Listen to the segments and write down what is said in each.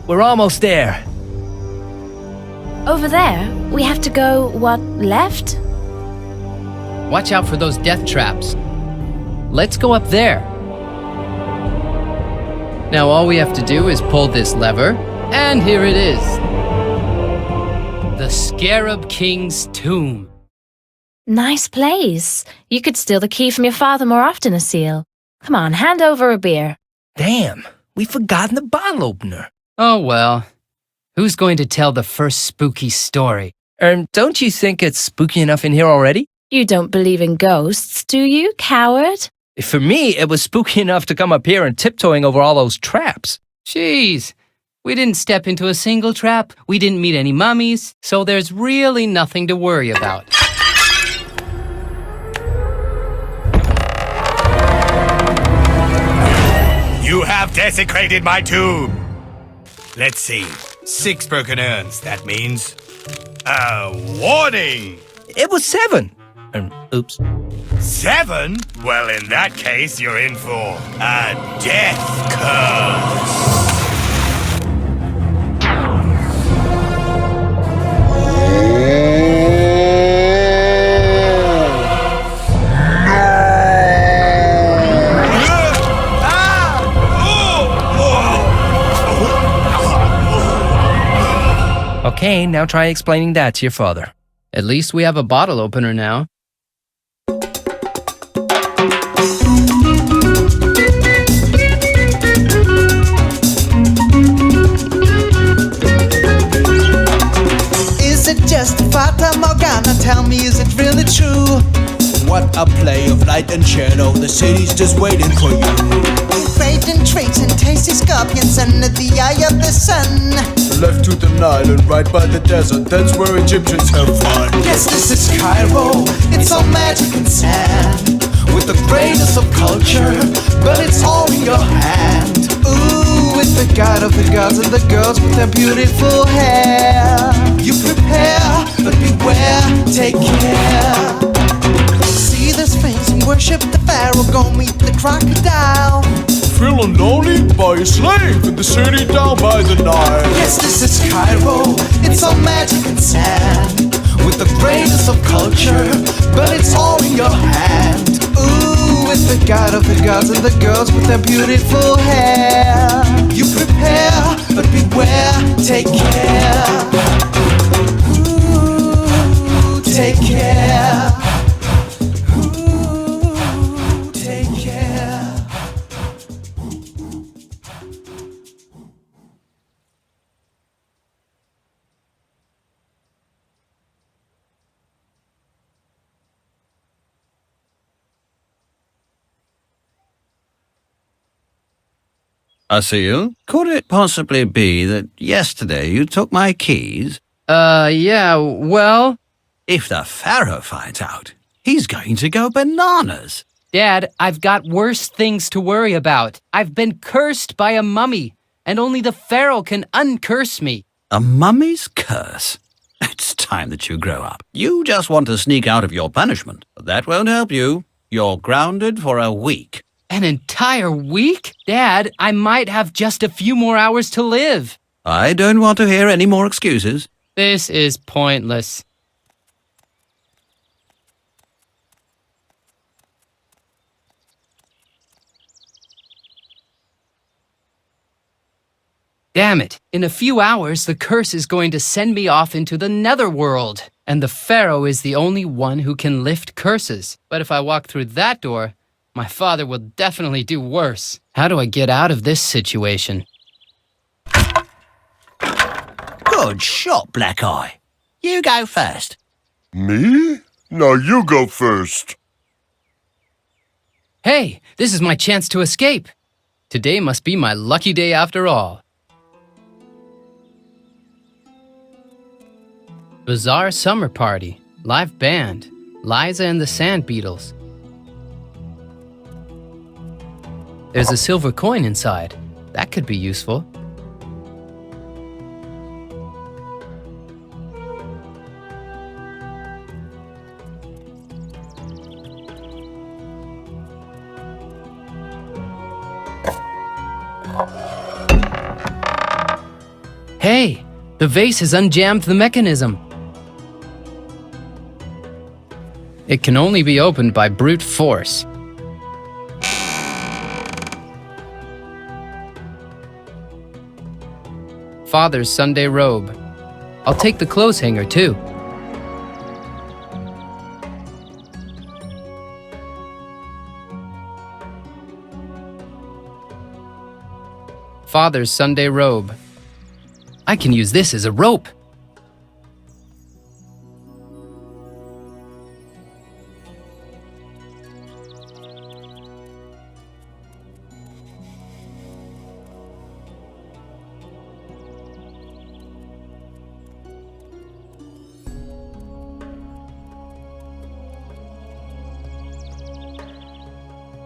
We're almost there. Over there, we have to go, what, left? Watch out for those death traps. Let's go up there. Now all we have to do is pull this lever, and here it is. The Scarab King's tomb. Nice place. You could steal the key from your father more often, Asil. Come on, hand over a beer. Damn, we've forgotten the bottle opener. Oh well. Who's going to tell the first spooky story? Don't you think it's spooky enough in here already? You don't believe in ghosts, do you, coward? For me, it was spooky enough to come up here and tiptoeing over all those traps. Jeez, we didn't step into a single trap, we didn't meet any mummies, so there's really nothing to worry about. You have desecrated my tomb. Let's see. 6 broken urns, that means... warning! It was 7. Oops. 7? Well, in that case, you're in for a death curse. Okay, now try explaining that to your father. At least we have a bottle opener now. Is it just a Fata Morgana? Tell me, is it really true? What a play of light and shadow, the city's just waiting for you. Fragrant traits and tasty scorpions under the eye of the sun. Left to the Nile and right by the desert, that's where Egyptians have fun. Yes, this is Cairo, it's all magic and sand. With the greatness of culture, but it's all in your hand. Ooh, with the god of the gods and the girls with their beautiful hair. You prepare, but beware, take care. See the Sphinx and worship the pharaoh, go meet the crocodile. Feeling lonely by a slave in the city down by the Nile. Yes, this is Cairo, it's all magic and sand. With the greatness of culture, but it's all in your hand. Ooh, with the god of the gods and the girls with their beautiful hair. You prepare, but beware, take care. Ooh, take care. Ooh, take care. Asil, could it possibly be that yesterday you took my keys? Yeah, well... If the Pharaoh finds out, he's going to go bananas. Dad, I've got worse things to worry about. I've been cursed by a mummy, and only the Pharaoh can uncurse me. A mummy's curse? It's time that you grow up. You just want to sneak out of your punishment, but that won't help you. You're grounded for a week. An entire week? Dad, I might have just a few more hours to live. I don't want to hear any more excuses. This is pointless. Damn it. In a few hours, the curse is going to send me off into the netherworld. And the Pharaoh is the only one who can lift curses. But if I walk through that door, my father will definitely do worse. How do I get out of this situation? Good shot, Black Eye. You go first. Me? No, you go first. Hey, this is my chance to escape. Today must be my lucky day after all. Bizarre summer party, live band, Liza and the Sand Beetles. There's a silver coin inside. That could be useful. Hey, the vase has unjammed the mechanism. It can only be opened by brute force. Father's Sunday robe. I'll take the clothes hanger too. Father's Sunday robe. I can use this as a rope.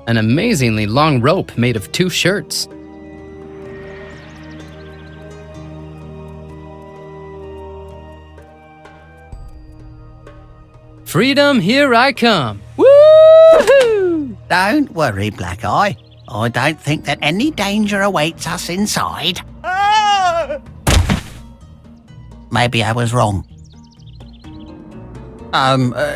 An amazingly long rope made of 2 shirts. Freedom, here I come. Woo-hoo! Don't worry, Black Eye. I don't think that any danger awaits us inside. Maybe I was wrong.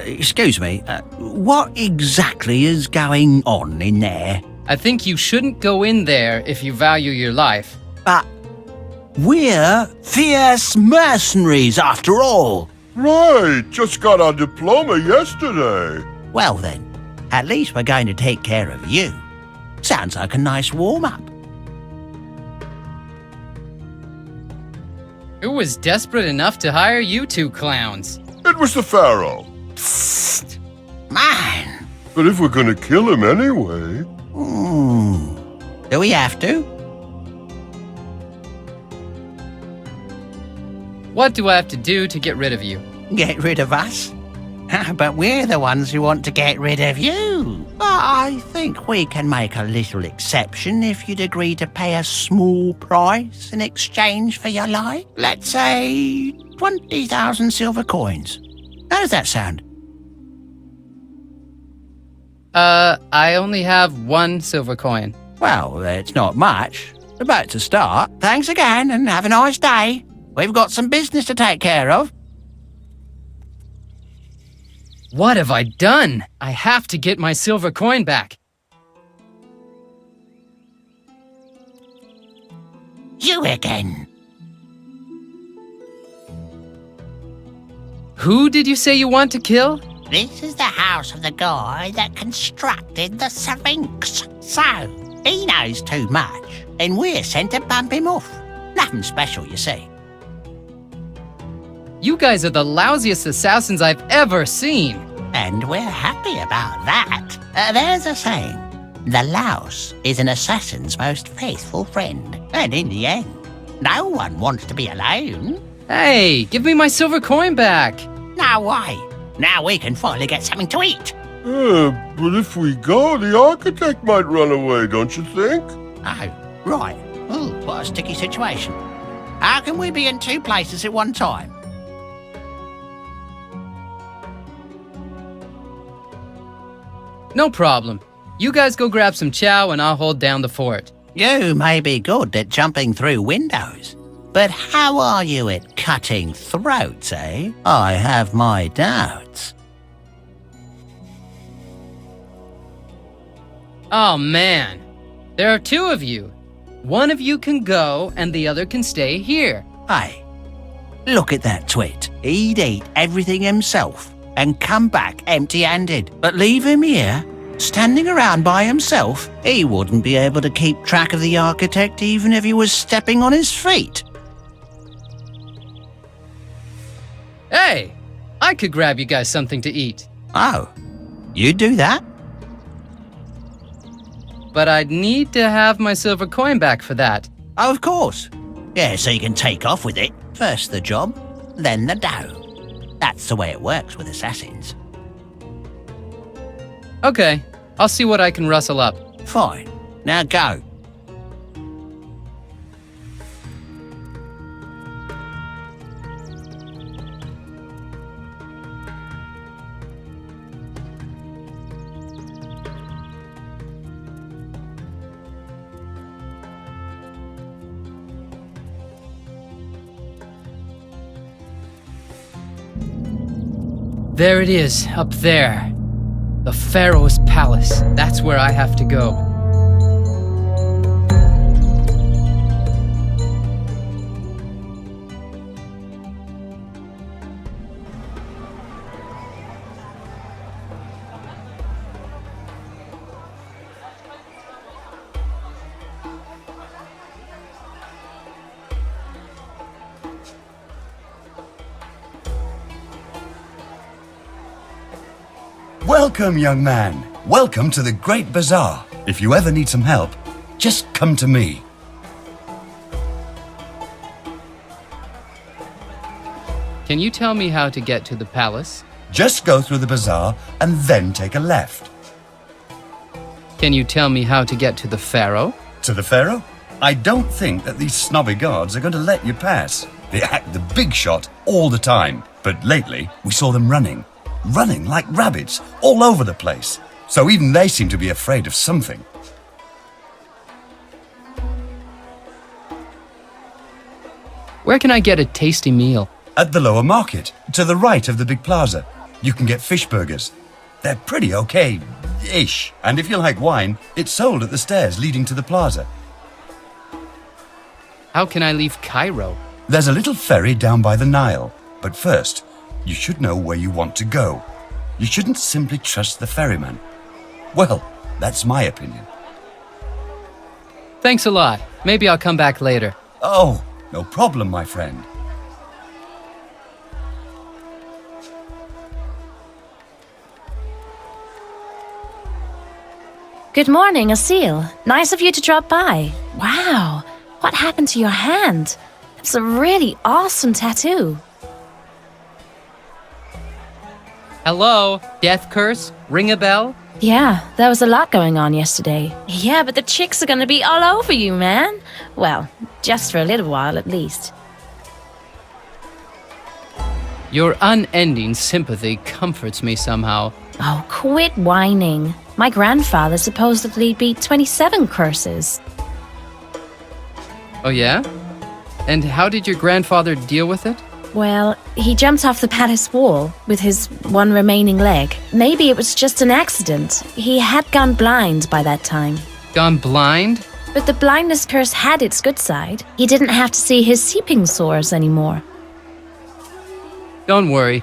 Excuse me. What exactly is going on in there? I think you shouldn't go in there if you value your life. But we're fierce mercenaries after all. Right, just got our diploma yesterday. Well then, at least we're going to take care of you. Sounds like a nice warm-up. Who was desperate enough to hire you 2 clowns? It was the Pharaoh. Psst. Man. But if we're gonna kill him anyway... Do we have to? What do I have to do to get rid of you? Get rid of us? But we're the ones who want to get rid of you. I think we can make a little exception if you'd agree to pay a small price in exchange for your life. Let's say 20,000 silver coins. How does that sound? I only have 1 silver coin. Well, it's not much. About to start. Thanks again and have a nice day. We've got some business to take care of. What have I done? I have to get my silver coin back. You again. Who did you say you want to kill? This is the house of the guy that constructed the Sphinx. So, he knows too much, and we're sent to bump him off. Nothing special, you see. You guys are the lousiest assassins I've ever seen. And we're happy about that. There's a saying, the louse is an assassin's most faithful friend. And in the end, no one wants to be alone. Hey, give me my silver coin back. No way. Now we can finally get something to eat. But if we go, the architect might run away, don't you think? Oh, right. Oh, what a sticky situation. How can we be in 2 places at one time? No problem. You guys go grab some chow and I'll hold down the fort. You may be good at jumping through windows, but how are you at cutting throats, eh? I have my doubts. Oh man, there are 2 of you. One of you can go and the other can stay here. Hey, look at that twit. He'd eat everything himself and come back empty-handed. But leave him here, standing around by himself. He wouldn't be able to keep track of the architect even if he was stepping on his feet. Hey, I could grab you guys something to eat. Oh, you'd do that? But I'd need to have my silver coin back for that. Oh, of course. Yeah, so you can take off with it. First the job, then the dough. That's the way it works with assassins. Okay, I'll see what I can rustle up. Fine. Now go. There it is, up there. The Pharaoh's palace. That's where I have to go. Welcome, young man. Welcome to the Great Bazaar. If you ever need some help, just come to me. Can you tell me how to get to the palace? Just go through the bazaar and then take a left. Can you tell me how to get to the Pharaoh? To the Pharaoh? I don't think that these snobby guards are going to let you pass. They act the big shot all the time. But lately, we saw them running like rabbits all over the place. So even they seem to be afraid of something. Where can I get a tasty meal? At the lower market, to the right of the big plaza, you can get fish burgers. They're pretty okay-ish. And if you like wine, it's sold at the stairs leading to the plaza. How can I leave Cairo? There's a little ferry down by the Nile. But first, you should know where you want to go. You shouldn't simply trust the ferryman. Well, that's my opinion. Thanks a lot. Maybe I'll come back later. Oh, no problem, my friend. Good morning, Asil. Nice of you to drop by. Wow, what happened to your hand? It's a really awesome tattoo. Hello? Death curse? Ring a bell? Yeah, there was a lot going on yesterday. Yeah, but the chicks are gonna be all over you, man. Well, just for a little while at least. Your unending sympathy comforts me somehow. Oh, quit whining. My grandfather supposedly beat 27 curses. Oh yeah? And how did your grandfather deal with it? Well, he jumped off the palace wall with his one remaining leg. Maybe it was just an accident. He had gone blind by that time. Gone blind? But the blindness curse had its good side. He didn't have to see his seeping sores anymore. Don't worry.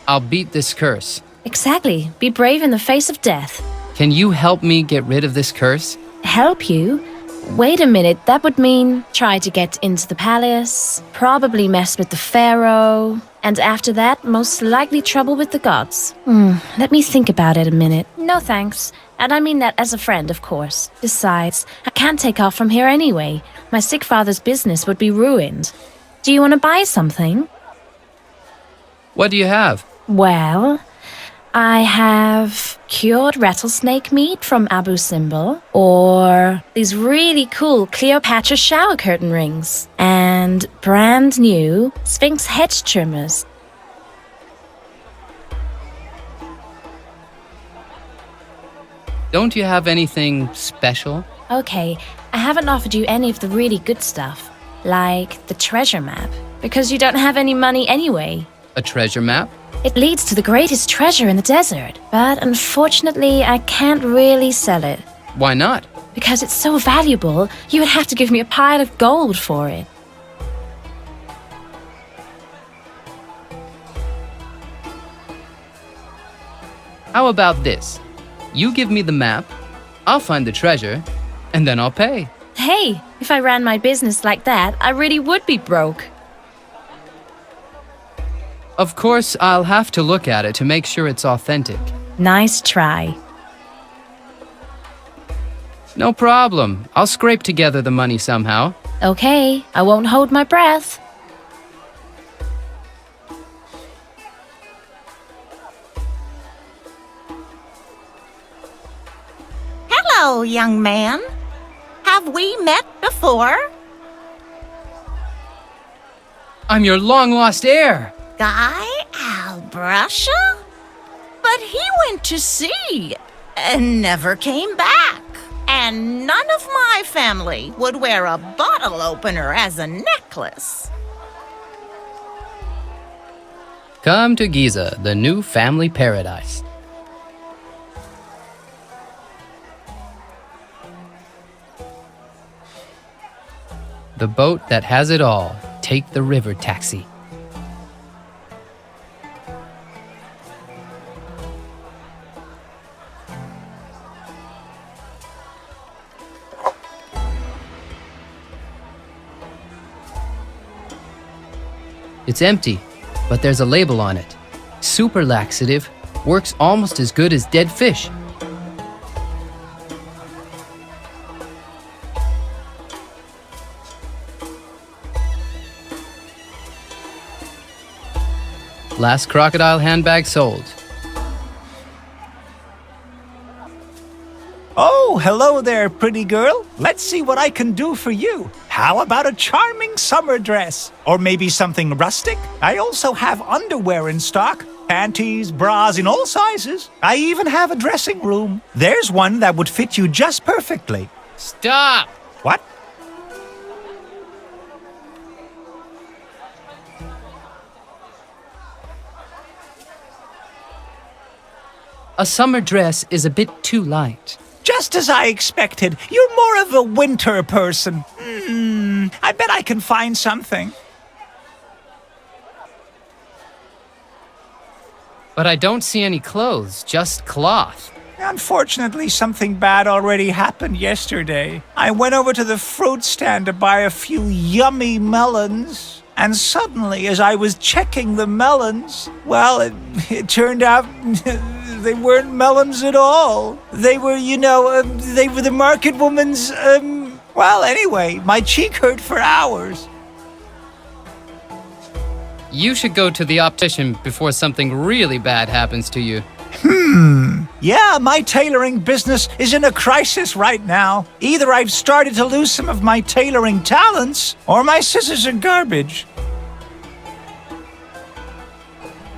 I'll beat this curse. Exactly. Be brave in the face of death. Can you help me get rid of this curse? Help you? Wait a minute, that would mean try to get into the palace, probably mess with the pharaoh, and after that, most likely trouble with the gods. Let me think about it a minute. No thanks. And I mean that as a friend, of course. Besides, I can't take off from here anyway. My sick father's business would be ruined. Do you want to buy something? What do you have? Well, I have cured rattlesnake meat from Abu Simbel, or these really cool Cleopatra shower curtain rings, and brand new Sphinx hedge trimmers. Don't you have anything special? Okay, I haven't offered you any of the really good stuff, like the treasure map, because you don't have any money anyway. A treasure map? It leads to the greatest treasure in the desert, but unfortunately I can't really sell it. Why not? Because it's so valuable, you would have to give me a pile of gold for it. How about this? You give me the map, I'll find the treasure, and then I'll pay. Hey, if I ran my business like that, I really would be broke. Of course, I'll have to look at it to make sure it's authentic. Nice try. No problem. I'll scrape together the money somehow. Okay, I won't hold my breath. Hello, young man. Have we met before? I'm your long-lost heir. Guy Albrusha? But he went to sea and never came back. And none of my family would wear a bottle opener as a necklace. Come to Giza, the new family paradise. The boat that has it all. Take the river taxi. It's empty, but there's a label on it. Super laxative, works almost as good as dead fish. Last crocodile handbag sold. Oh, hello there, pretty girl. Let's see what I can do for you. How about a charming summer dress? Or maybe something rustic? I also have underwear in stock. Panties, bras in all sizes. I even have a dressing room. There's one that would fit you just perfectly. Stop! What? A summer dress is a bit too light. Just as I expected. You're more of a winter person. I bet I can find something. But I don't see any clothes, just cloth. Unfortunately, something bad already happened yesterday. I went over to the fruit stand to buy a few yummy melons. And suddenly, as I was checking the melons, well, it turned out they weren't melons at all. They were, they were the market woman's, well, anyway, my cheek hurt for hours. You should go to the optician before something really bad happens to you. Yeah, my tailoring business is in a crisis right now. Either I've started to lose some of my tailoring talents, or my scissors are garbage.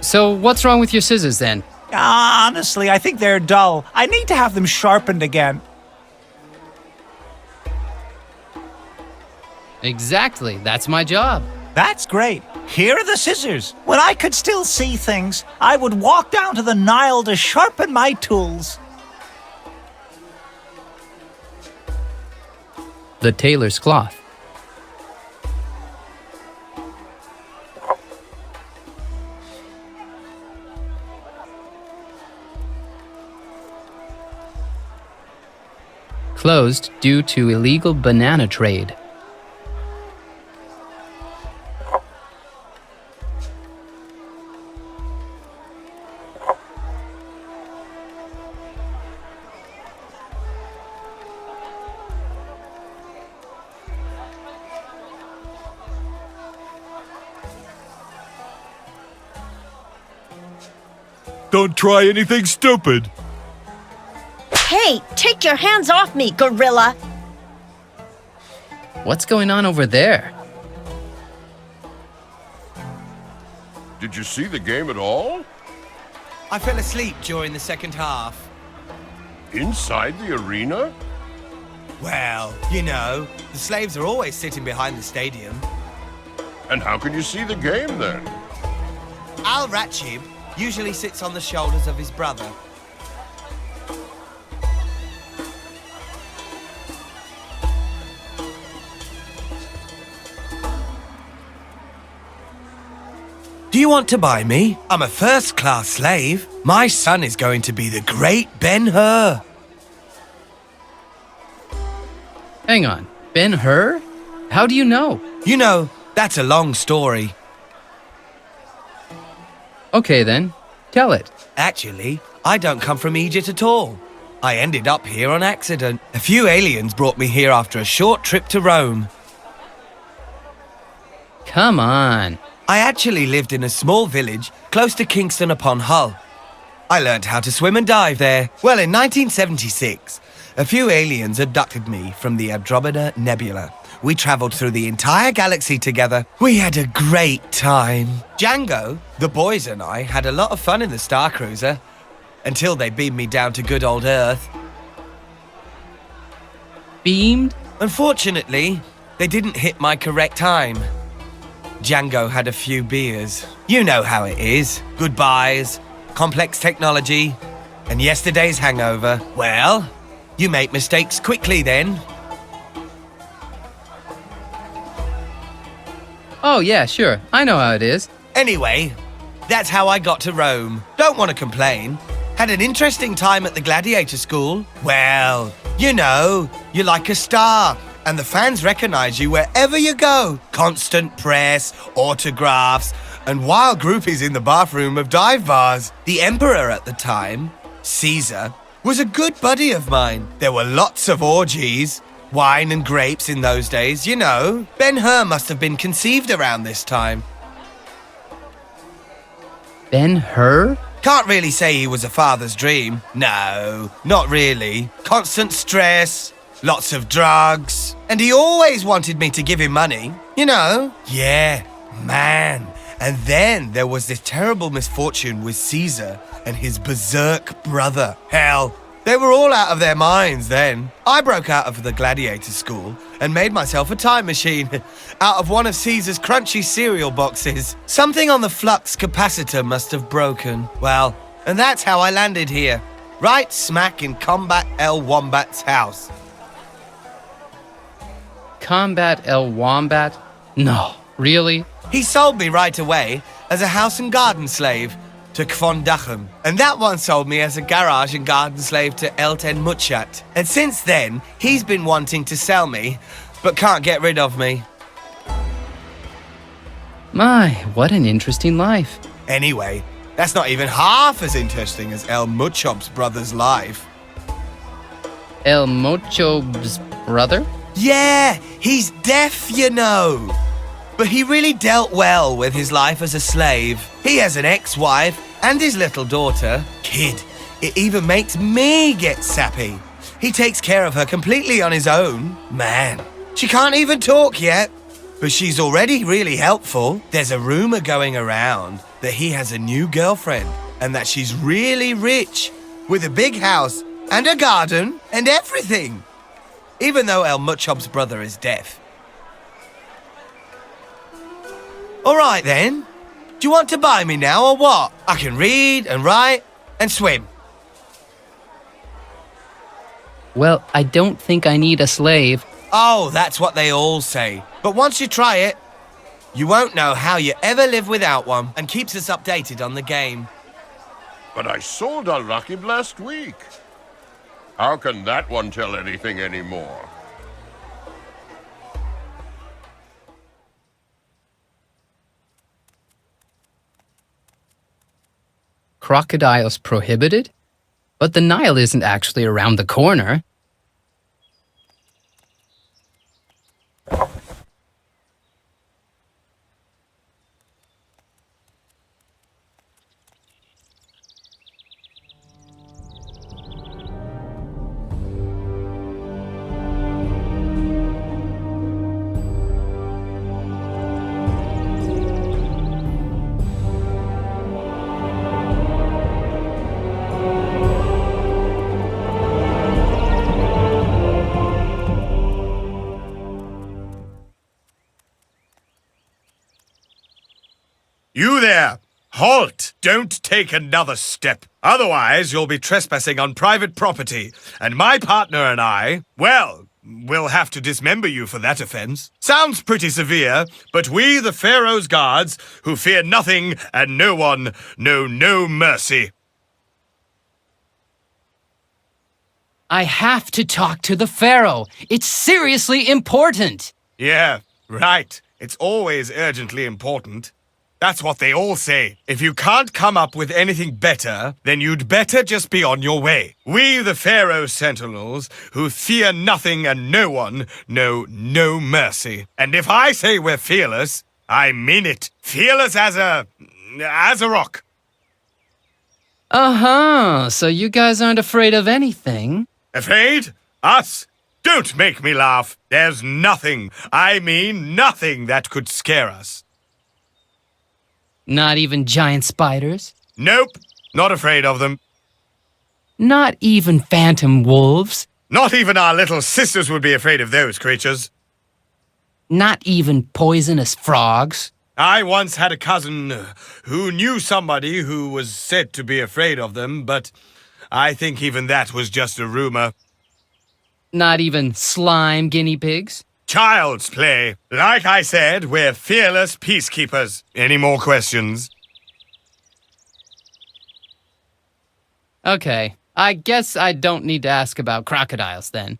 So what's wrong with your scissors then? Honestly, I think they're dull. I need to have them sharpened again. Exactly, that's my job. That's great. Here are the scissors. When I could still see things, I would walk down to the Nile to sharpen my tools. The tailor's cloth. Closed due to illegal banana trade. Don't try anything stupid. Hey, take your hands off me, gorilla! What's going on over there? Did you see the game at all? I fell asleep during the second half. Inside the arena? Well, the slaves are always sitting behind the stadium. And how can you see the game then? Al-Ratchib usually sits on the shoulders of his brother. Do you want to buy me? I'm a first-class slave. My son is going to be the great Ben-Hur. Hang on, Ben-Hur? How do you know? That's a long story. Okay then, tell it. Actually, I don't come from Egypt at all. I ended up here on accident. A few aliens brought me here after a short trip to Rome. Come on. I actually lived in a small village close to Kingston upon Hull. I learned how to swim and dive there. Well, in 1976, a few aliens abducted me from the Andromeda Nebula. We traveled through the entire galaxy together. We had a great time. Django, the boys and I had a lot of fun in the Star Cruiser until they beamed me down to good old Earth. Beamed? Unfortunately, they didn't hit my correct time. Django had a few beers. You know how it is. Goodbyes, complex technology, and yesterday's hangover. Well, you make mistakes quickly then. Oh, yeah, sure. I know how it is. Anyway, that's how I got to Rome. Don't want to complain. Had an interesting time at the gladiator school. Well, you know, you're like a star, and the fans recognize you wherever you go. Constant press, autographs, and wild groupies in the bathroom of dive bars. The emperor at the time, Caesar, was a good buddy of mine. There were lots of orgies, wine and grapes in those days, you know. Ben-Hur must have been conceived around this time. Ben-Hur? Can't really say he was a father's dream. No, not really. Constant stress, lots of drugs, and he always wanted me to give him money. You know? Yeah, man. And then there was this terrible misfortune with Caesar and his berserk brother. Hell, they were all out of their minds then. I broke out of the gladiator school and made myself a time machine out of one of Caesar's crunchy cereal boxes. Something on the flux capacitor must have broken. Well, and that's how I landed here. Right smack in Combat El Wombat's house. Combat El Wombat? No, really? He sold me right away as a house and garden slave to Kvondachem, and that one sold me as a garage and garden slave to Elten Mutchat. And since then, he's been wanting to sell me, but can't get rid of me. My, what an interesting life. Anyway, that's not even half as interesting as El Mutchob's brother's life. El Mochob's brother? Yeah, he's deaf, you know. But he really dealt well with his life as a slave. He has an ex-wife and his little daughter. Kid, it even makes me get sappy. He takes care of her completely on his own. Man, she can't even talk yet, but she's already really helpful. There's a rumor going around that he has a new girlfriend and that she's really rich with a big house and a garden and everything, even though El Mutchob's brother is deaf. All right, then. Do you want to buy me now or what? I can read and write and swim. Well, I don't think I need a slave. Oh, that's what they all say. But once you try it, you won't know how you ever live without one, and keeps us updated on the game. But I sold Al-Rakib last week. How can that one tell anything anymore? Crocodiles prohibited? But the Nile isn't actually around the corner. You there! Halt! Don't take another step. Otherwise, you'll be trespassing on private property, and my partner and I, well, we'll have to dismember you for that offense. Sounds pretty severe, but we, the Pharaoh's guards, who fear nothing and no one, know no mercy. I have to talk to the Pharaoh. It's seriously important. Yeah, right. It's always urgently important. That's what they all say. If you can't come up with anything better, then you'd better just be on your way. We, the Pharaoh Sentinels, who fear nothing and no one, know no mercy. And if I say we're fearless, I mean it. Fearless as a rock. Uh-huh, so you guys aren't afraid of anything. Afraid? Us? Don't make me laugh. There's nothing, I mean nothing, that could scare us. Not even giant spiders? Nope, not afraid of them. Not even phantom wolves? Not even our little sisters would be afraid of those creatures. Not even poisonous frogs? I once had a cousin who knew somebody who was said to be afraid of them, but I think even that was just a rumor. Not even slime guinea pigs? Child's play. Like I said, we're fearless peacekeepers. Any more questions? Okay, I guess I don't need to ask about crocodiles then.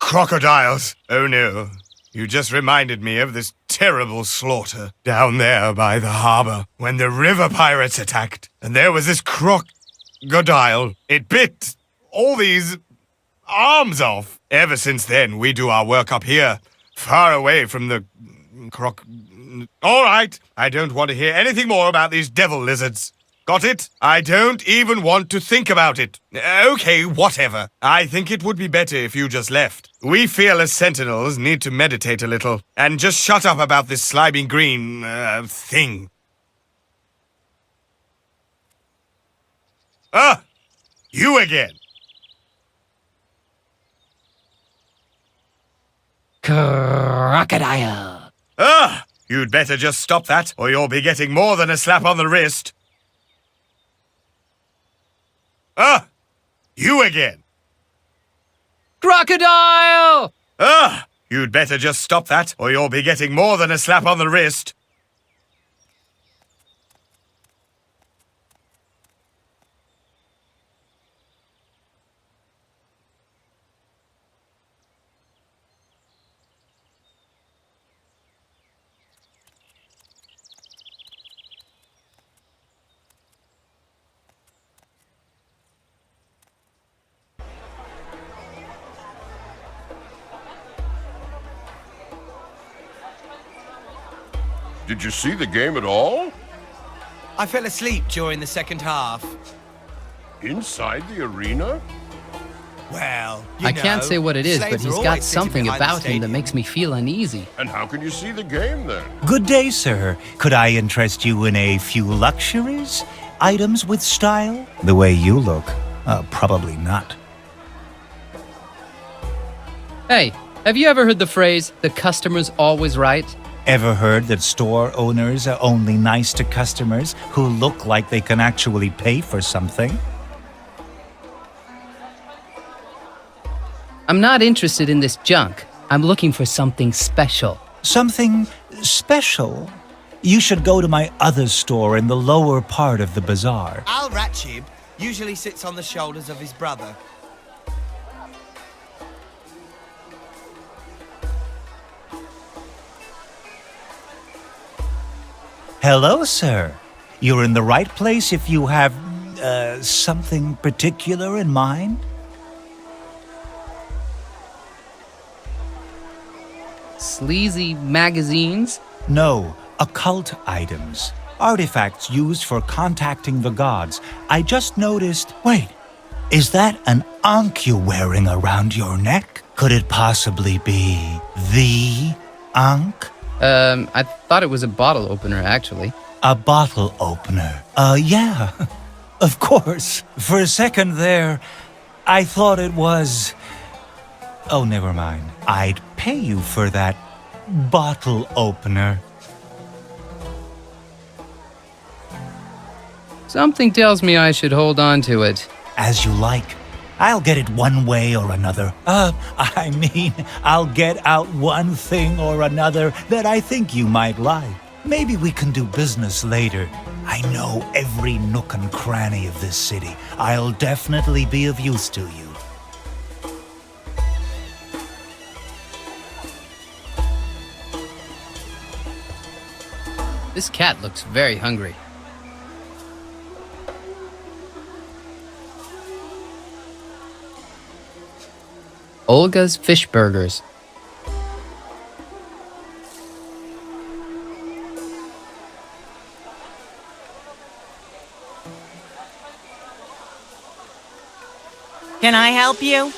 Crocodiles. Oh no. You just reminded me of this terrible slaughter down there by the harbor when the river pirates attacked. And there was this crocodile. It bit all these arms off. Ever since then, we do our work up here, far away from the All right, I don't want to hear anything more about these devil lizards. Got it? I don't even want to think about it. Okay, whatever. I think it would be better if you just left. We fearless sentinels need to meditate a little and just shut up about this slimy green, thing. You again. Crocodile. You'd better just stop that, or you'll be getting more than a slap on the wrist. You again. Crocodile! You'd better just stop that, or you'll be getting more than a slap on the wrist. Did you see the game at all? I fell asleep during the second half. Inside the arena? Well, I can't say what it is, but he's got something about him that makes me feel uneasy. And how can you see the game then? Good day, sir. Could I interest you in a few luxuries? Items with style? The way you look, probably not. Hey, have you ever heard the phrase, the customer's always right? Ever heard that store owners are only nice to customers who look like they can actually pay for something? I'm not interested in this junk. I'm looking for something special. Something special? You should go to my other store in the lower part of the bazaar. Al-Ratchib usually sits on the shoulders of his brother. Hello, sir. You're in the right place if you have, something particular in mind? Sleazy magazines? No, occult items. Artifacts used for contacting the gods. I just noticed... Wait, is that an Ankh you're wearing around your neck? Could it possibly be the Ankh? I thought it was a bottle opener, actually. A bottle opener? Yeah. Of course. For a second there, I thought it was... Oh, never mind. I'd pay you for that bottle opener. Something tells me I should hold on to it. As you like. I'll get it one way or another. I mean, I'll get out one thing or another that I think you might like. Maybe we can do business later. I know every nook and cranny of this city. I'll definitely be of use to you. This cat looks very hungry. Olga's Fish Burgers. Can I help you?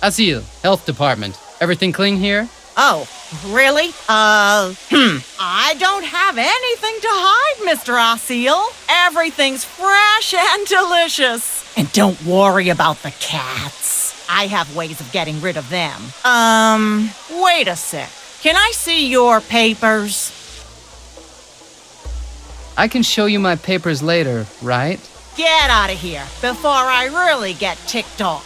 Asil, Health Department. Everything clean here? Oh, really? I don't have anything to hide, Mr. Asil. Everything's fresh and delicious. And don't worry about the cats. I have ways of getting rid of them. Wait a sec. Can I see your papers? I can show you my papers later, right? Get out of here before I really get ticked off.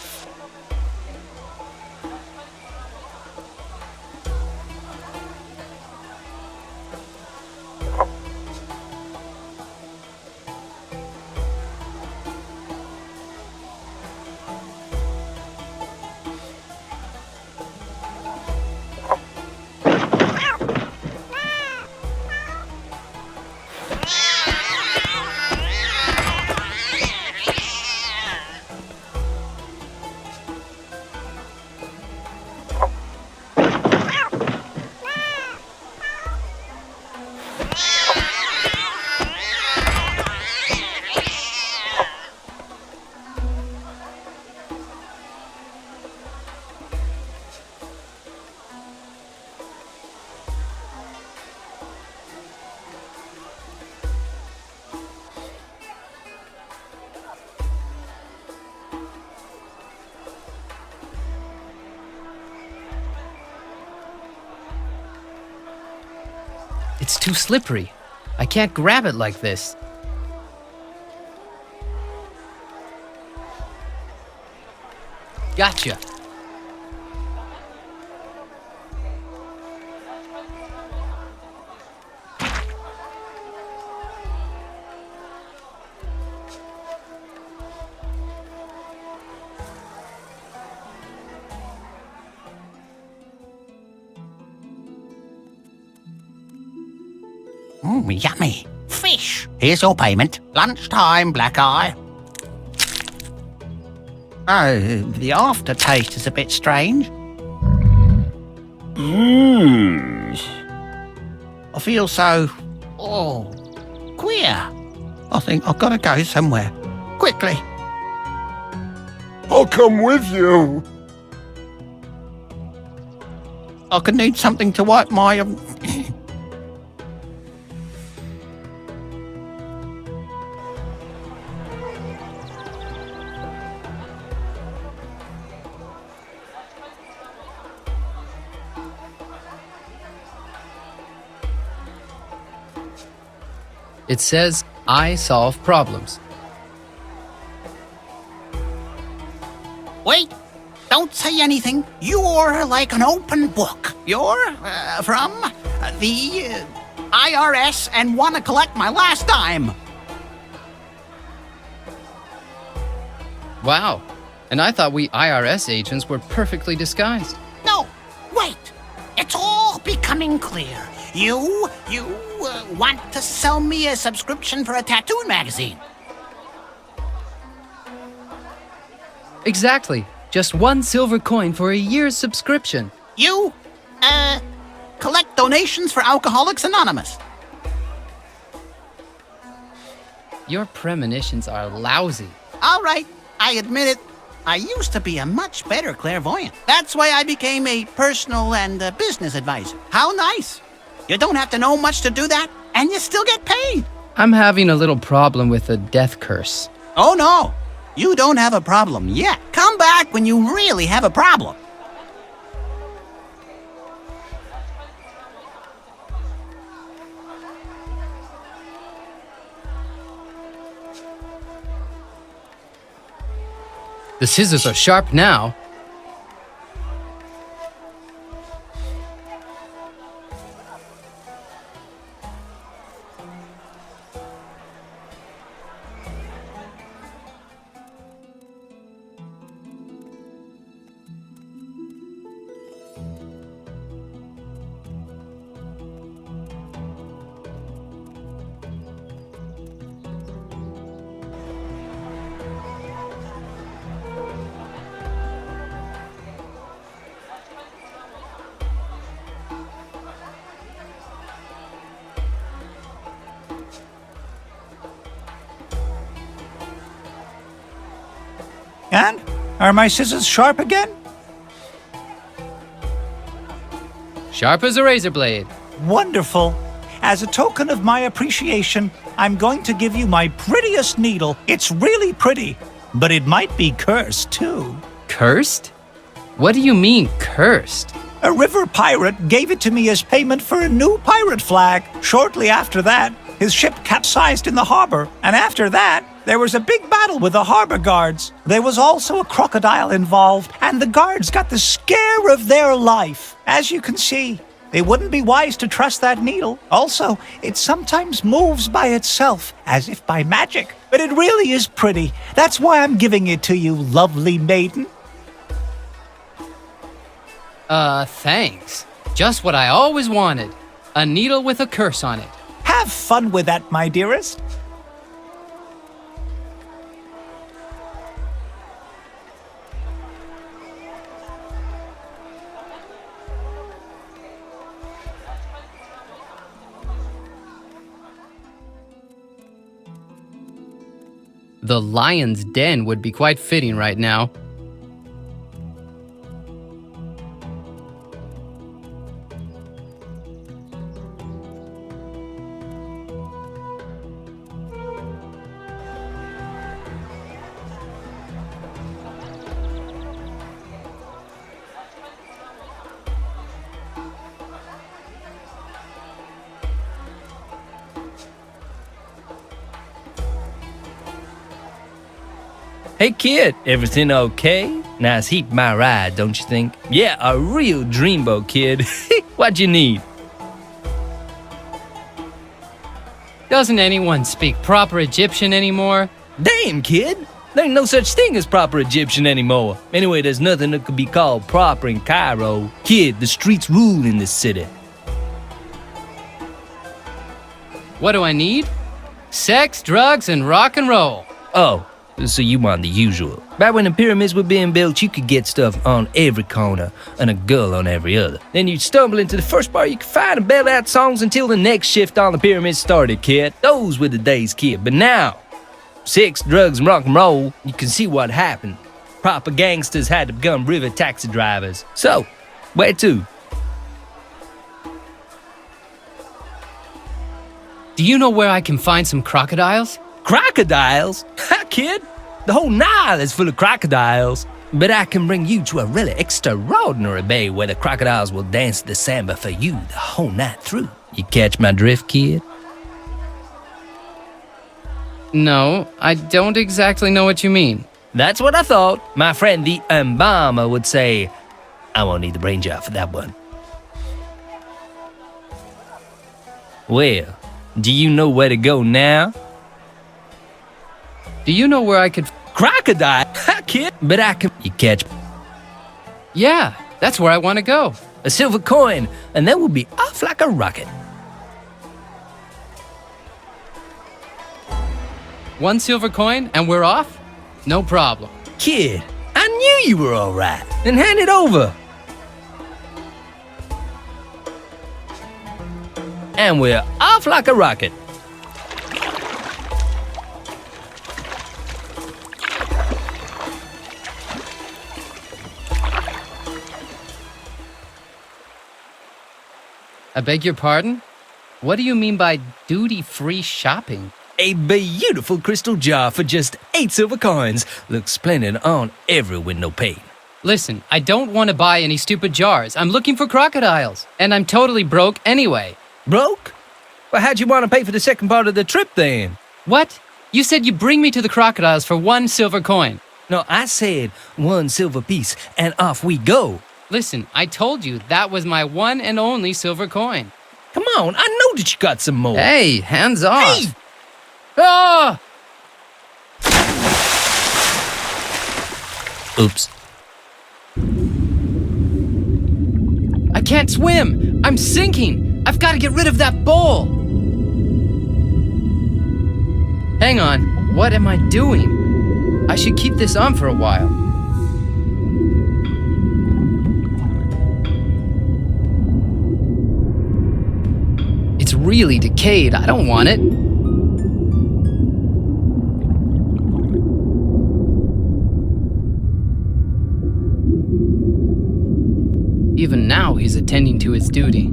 It's too slippery. I can't grab it like this. Gotcha. Yummy. Fish. Here's your payment. Lunchtime, Black Eye. Oh, the aftertaste is a bit strange. I feel so... queer. I think I've got to go somewhere. Quickly. I'll come with you. I could need something to wipe my... It says, I solve problems. Wait! Don't say anything. You're like an open book. You're from the IRS and want to collect my last dime. Wow. And I thought we IRS agents were perfectly disguised. No, wait. It's all becoming clear. You want to sell me a subscription for a tattoo magazine. Exactly. Just 1 silver coin for a year's subscription. You, collect donations for Alcoholics Anonymous. Your premonitions are lousy. All right, I admit it. I used to be a much better clairvoyant. That's why I became a personal and business advisor. How nice. You don't have to know much to do that, and you still get paid. I'm having a little problem with the death curse. Oh, no. You don't have a problem yet. Come back when you really have a problem. The scissors are sharp now. And? Are my scissors sharp again? Sharp as a razor blade. Wonderful. As a token of my appreciation, I'm going to give you my prettiest needle. It's really pretty, but it might be cursed, too. Cursed? What do you mean, cursed? A river pirate gave it to me as payment for a new pirate flag. Shortly after that, his ship capsized in the harbor, and after that, there was a big battle with the harbor guards. There was also a crocodile involved, and the guards got the scare of their life. As you can see, it wouldn't be wise to trust that needle. Also, it sometimes moves by itself, as if by magic. But it really is pretty. That's why I'm giving it to you, lovely maiden. Thanks. Just what I always wanted. A needle with a curse on it. Have fun with that, my dearest. The lion's den would be quite fitting right now. Hey kid, everything okay? Nice heap my ride, don't you think? Yeah, a real dreamboat, kid. What you need? Doesn't anyone speak proper Egyptian anymore? Damn, kid! There ain't no such thing as proper Egyptian anymore. Anyway, there's nothing that could be called proper in Cairo. Kid, the streets rule in this city. What do I need? Sex, drugs, and rock and roll. Oh, so you want the usual. Back when the pyramids were being built, you could get stuff on every corner and a girl on every other. Then you'd stumble into the first bar you could find and belt out songs until the next shift on the pyramids started, kid. Those were the days, kid. But now, sex, drugs, and rock and roll, you can see what happened. Proper gangsters had to become river taxi drivers. So, where to? Do you know where I can find some crocodiles? Crocodiles? Ha, kid! The whole Nile is full of crocodiles. But I can bring you to a really extraordinary bay where the crocodiles will dance the samba for you the whole night through. You catch my drift, kid? No, I don't exactly know what you mean. That's what I thought. My friend the embalmer would say, I won't need the brain job for that one. Well, do you know where to go now? Do you know where I could... Crocodile? Ha, kid! But I can... You catch... Yeah, that's where I want to go. A silver coin, and then we'll be off like a rocket. One silver coin, and we're off? No problem. Kid, I knew you were all right. Then hand it over. And we're off like a rocket. I beg your pardon? What do you mean by duty-free shopping? A beautiful crystal jar for just 8 silver coins. Looks splendid on every window pane. Listen, I don't want to buy any stupid jars. I'm looking for crocodiles. And I'm totally broke anyway. Broke? Well, how'd you want to pay for the second part of the trip then? What? You said you'd bring me to the crocodiles for 1 silver coin. No, I said 1 silver piece, and off we go. Listen, I told you that was my one and only silver coin. Come on, I know that you got some more. Hey, hands off. Hey! Ah! Oops. I can't swim. I'm sinking. I've got to get rid of that bowl. Hang on. What am I doing? I should keep this on for a while. It's really decayed. I don't want it. Even now, he's attending to his duty.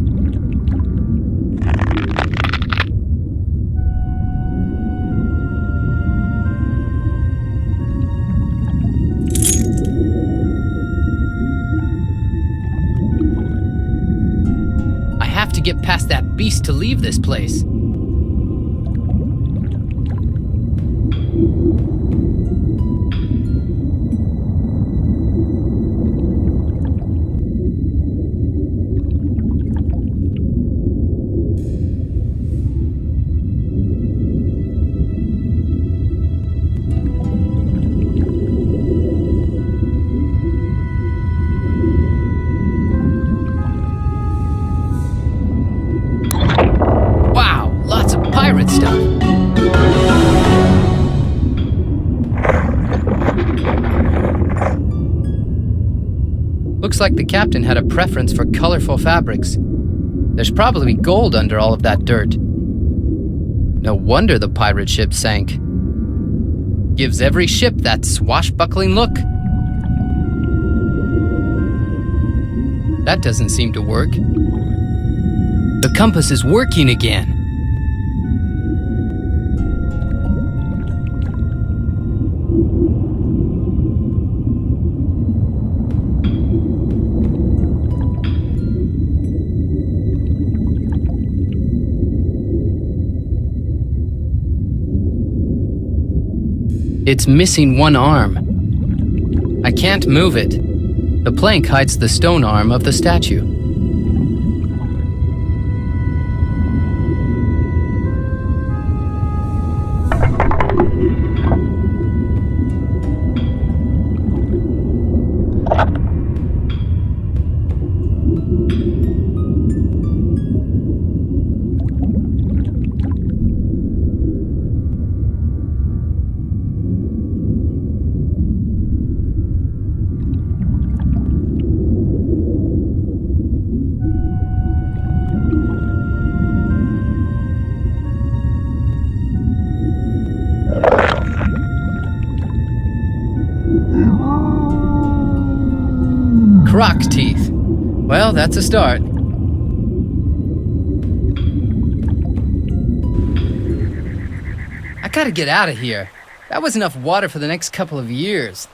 get past that beast to leave this place. Wow, lots of pirate stuff. Looks like the captain had a preference for colorful fabrics. There's probably gold under all of that dirt. No wonder the pirate ship sank. Gives every ship that swashbuckling look. That doesn't seem to work. The compass is working again. It's missing one arm. I can't move it. The plank hides the stone arm of the statue. Croc's teeth. Well, that's a start. I gotta get out of here. That was enough water for the next couple of years.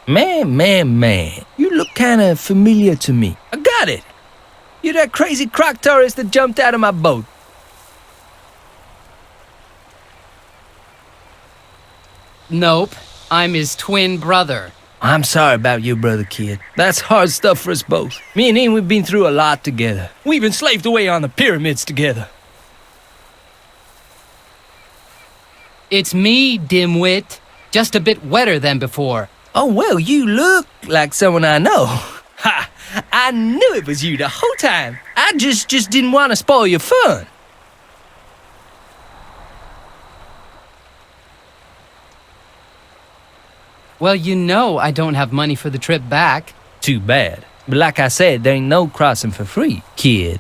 Man, you look kinda familiar to me. I got it! You're that crazy croc tourist that jumped out of my boat. Nope, I'm his twin brother. I'm sorry about your brother, kid. That's hard stuff for us both. Me and him, we've been through a lot together. We even slaved away on the pyramids together. It's me, dimwit. Just a bit wetter than before. Oh, well, you look like someone I know. Ha! I knew it was you the whole time. I just didn't want to spoil your fun. Well, you know I don't have money for the trip back. Too bad. But like I said, there ain't no crossing for free, kid.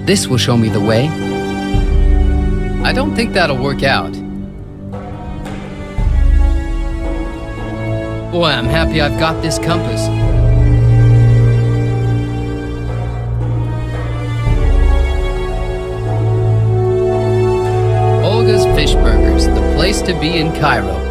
This will show me the way. I don't think that'll work out. Boy, I'm happy I've got this compass. Olga's Fish Burgers, the place to be in Cairo.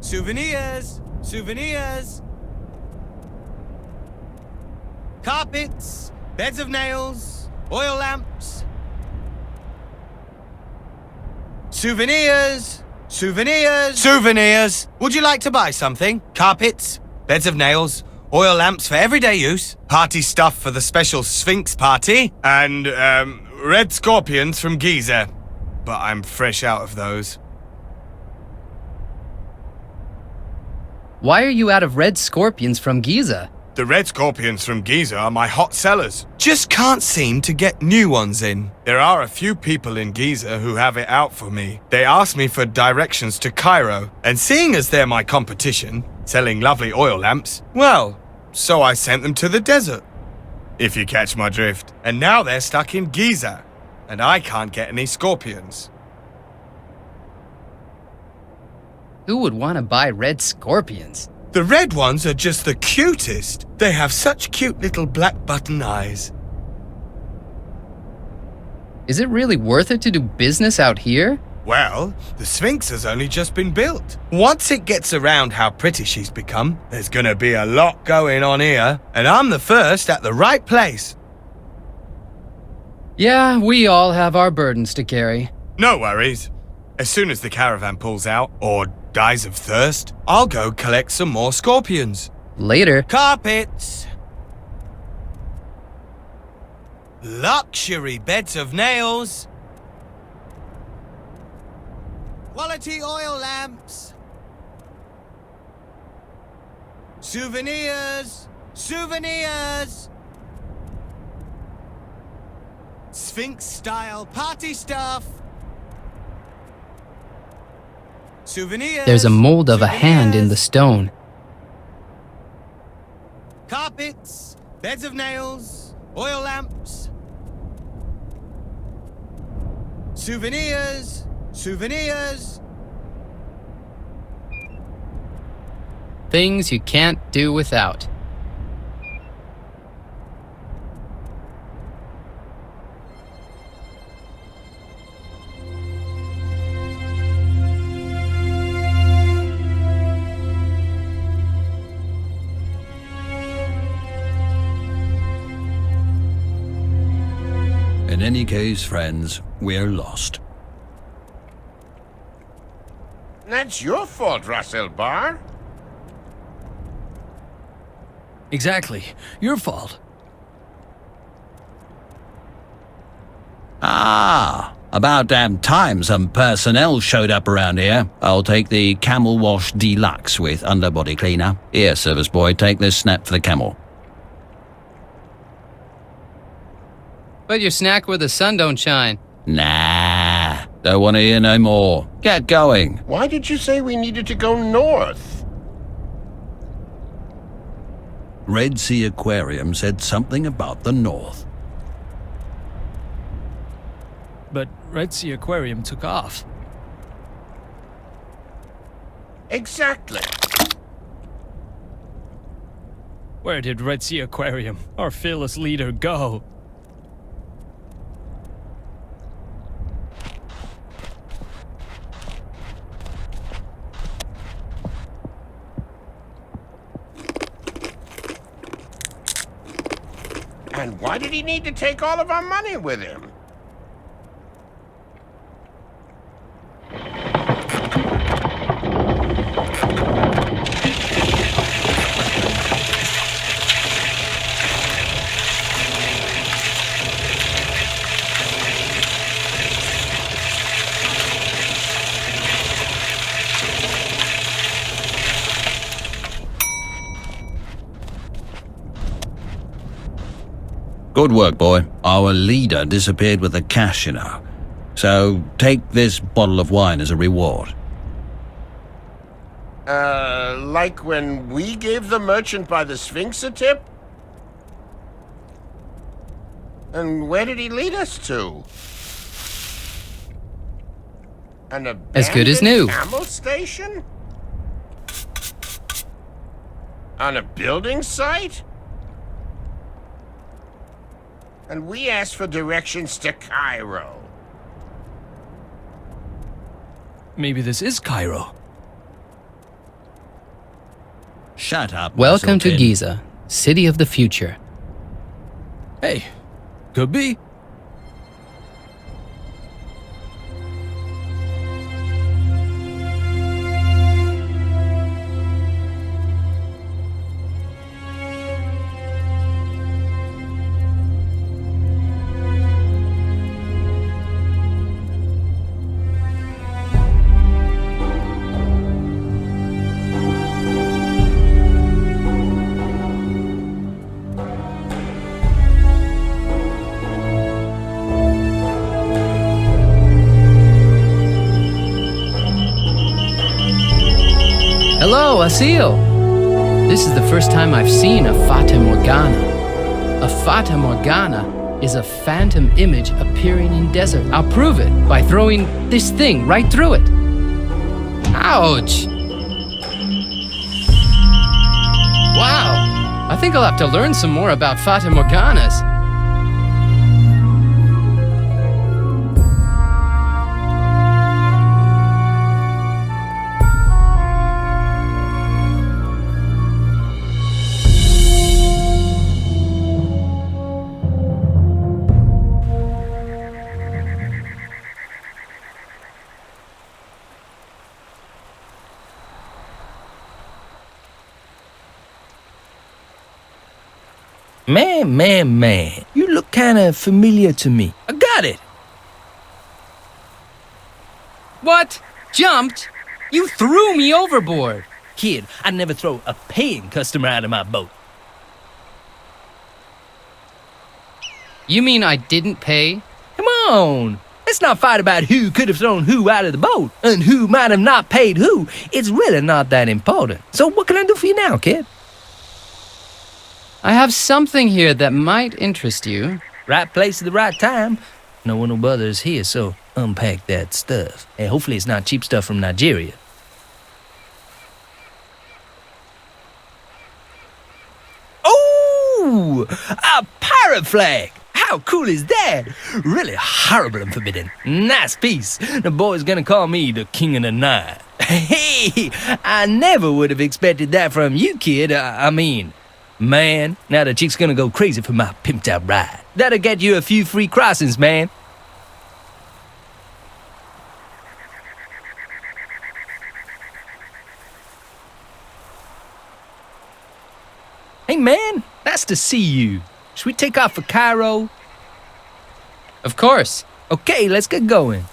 Souvenirs! Souvenirs! Carpets, beds of nails, oil lamps. Souvenirs! Souvenirs! Souvenirs! Would you like to buy something? Carpets, beds of nails, oil lamps for everyday use, party stuff for the special Sphinx party, and, red scorpions from Giza. But I'm fresh out of those. Why are you out of red scorpions from Giza? The red scorpions from Giza are my hot sellers. Just can't seem to get new ones in. There are a few people in Giza who have it out for me. They asked me for directions to Cairo, and seeing as they're my competition, selling lovely oil lamps, well, so I sent them to the desert. If you catch my drift. And now they're stuck in Giza, and I can't get any scorpions. Who would want to buy red scorpions? The red ones are just the cutest. They have such cute little black button eyes. Is it really worth it to do business out here? Well, the Sphinx has only just been built. Once it gets around how pretty she's become, there's gonna be a lot going on here, and I'm the first at the right place. Yeah, we all have our burdens to carry. No worries. As soon as the caravan pulls out, or dies of thirst, I'll go collect some more scorpions. Later. Carpets. Luxury beds of nails. Quality oil lamps. Souvenirs. Souvenirs. Sphinx-style party stuff. Souvenirs. There's a mold of a hand in the stone. Carpets, beds of nails, oil lamps. Souvenirs, souvenirs. Things you can't do without. In any case, friends, we're lost. That's your fault, Russell Barr. Exactly. Your fault. Ah, about damn time some personnel showed up around here. I'll take the Camel Wash Deluxe with underbody cleaner. Here, service boy, take this snap for the camel. But your snack where the sun don't shine. Nah, don't want to hear no more. Get going. Why did you say we needed to go north? Red Sea Aquarium said something about the north. But Red Sea Aquarium took off. Exactly. Where did Red Sea Aquarium, our fearless leader, go? And why did he need to take all of our money with him? Good work, boy. Our leader disappeared with the cash, you know. So take this bottle of wine as a reward. Like when we gave the merchant by the Sphinx a tip? And where did he lead us to? An abandoned As good as new. camel station? On a building site? And we asked for directions to Cairo. Maybe this is Cairo. shut up. Welcome to Russell Tin. Giza, city of the future. Hey, could be. Hello, Asil! This is the first time I've seen a Fata Morgana. A Fata Morgana is a phantom image appearing in desert. I'll prove it by throwing this thing right through it. Ouch! Wow! I think I'll have to learn some more about Fata Morganas. Man. You look kinda familiar to me. I got it! What? Jumped? You threw me overboard! Kid, I'd never throw a paying customer out of my boat. You mean I didn't pay? Come on! Let's not fight about who could have thrown who out of the boat and who might have not paid who. It's really not that important. So what can I do for you now, kid? I have something here that might interest you. Right place at the right time. No one will bother us here, so unpack that stuff. And hopefully it's not cheap stuff from Nigeria. Oh! A pirate flag! How cool is that? Really horrible and forbidden. Nice piece. The boy's gonna call me the king of the night. Hey! I never would have expected that from you, kid. I mean... Man, now the chick's gonna go crazy for my pimped out ride. That'll get you a few free crossings, man. Hey, man, nice to see you. Should we take off for Cairo? Of course. Okay, let's get going.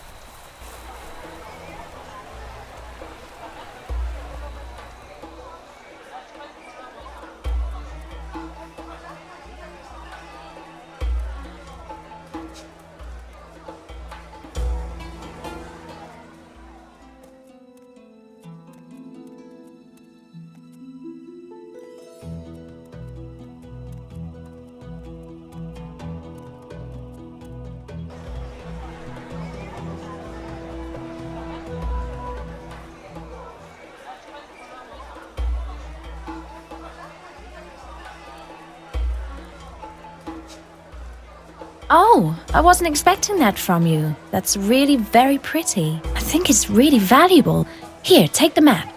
Oh, I wasn't expecting that from you. That's really very pretty. I think it's really valuable. Here, take the map.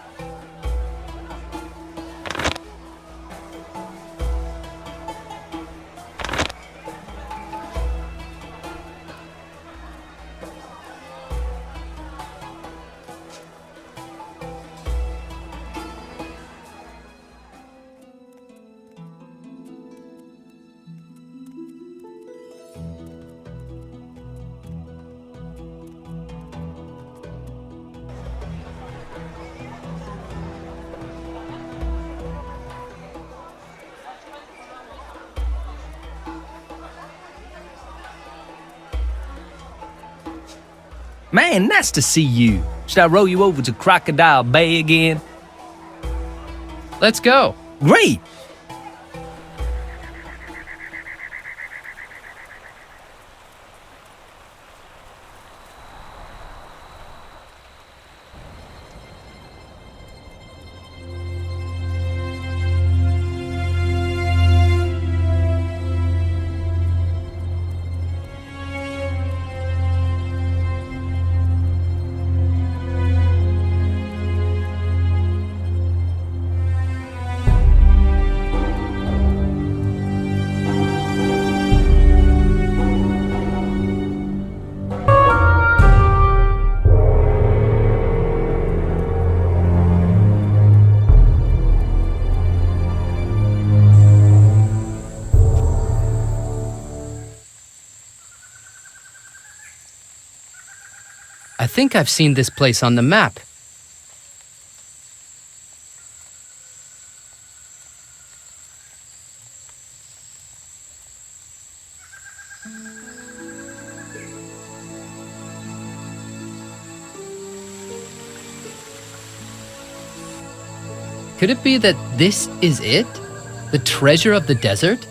Man, nice to see you. Should I row you over to Crocodile Bay again? Let's go. Great! I think I've seen this place on the map. Could it be that this is it? The treasure of the desert?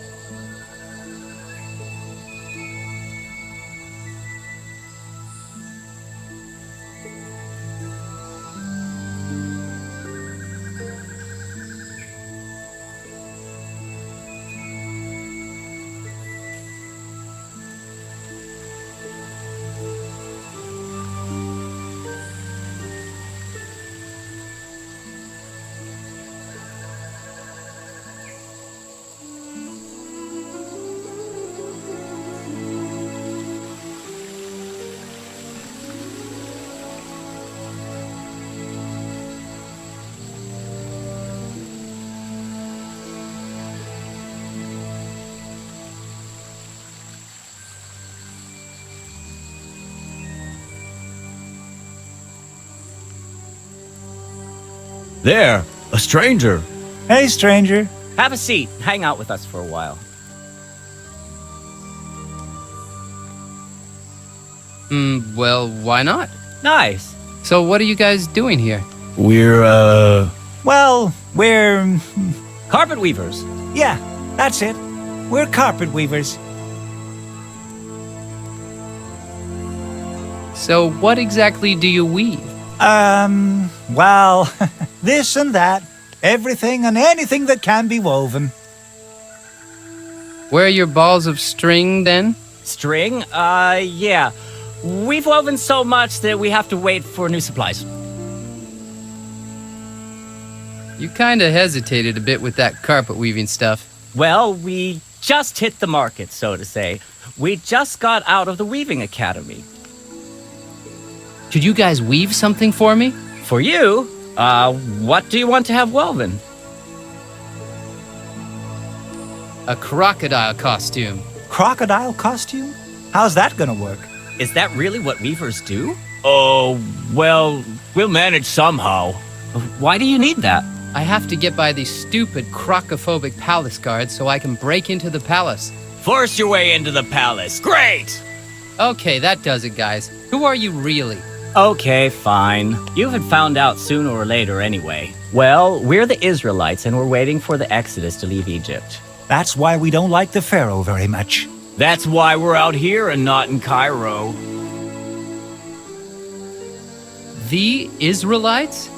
There, a stranger. Hey, stranger. Have a seat. Hang out with us for a while. Well, why not? Nice. So what are you guys doing here? We're, Well, we're... Carpet weavers. Yeah, that's it. We're carpet weavers. So what exactly do you weave? Well, this and that. Everything and anything that can be woven. Where are your balls of string, then? String? Yeah. We've woven so much that we have to wait for new supplies. You kinda hesitated a bit with that carpet weaving stuff. Well, we just hit the market, so to say. We just got out of the weaving academy. Could you guys weave something for me? For you? What do you want to have woven? A crocodile costume. Crocodile costume? How's that gonna work? Is that really what weavers do? oh, well, we'll manage somehow. Why do you need that? I have to get by these stupid crocophobic palace guards so I can break into the palace. Force your way into the palace. Great! Okay, that does it, guys. Who are you really? Okay, fine. You had found out sooner or later anyway. Well, we're the Israelites and we're waiting for the Exodus to leave Egypt. That's why we don't like the Pharaoh very much. That's why we're out here and not in Cairo. The Israelites?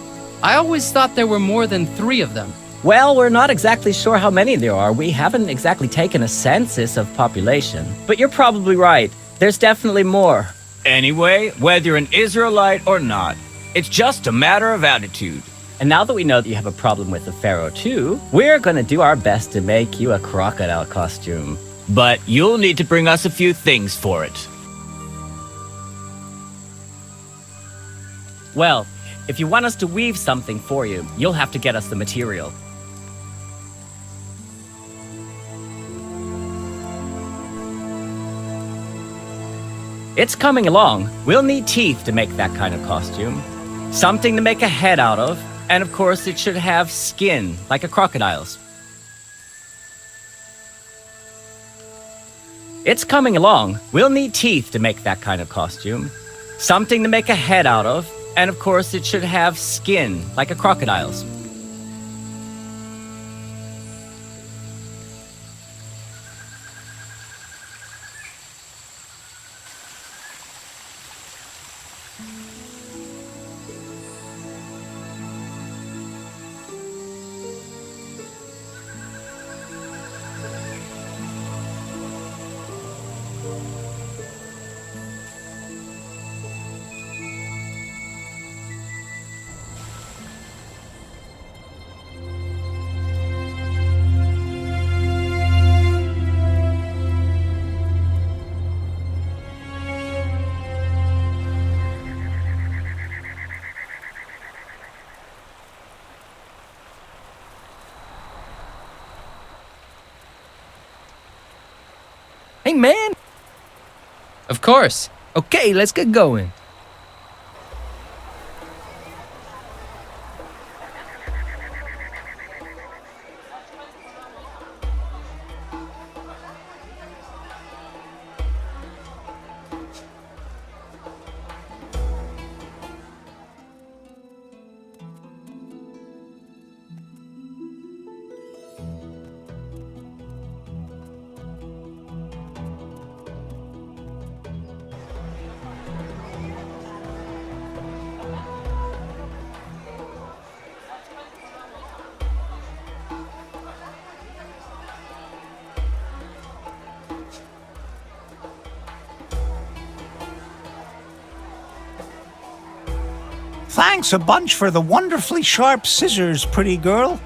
I always thought there were more than 3 of them. Well, we're not exactly sure how many there are. We haven't exactly taken a census of population. But you're probably right. There's definitely more. Anyway, whether you're an Israelite or not, it's just a matter of attitude. And now that we know that you have a problem with the Pharaoh too, we're gonna do our best to make you a crocodile costume. But you'll need to bring us a few things for it. Well, if you want us to weave something for you, you'll have to get us the material. It's coming along. We'll need teeth to make that kind of costume. Something to make a head out of. And of course, it should have skin, like a crocodile's. It's coming along. We'll need teeth to make that kind of costume. Something to make a head out of. And of course, it should have skin, like a crocodile's. Hey, man. Of course. Okay, let's get going. Thanks a bunch for the wonderfully sharp scissors, pretty girl.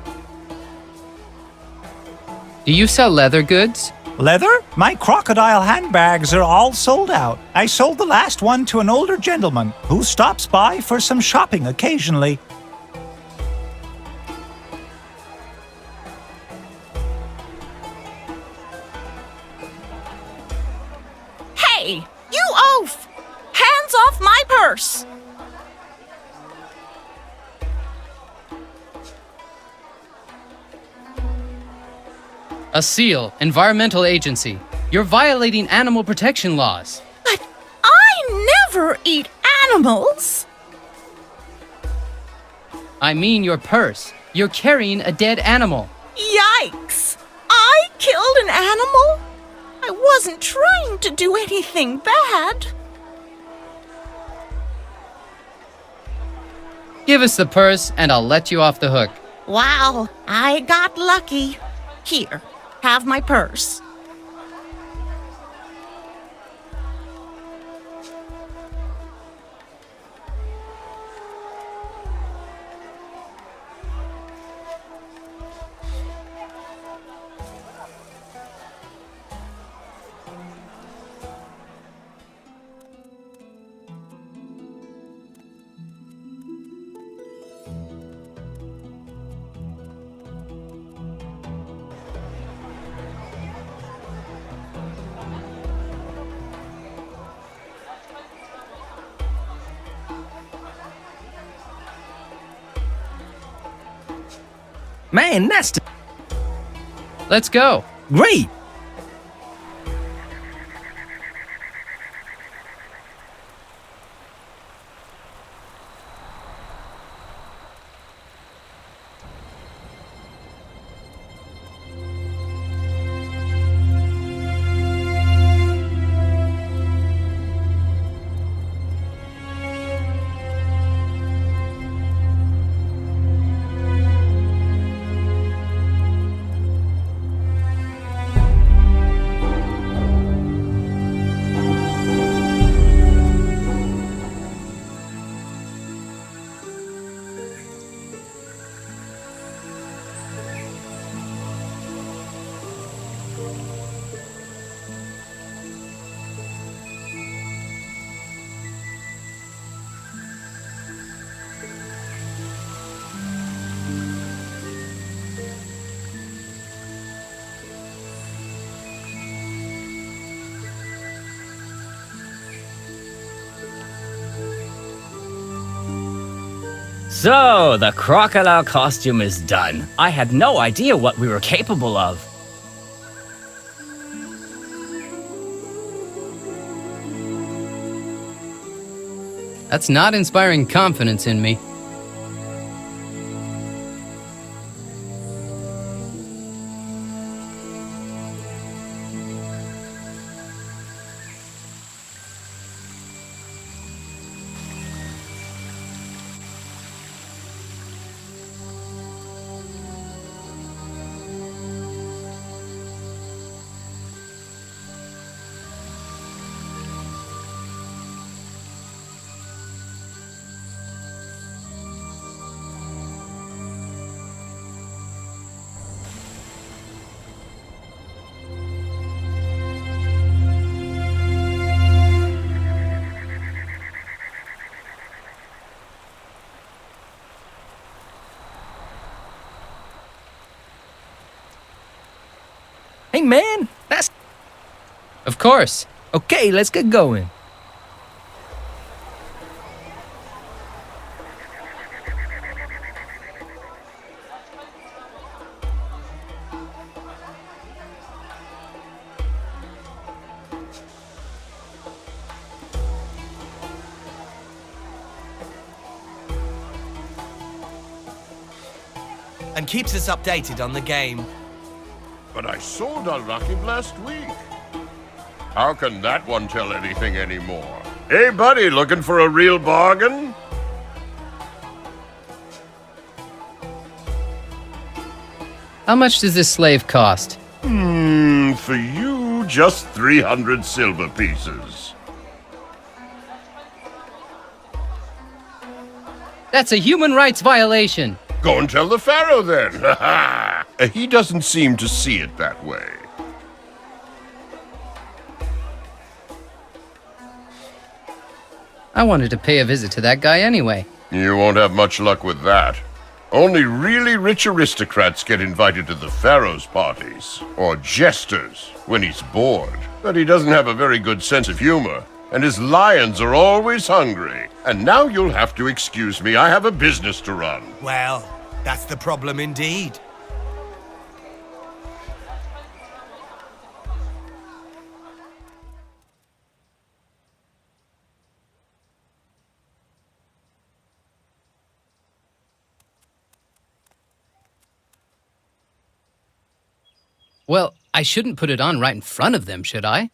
Do you sell leather goods? Leather? My crocodile handbags are all sold out. I sold the last one to an older gentleman who stops by for some shopping occasionally. Hey, you oaf! Hands off my purse! A seal, environmental agency. You're violating animal protection laws. But I never eat animals! I mean your purse. You're carrying a dead animal. Yikes! I killed an animal? I wasn't trying to do anything bad. Give us the purse and I'll let you off the hook. Wow, I got lucky. Here, have my purse. Man, that's Let's go. great. So, the crocodile costume is done. I had no idea what we were capable of. That's not inspiring confidence in me. Hey, man, that's... Of course. Okay, let's get going. And keeps us updated on the game. But I sold a Lucky last week. How can that one tell anything anymore? Hey, buddy, looking for a real bargain? How much does this slave cost? For you, just 300 silver pieces. That's a human rights violation. Go and tell the Pharaoh then. He doesn't seem to see it that way. I wanted to pay a visit to that guy anyway. You won't have much luck with that. Only really rich aristocrats get invited to the Pharaoh's parties, or jesters, when he's bored. But he doesn't have a very good sense of humor, and his lions are always hungry. And now you'll have to excuse me, I have a business to run. Well, that's the problem indeed. Well, I shouldn't put it on right in front of them, should I?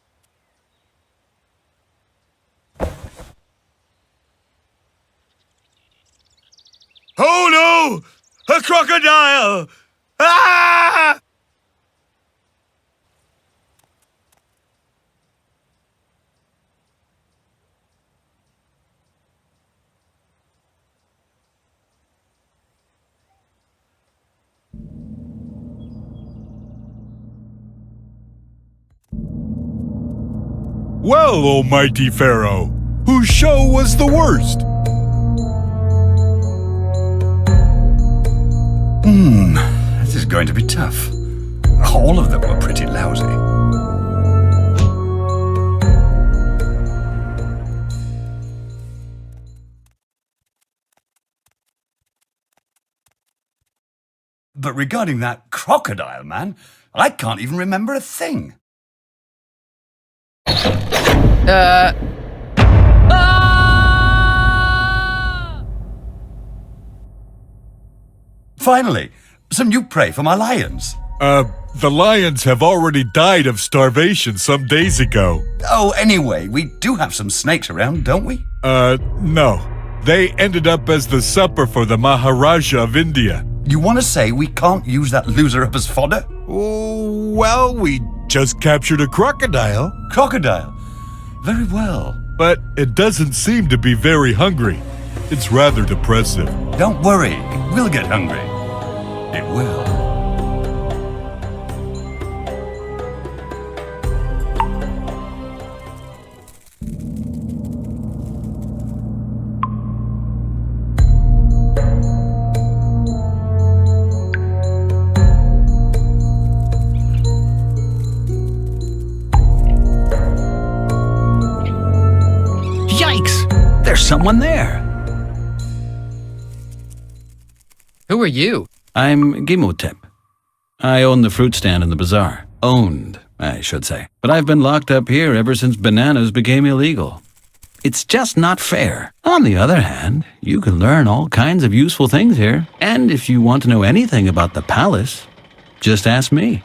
Oh no! A crocodile! Ah! Well, almighty Pharaoh, whose show was the worst? This is going to be tough. All of them were pretty lousy. But regarding that crocodile, man, I can't even remember a thing. Finally, some new prey for my lions. The lions have already died of starvation some days ago. Oh, anyway, we do have some snakes around, don't we? No. They ended up as the supper for the Maharaja of India. You want to say we can't use that loser up as fodder? Oh, well, we just captured a crocodile. Crocodile? Very well. But it doesn't seem to be very hungry. It's rather depressive. Don't worry, it will get hungry. It will. Yikes! There's someone there. Who are you? I'm Gimotep. I own the fruit stand in the bazaar. Owned, I should say. But I've been locked up here ever since bananas became illegal. It's just not fair. On the other hand, you can learn all kinds of useful things here. And if you want to know anything about the palace, just ask me.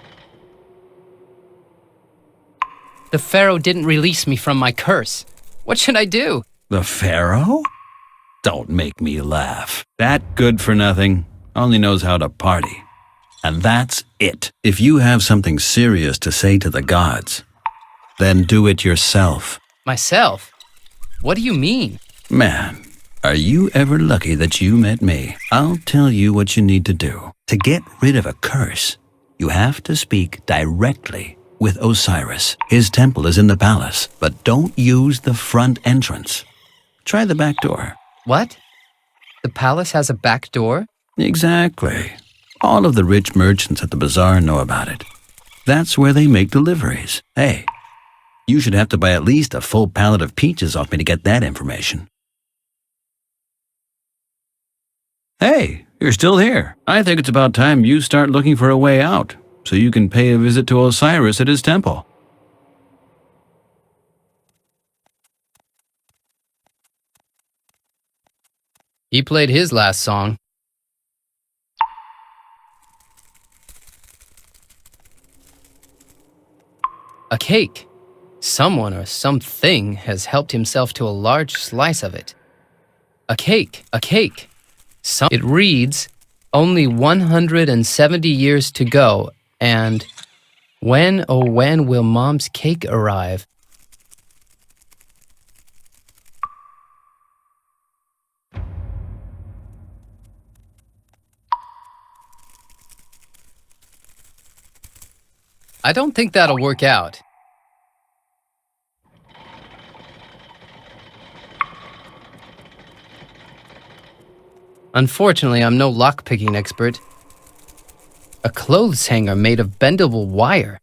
The Pharaoh didn't release me from my curse. What should I do? The Pharaoh? Don't make me laugh. That good-for-nothing only knows how to party. And that's it. If you have something serious to say to the gods, then do it yourself. Myself? What do you mean? Man, are you ever lucky that you met me? I'll tell you what you need to do. To get rid of a curse, you have to speak directly with Osiris. His temple is in the palace, but don't use the front entrance. Try the back door. What? The palace has a back door? Exactly. All of the rich merchants at the bazaar know about it. That's where they make deliveries. Hey, you should have to buy at least a full pallet of peaches off me to get that information. Hey, you're still here. I think it's about time you start looking for a way out, so you can pay a visit to Osiris at his temple. He played his last song. A cake. Someone or something has helped himself to a large slice of it. A cake, a cake. It reads, only 170 years to go, and when, oh when will Mom's cake arrive? I don't think that'll work out. Unfortunately, I'm no lock-picking expert. A clothes hanger made of bendable wire.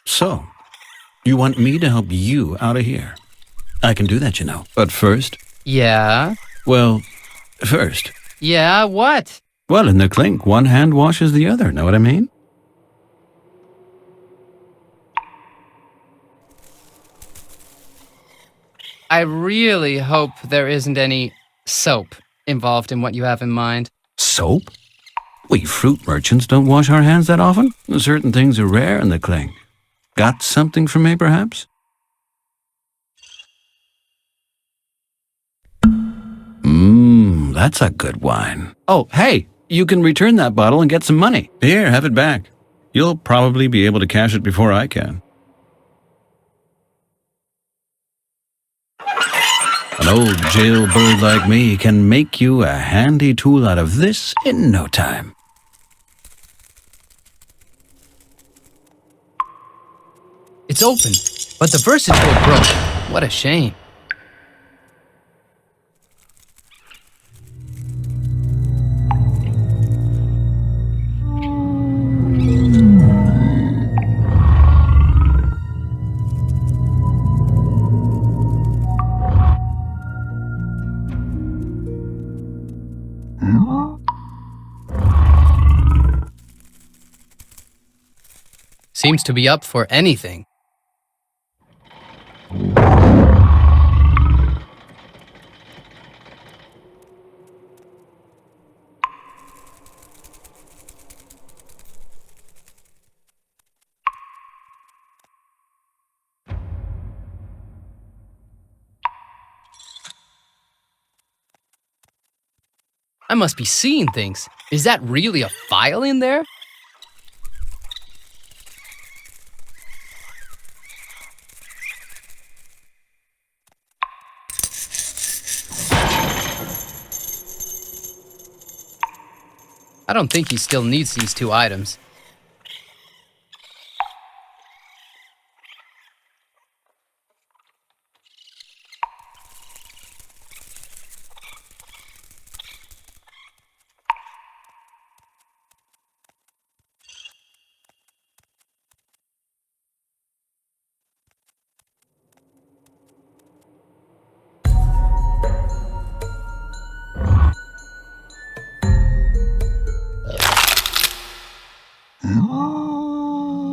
So, you want me to help you out of here? I can do that, you know. But first... Yeah? Well, first... Yeah, what? Well, in the clink, one hand washes the other, know what I mean? I really hope there isn't any soap involved in what you have in mind. Soap? We fruit merchants don't wash our hands that often. Certain things are rare in the clink. Got something for me, perhaps? That's a good wine. Oh, hey, you can return that bottle and get some money. Here, have it back. You'll probably be able to cash it before I can. An old jailbird like me can make you a handy tool out of this in no time. It's open, but the versatile broke. What a shame. Seems to be up for anything. I must be seeing things. Is that really a file in there? I don't think he still needs these two items.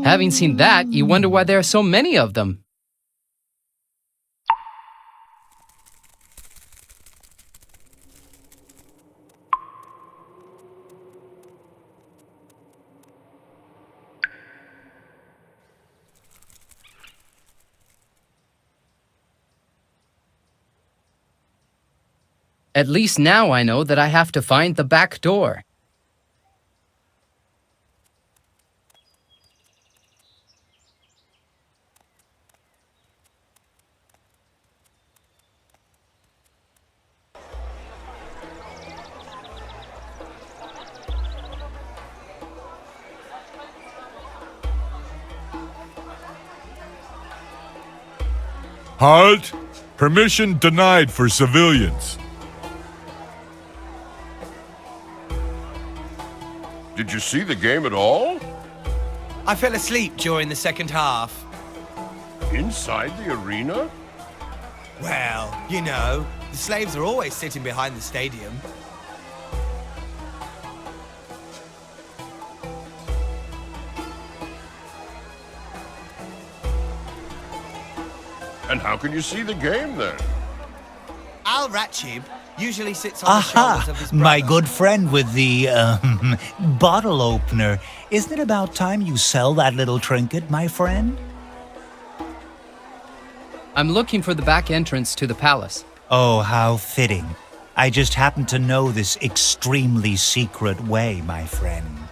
Having seen that, you wonder why there are so many of them. At least now I know that I have to find the back door. Halt! Permission denied for civilians. Did you see the game at all? I fell asleep during the second half. Inside the arena? Well, you know, the slaves are always sitting behind the stadium. And how can you see the game then? Al Ratchib usually sits on the shoulders of his brother. My good friend with the, bottle opener. Isn't it about time you sell that little trinket, my friend? I'm looking for the back entrance to the palace. Oh, how fitting. I just happen to know this extremely secret way, my friend.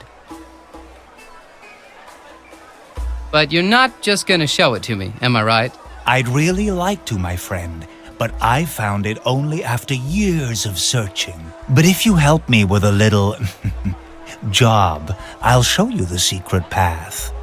But you're not just gonna show it to me, am I right? I'd really like to, my friend, but I found it only after years of searching. But if you help me with a little job, I'll show you the secret path.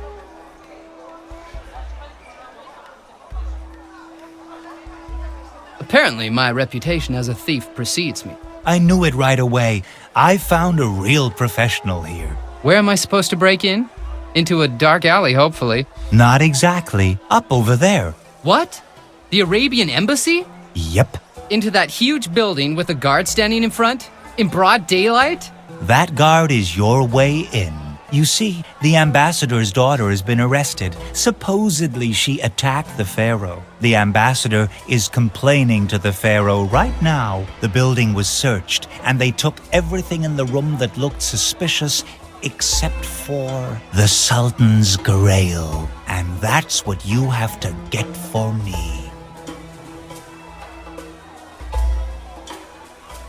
Apparently, my reputation as a thief precedes me. I knew it right away. I found a real professional here. Where am I supposed to break in? Into a dark alley, hopefully. Not exactly. Up over there. What? The Arabian embassy? Yep. Into that huge building with a guard standing in front? In broad daylight? That guard is your way in. You see, the ambassador's daughter has been arrested. Supposedly she attacked the pharaoh. The ambassador is complaining to the pharaoh right now. The building was searched, and they took everything in the room that looked suspicious except for the Sultan's grail. And that's what you have to get for me.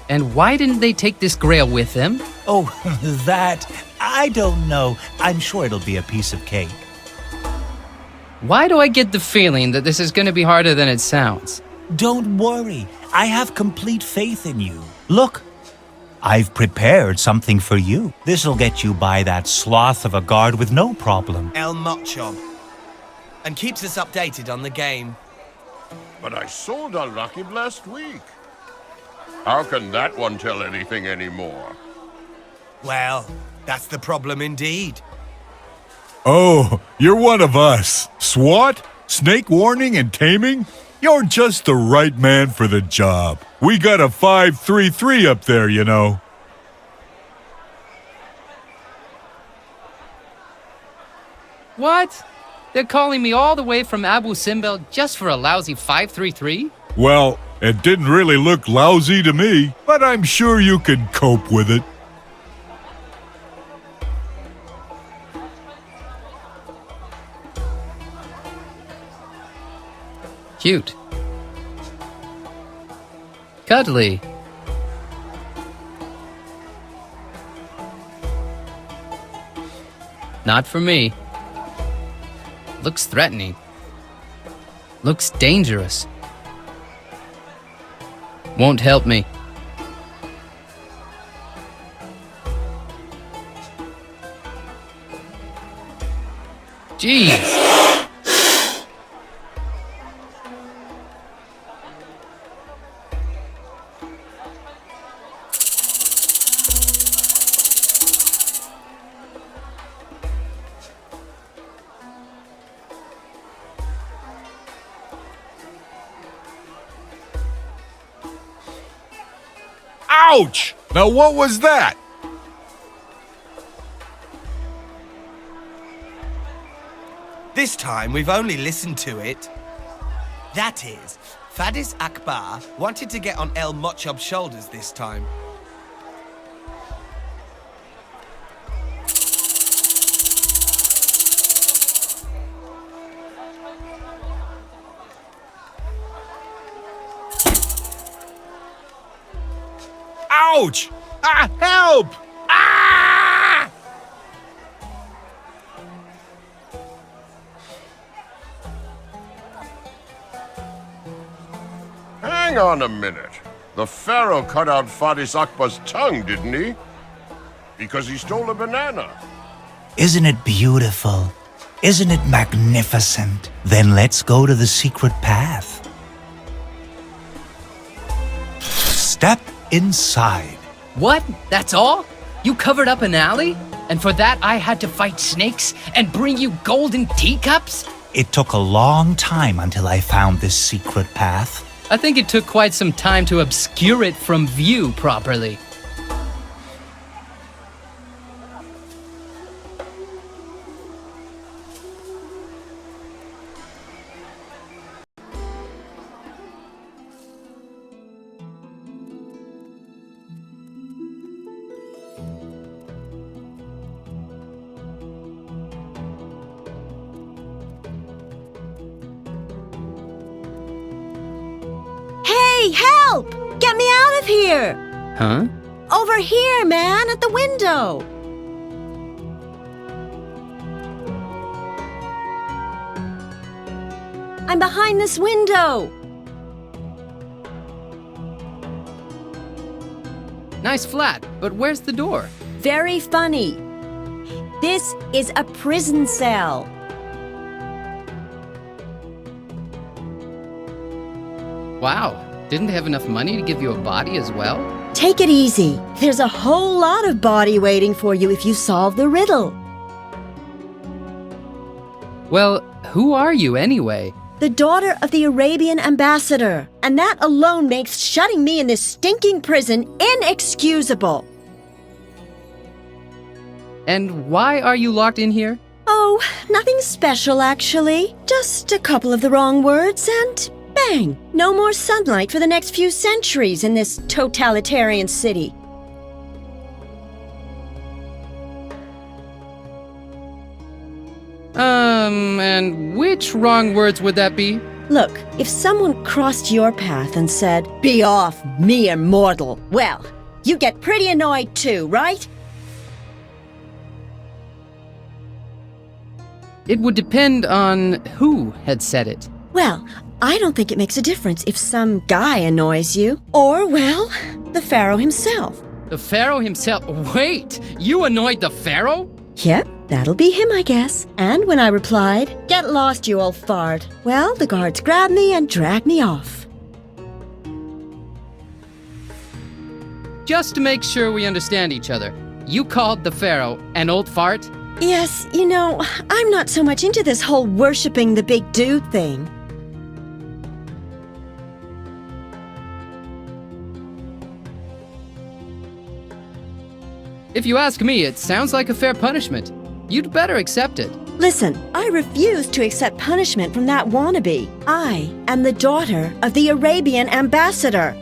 And why didn't they take this grail with them? Oh, that... I don't know. I'm sure it'll be a piece of cake. Why do I get the feeling that this is going to be harder than it sounds? Don't worry. I have complete faith in you. Look, I've prepared something for you. This'll get you by that sloth of a guard with no problem. El Mochob. And keeps us updated on the game. But I sold Al-Raqib last week. How can that one tell anything anymore? Well, that's the problem indeed. Oh, you're one of us. SWAT? Snake warning and taming? You're just the right man for the job. We got a 533 up there, you know. What? They're calling me all the way from Abu Simbel just for a lousy 533? Well, it didn't really look lousy to me, but I'm sure you could cope with it. Cute. Cuddly. Not for me. Looks threatening. Looks dangerous. Won't help me. Jeez. Ouch! Now what was that? This time we've only listened to it. That is, Fadis Akbar wanted to get on El Mochob's shoulders this time. Ouch! Ah, help! Ah! Hang on a minute. The Pharaoh cut out Fadis Akbar's tongue, didn't he? Because he stole a banana. Isn't it beautiful? Isn't it magnificent? Then let's go to the secret path. Step inside. What? That's all? You covered up an alley? And for that I had to fight snakes and bring you golden teacups? It took a long time until I found this secret path. I think it took quite some time to obscure it from view properly. Hey, help! Get me out of here! Huh? Over here, man, at the window! I'm behind this window! Nice flat, but where's the door? Very funny. This is a prison cell. Wow, didn't they have enough money to give you a body as well? Take it easy. There's a whole lot of body waiting for you if you solve the riddle. Well, who are you anyway? The daughter of the Arabian ambassador. And that alone makes shutting me in this stinking prison inexcusable. And why are you locked in here? Oh, nothing special actually. Just a couple of the wrong words and bang! No more sunlight for the next few centuries in this totalitarian city. And which wrong words would that be? Look, if someone crossed your path and said, "Be off, mere mortal," well, you get pretty annoyed too, right? It would depend on who had said it. Well, I don't think it makes a difference if some guy annoys you. Or, well, the Pharaoh himself. The Pharaoh himself? Wait, you annoyed the Pharaoh? Yep, that'll be him, I guess. And when I replied, "Get lost, you old fart," well, the guards grabbed me and dragged me off. Just to make sure we understand each other, you called the Pharaoh an old fart? Yes, you know, I'm not so much into this whole worshipping the big dude thing. If you ask me, it sounds like a fair punishment. You'd better accept it. Listen, I refuse to accept punishment from that wannabe. I am the daughter of the Arabian ambassador.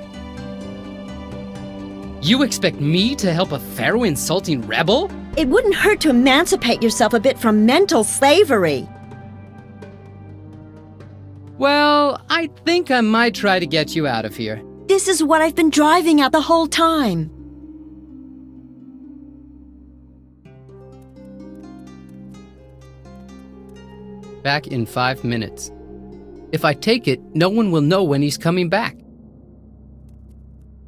You expect me to help a Pharaoh-insulting rebel? It wouldn't hurt to emancipate yourself a bit from mental slavery. Well, I think I might try to get you out of here. This is what I've been driving at the whole time. Back in 5 minutes. If I take it, no one will know when he's coming back.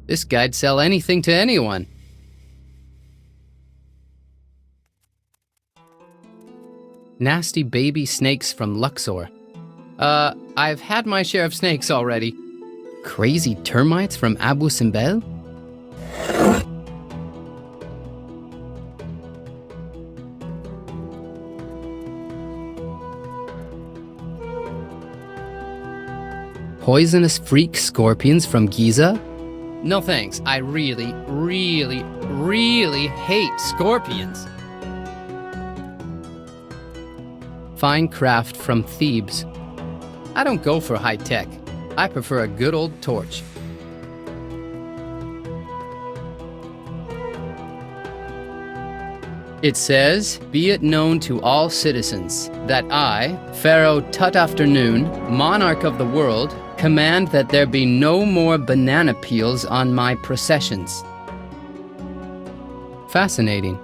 This guy'd sell anything to anyone. Nasty baby snakes from Luxor. I've had my share of snakes already. Crazy termites from Abu Simbel? Poisonous freak scorpions from Giza? No thanks, I really, really, really hate scorpions. Fine craft from Thebes. I don't go for high tech. I prefer a good old torch. It says, "Be it known to all citizens that I, Pharaoh Tut Afternoon, monarch of the world, command that there be no more banana peels on my processions." Fascinating.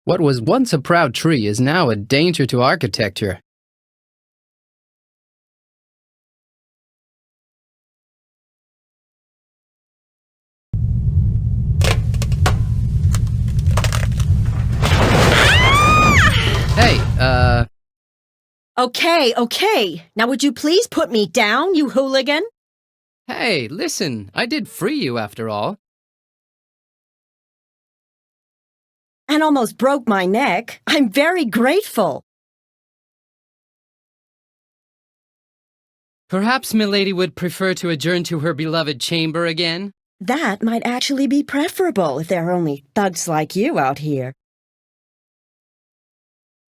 What was once a proud tree is now a danger to architecture. Hey, Okay. Now would you please put me down, you hooligan? Hey, listen, I did free you after all. And almost broke my neck. I'm very grateful. Perhaps Milady would prefer to adjourn to her beloved chamber again? That might actually be preferable if there are only thugs like you out here.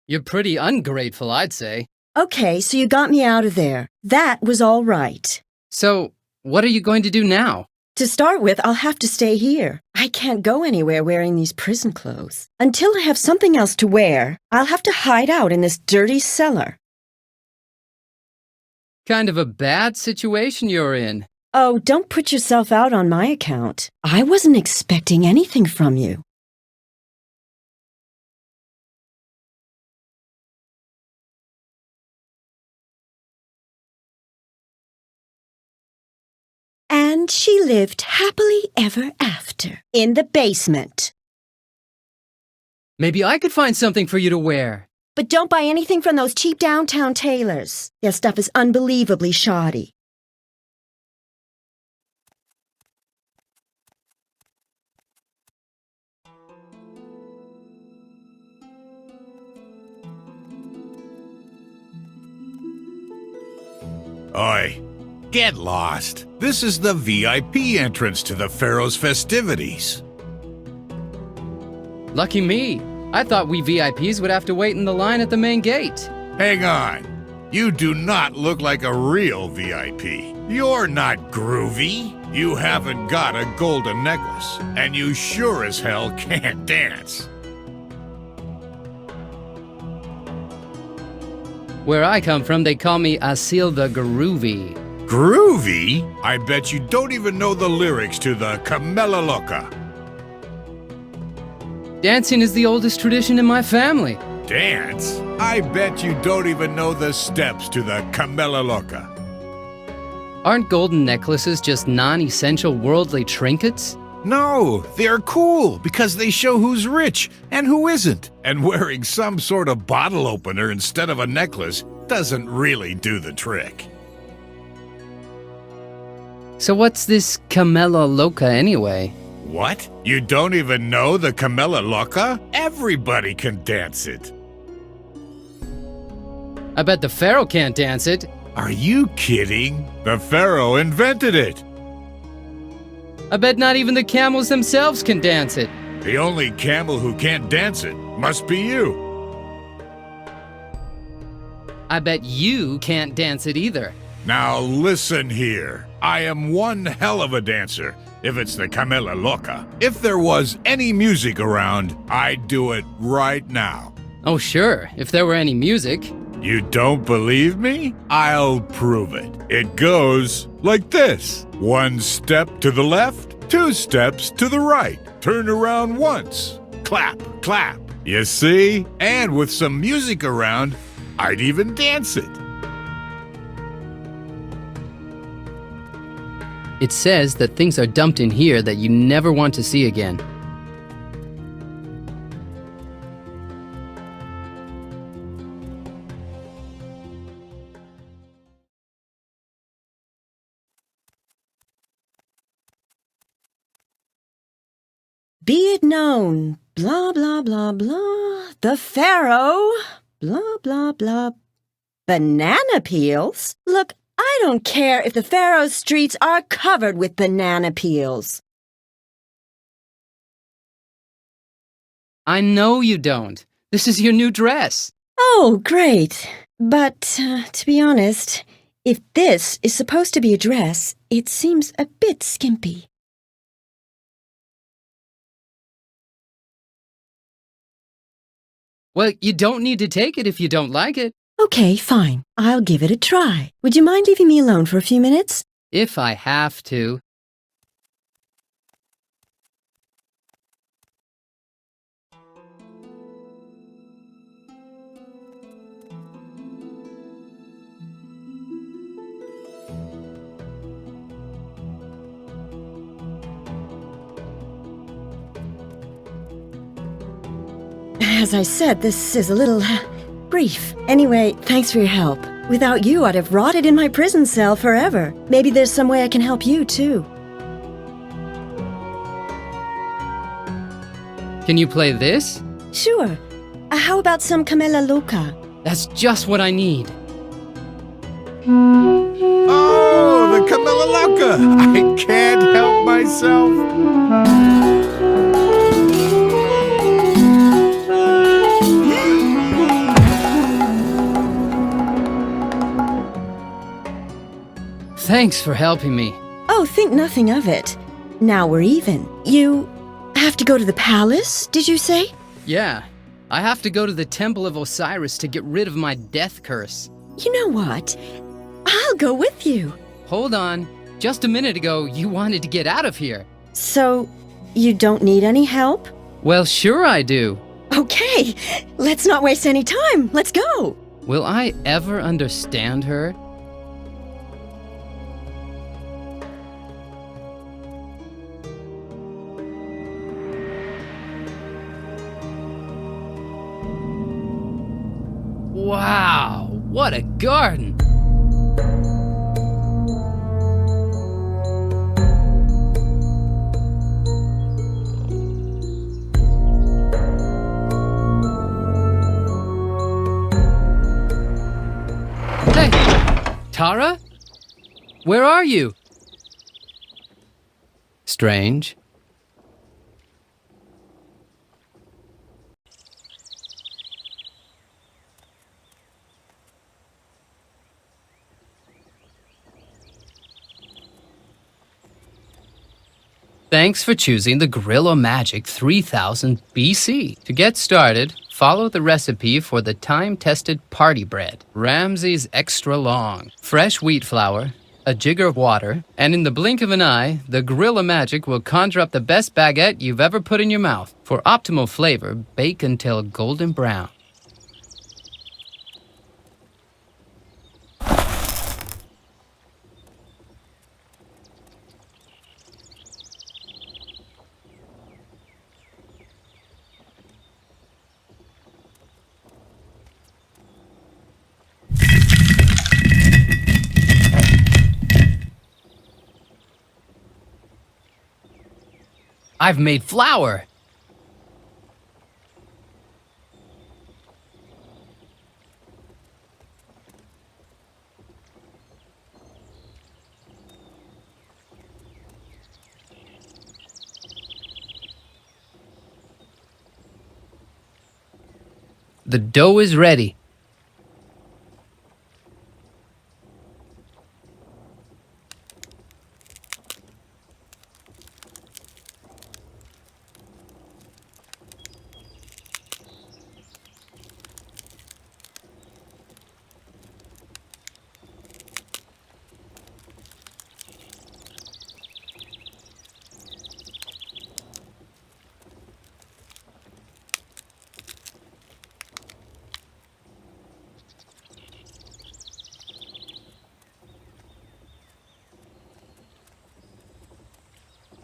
You're pretty ungrateful, I'd say. Okay, so you got me out of there. That was all right. So, what are you going to do now? To start with, I'll have to stay here. I can't go anywhere wearing these prison clothes. Until I have something else to wear, I'll have to hide out in this dirty cellar. Kind of a bad situation you're in. Oh, don't put yourself out on my account. I wasn't expecting anything from you. And she lived happily ever after in the basement. Maybe I could find something for you to wear. But don't buy anything from those cheap downtown tailors. Their stuff is unbelievably shoddy. Oi, get lost. This is the VIP entrance to the Pharaoh's festivities. Lucky me. I thought we VIPs would have to wait in the line at the main gate. Hang on. You do not look like a real VIP. You're not groovy. You haven't got a golden necklace. And you sure as hell can't dance. Where I come from, they call me Asil the Groovy. Groovy? I bet you don't even know the lyrics to the Camella Loca. Dancing is the oldest tradition in my family. Dance? I bet you don't even know the steps to the Camella Loca. Aren't golden necklaces just non-essential worldly trinkets? No, they're cool because they show who's rich and who isn't. And wearing some sort of bottle opener instead of a necklace doesn't really do the trick. So what's this Camella Loca anyway? What? You don't even know the Camella Loca? Everybody can dance it. I bet the Pharaoh can't dance it. Are you kidding? The Pharaoh invented it. I bet not even the camels themselves can dance it. The only camel who can't dance it must be you. I bet you can't dance it either. Now listen here. I am one hell of a dancer, if it's the Camella Loca. If there was any music around, I'd do it right now. Oh sure, if there were any music. You don't believe me? I'll prove it. It goes like this. 1 step to the left, 2 steps to the right. Turn around once. Clap, clap. You see? And with some music around, I'd even dance it. It says that things are dumped in here that you never want to see again. Be it known, blah, blah, blah, blah, the Pharaoh, blah, blah, blah. Banana peels? Look, I don't care if the Pharaoh's streets are covered with banana peels. I know you don't. This is your new dress. Oh, great. But, to be honest, if this is supposed to be a dress, it seems a bit skimpy. Well, you don't need to take it if you don't like it. Okay, fine. I'll give it a try. Would you mind leaving me alone for a few minutes? If I have to. As I said, this is a little brief. Anyway, thanks for your help. Without you, I'd have rotted in my prison cell forever. Maybe there's some way I can help you, too. Can you play this? Sure. How about some Camella Loca? That's just what I need. Oh, the Camella Loca! I can't help myself. Thanks for helping me. Oh, think nothing of it. Now we're even. You have to go to the palace, did you say? Yeah, I have to go to the Temple of Osiris to get rid of my death curse. You know what? I'll go with you. Hold on. Just a minute ago, you wanted to get out of here. So, you don't need any help? Well, sure I do. Okay, let's not waste any time. Let's go. Will I ever understand her? Wow, what a garden! Hey, Tara? Where are you? Strange. Thanks for choosing the Gorilla Magic 3000 BC. To get started, follow the recipe for the time-tested party bread. Ramsay's Extra Long. Fresh wheat flour, a jigger of water, and in the blink of an eye, the Gorilla Magic will conjure up the best baguette you've ever put in your mouth. For optimal flavor, bake until golden brown. I've made flour. The dough is ready.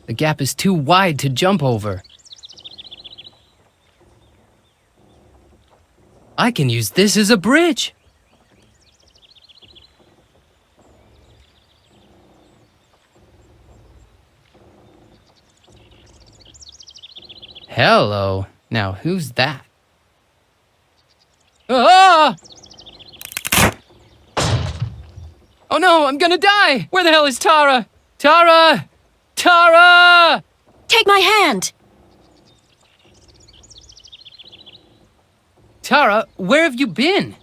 The gap is too wide to jump over. I can use this as a bridge. Hello. Now who's that? Ah! Oh no, I'm gonna die! Where the hell is Tara? Tara! Tara! Take my hand. Tara, where have you been?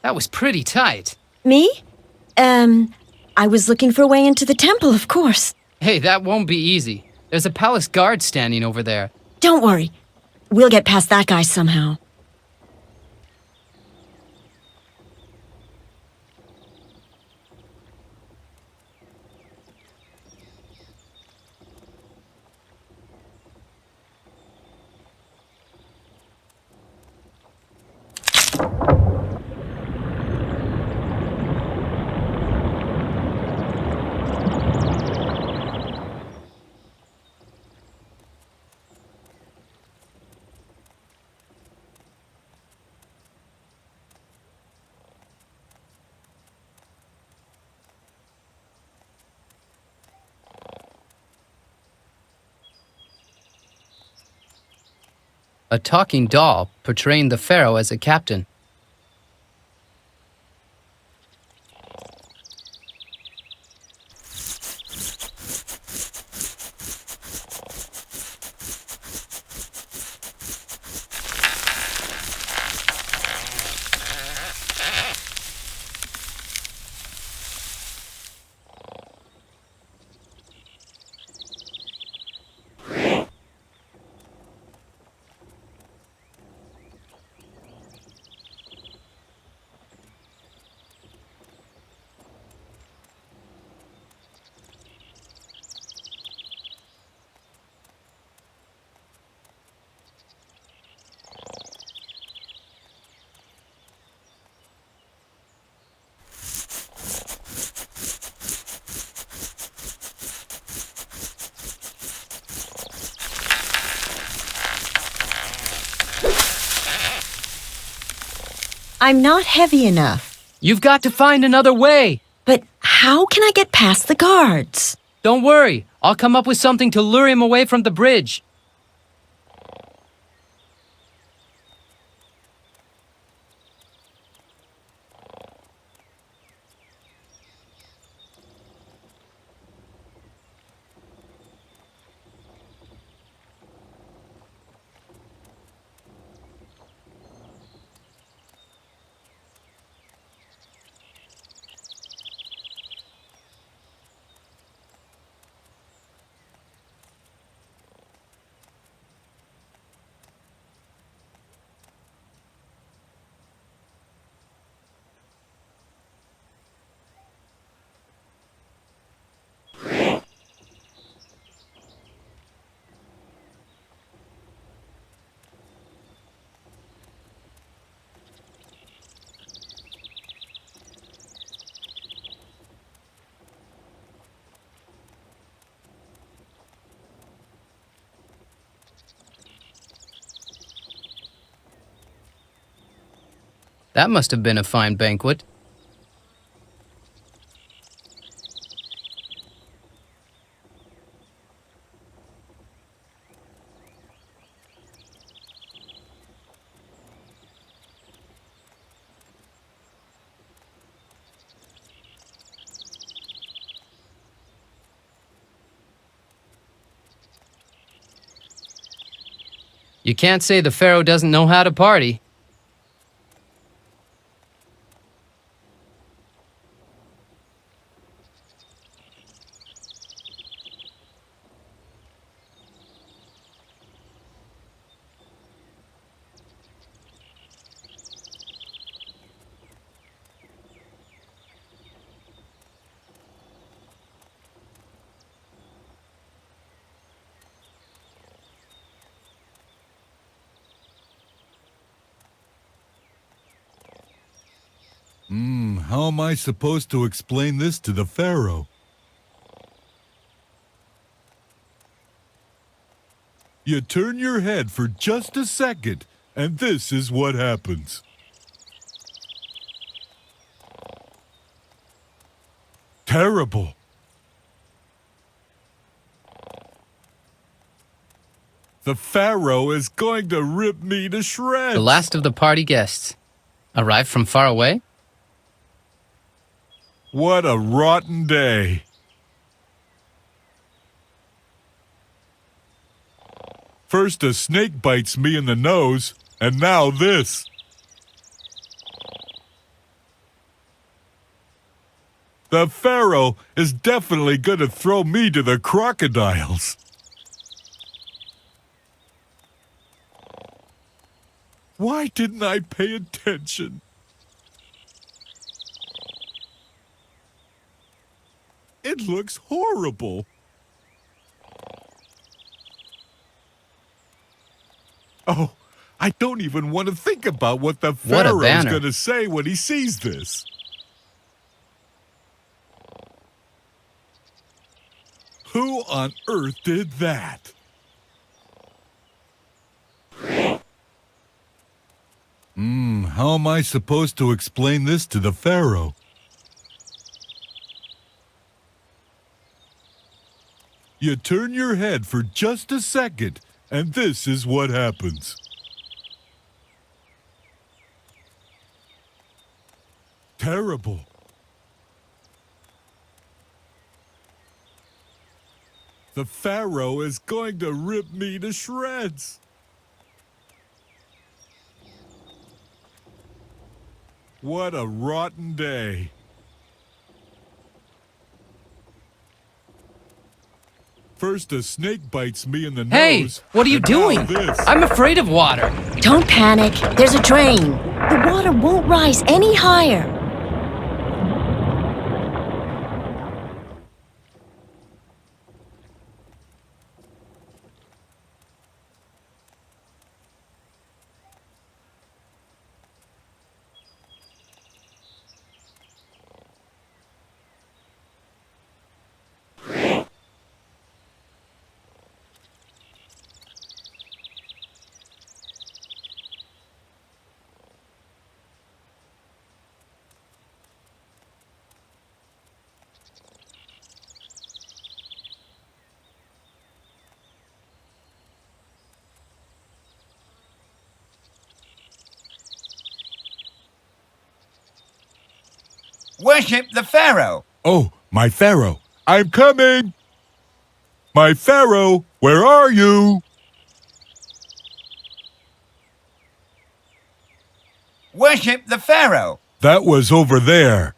That was pretty tight. Me? I was looking for a way into the temple, of course. Hey, that won't be easy. There's a palace guard standing over there. Don't worry. We'll get past that guy somehow. A talking doll portraying the pharaoh as a captain. I'm not heavy enough. You've got to find another way. But how can I get past the guards? Don't worry. I'll come up with something to lure him away from the bridge. That must have been a fine banquet. You can't say the Pharaoh doesn't know how to party. How am I supposed to explain this to the Pharaoh? You turn your head for just a second, and this is what happens. Terrible. The Pharaoh is going to rip me to shreds. The last of the party guests. Arrived from far away? What a rotten day. First a snake bites me in the nose, and now this. The Pharaoh is definitely gonna throw me to the crocodiles. Why didn't I pay attention? It looks horrible. Oh, I don't even want to think about what the Pharaoh's going to say when he sees this. Who on earth did that? How am I supposed to explain this to the Pharaoh? You turn your head for just a second, and this is what happens. Terrible. The Pharaoh is going to rip me to shreds. What a rotten day. First a snake bites me in the nose. Hey, what are you doing? I'm afraid of water. Don't panic. There's a drain. The water won't rise any higher. Worship the Pharaoh. Oh, my Pharaoh. I'm coming. My Pharaoh, where are you? Worship the Pharaoh. That was over there.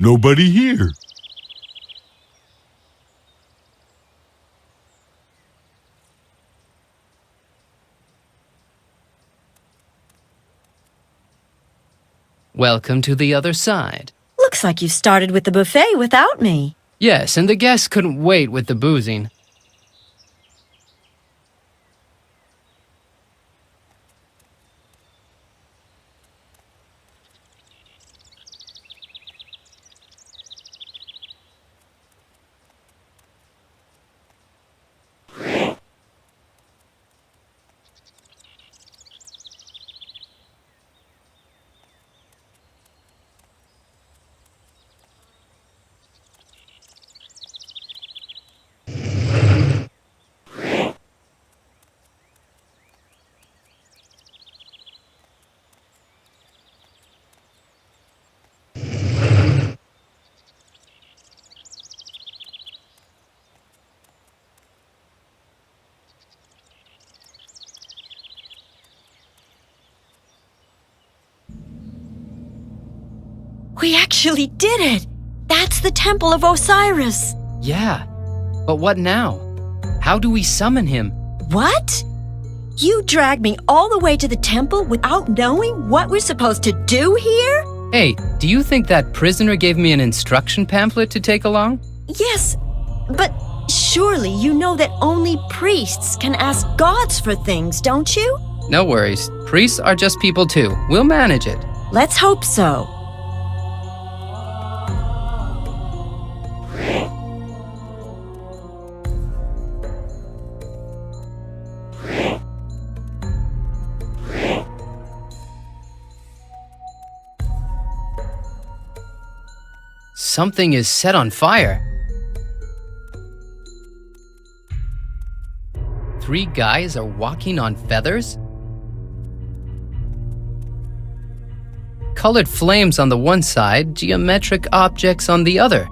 Nobody here. Welcome to the other side. Looks like you started with the buffet without me. Yes, and the guests couldn't wait with the boozing. We actually did it! That's the Temple of Osiris! Yeah, but what now? How do we summon him? What? You dragged me all the way to the temple without knowing what we're supposed to do here? Hey, do you think that prisoner gave me an instruction pamphlet to take along? Yes, but surely you know that only priests can ask gods for things, don't you? No worries. Priests are just people too. We'll manage it. Let's hope so. Something is set on fire. 3 guys are walking on feathers? Colored flames on the one side, geometric objects on the other.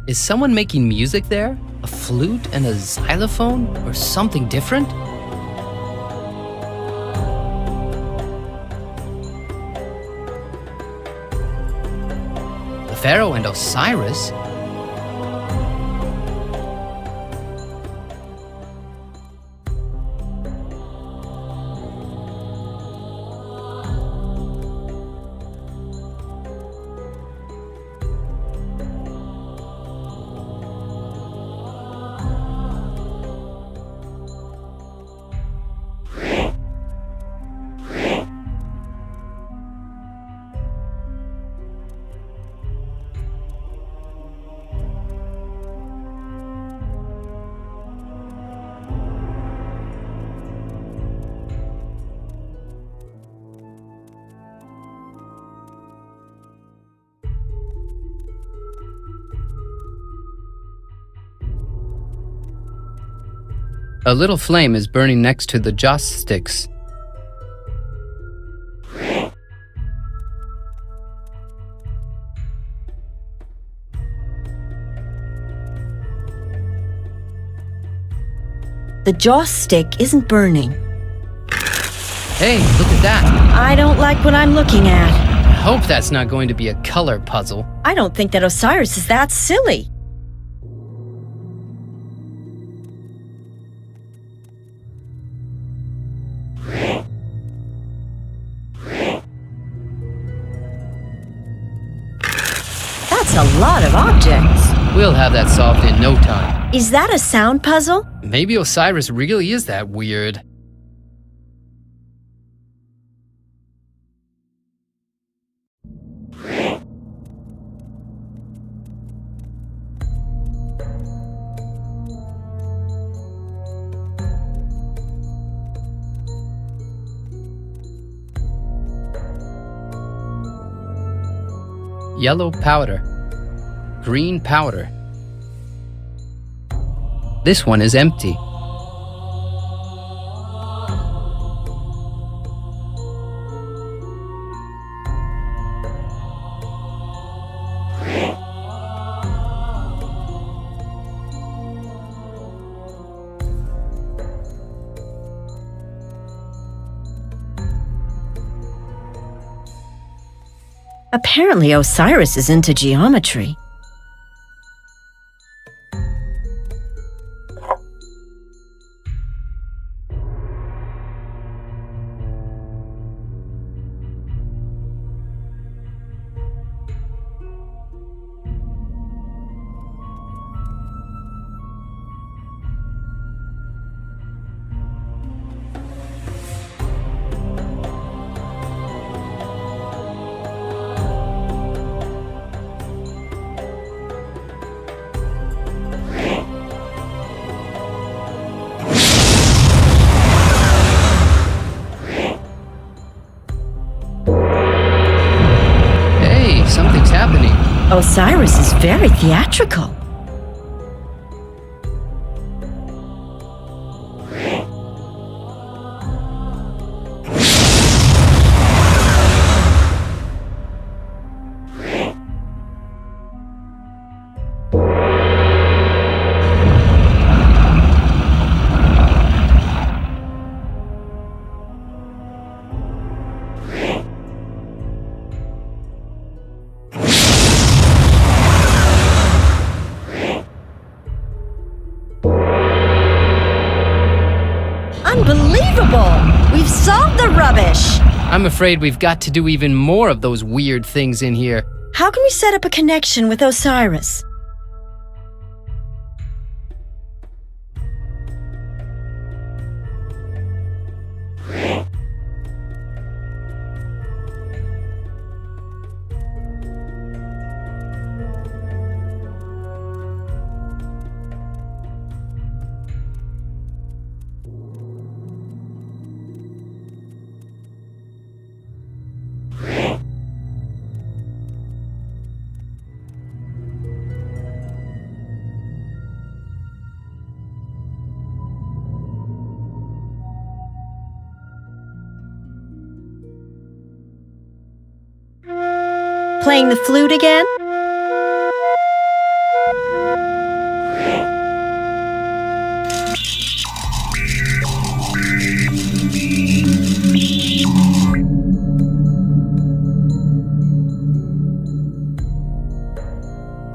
Is someone making music there? A flute and a xylophone? Or something different? The Pharaoh and Osiris? A little flame is burning next to the joss sticks. The joss stick isn't burning. Hey, look at that. I don't like what I'm looking at. I hope that's not going to be a color puzzle. I don't think that Osiris is that silly. That's a lot of objects. We'll have that solved in no time. Is that a sound puzzle? Maybe Osiris really is that weird. Yellow powder. Green powder. This one is empty. Apparently Osiris is into geometry. Something's happening. Osiris is very theatrical. Unbelievable! We've solved the rubbish! I'm afraid we've got to do even more of those weird things in here. How can we set up a connection with Osiris? Playing the flute again?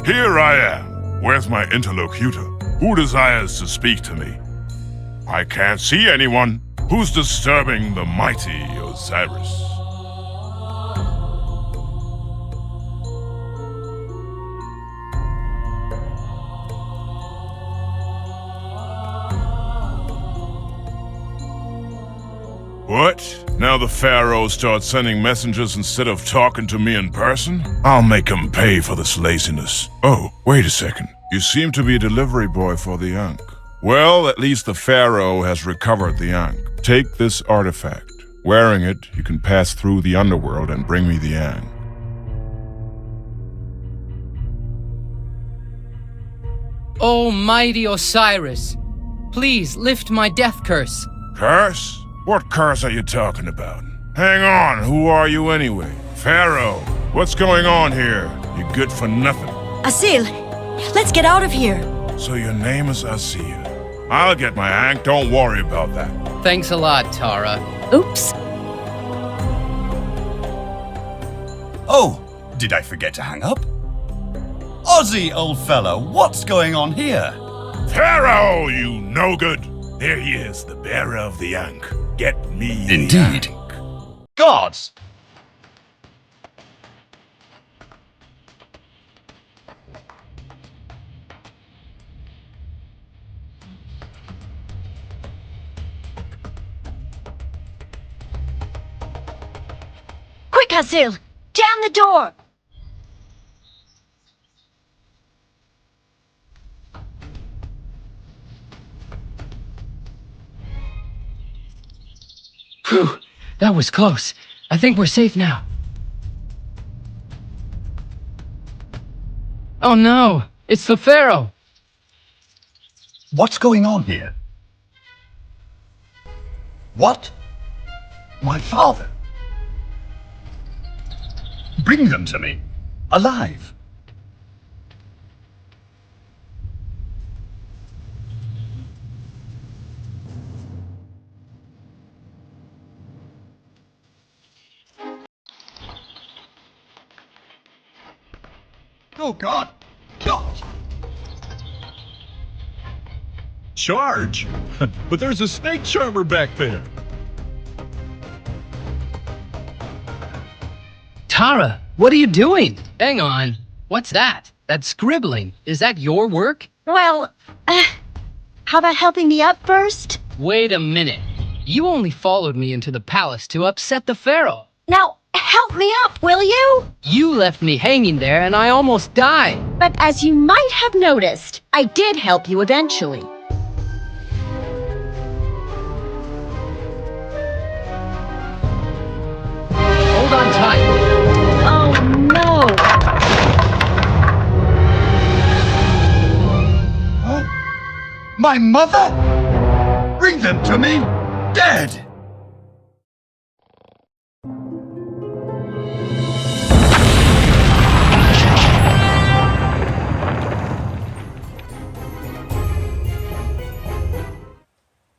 Here I am. Where's my interlocutor? Who desires to speak to me? I can't see anyone. Who's disturbing the mighty Osiris? What? Now the Pharaoh starts sending messengers instead of talking to me in person? I'll make him pay for this laziness. Oh, wait a second. You seem to be a delivery boy for the Ankh. Well, at least the Pharaoh has recovered the Ankh. Take this artifact. Wearing it, you can pass through the underworld and bring me the Ankh. Oh, mighty Osiris, please lift my death curse. Curse? What curse are you talking about? Hang on, who are you anyway? Pharaoh, what's going on here? You good for nothing. Asil, let's get out of here. So your name is Asil. I'll get my Ankh, don't worry about that. Thanks a lot, Tara. Oops. Oh, did I forget to hang up? Ozzy, old fellow, what's going on here? Pharaoh, you no good. There he is, the bearer of the Ankh. Get me Indeed. the Ankh. Gods! Quick, Asil! Jam the door! Whew, that was close. I think we're safe now. Oh no, it's the Pharaoh. What's going on here? What? My father? Bring them to me. Alive. Oh, God. God. Charge! But there's a snake charmer back there. Tara, what are you doing? Hang on. What's that? That scribbling. Is that your work? Well, how about helping me up first? Wait a minute. You only followed me into the palace to upset the Pharaoh. Now, help me up, will you? You left me hanging there and I almost died. But as you might have noticed, I did help you eventually. Hold on tight. Oh, no. Oh, my mother? Bring them to me. Dead.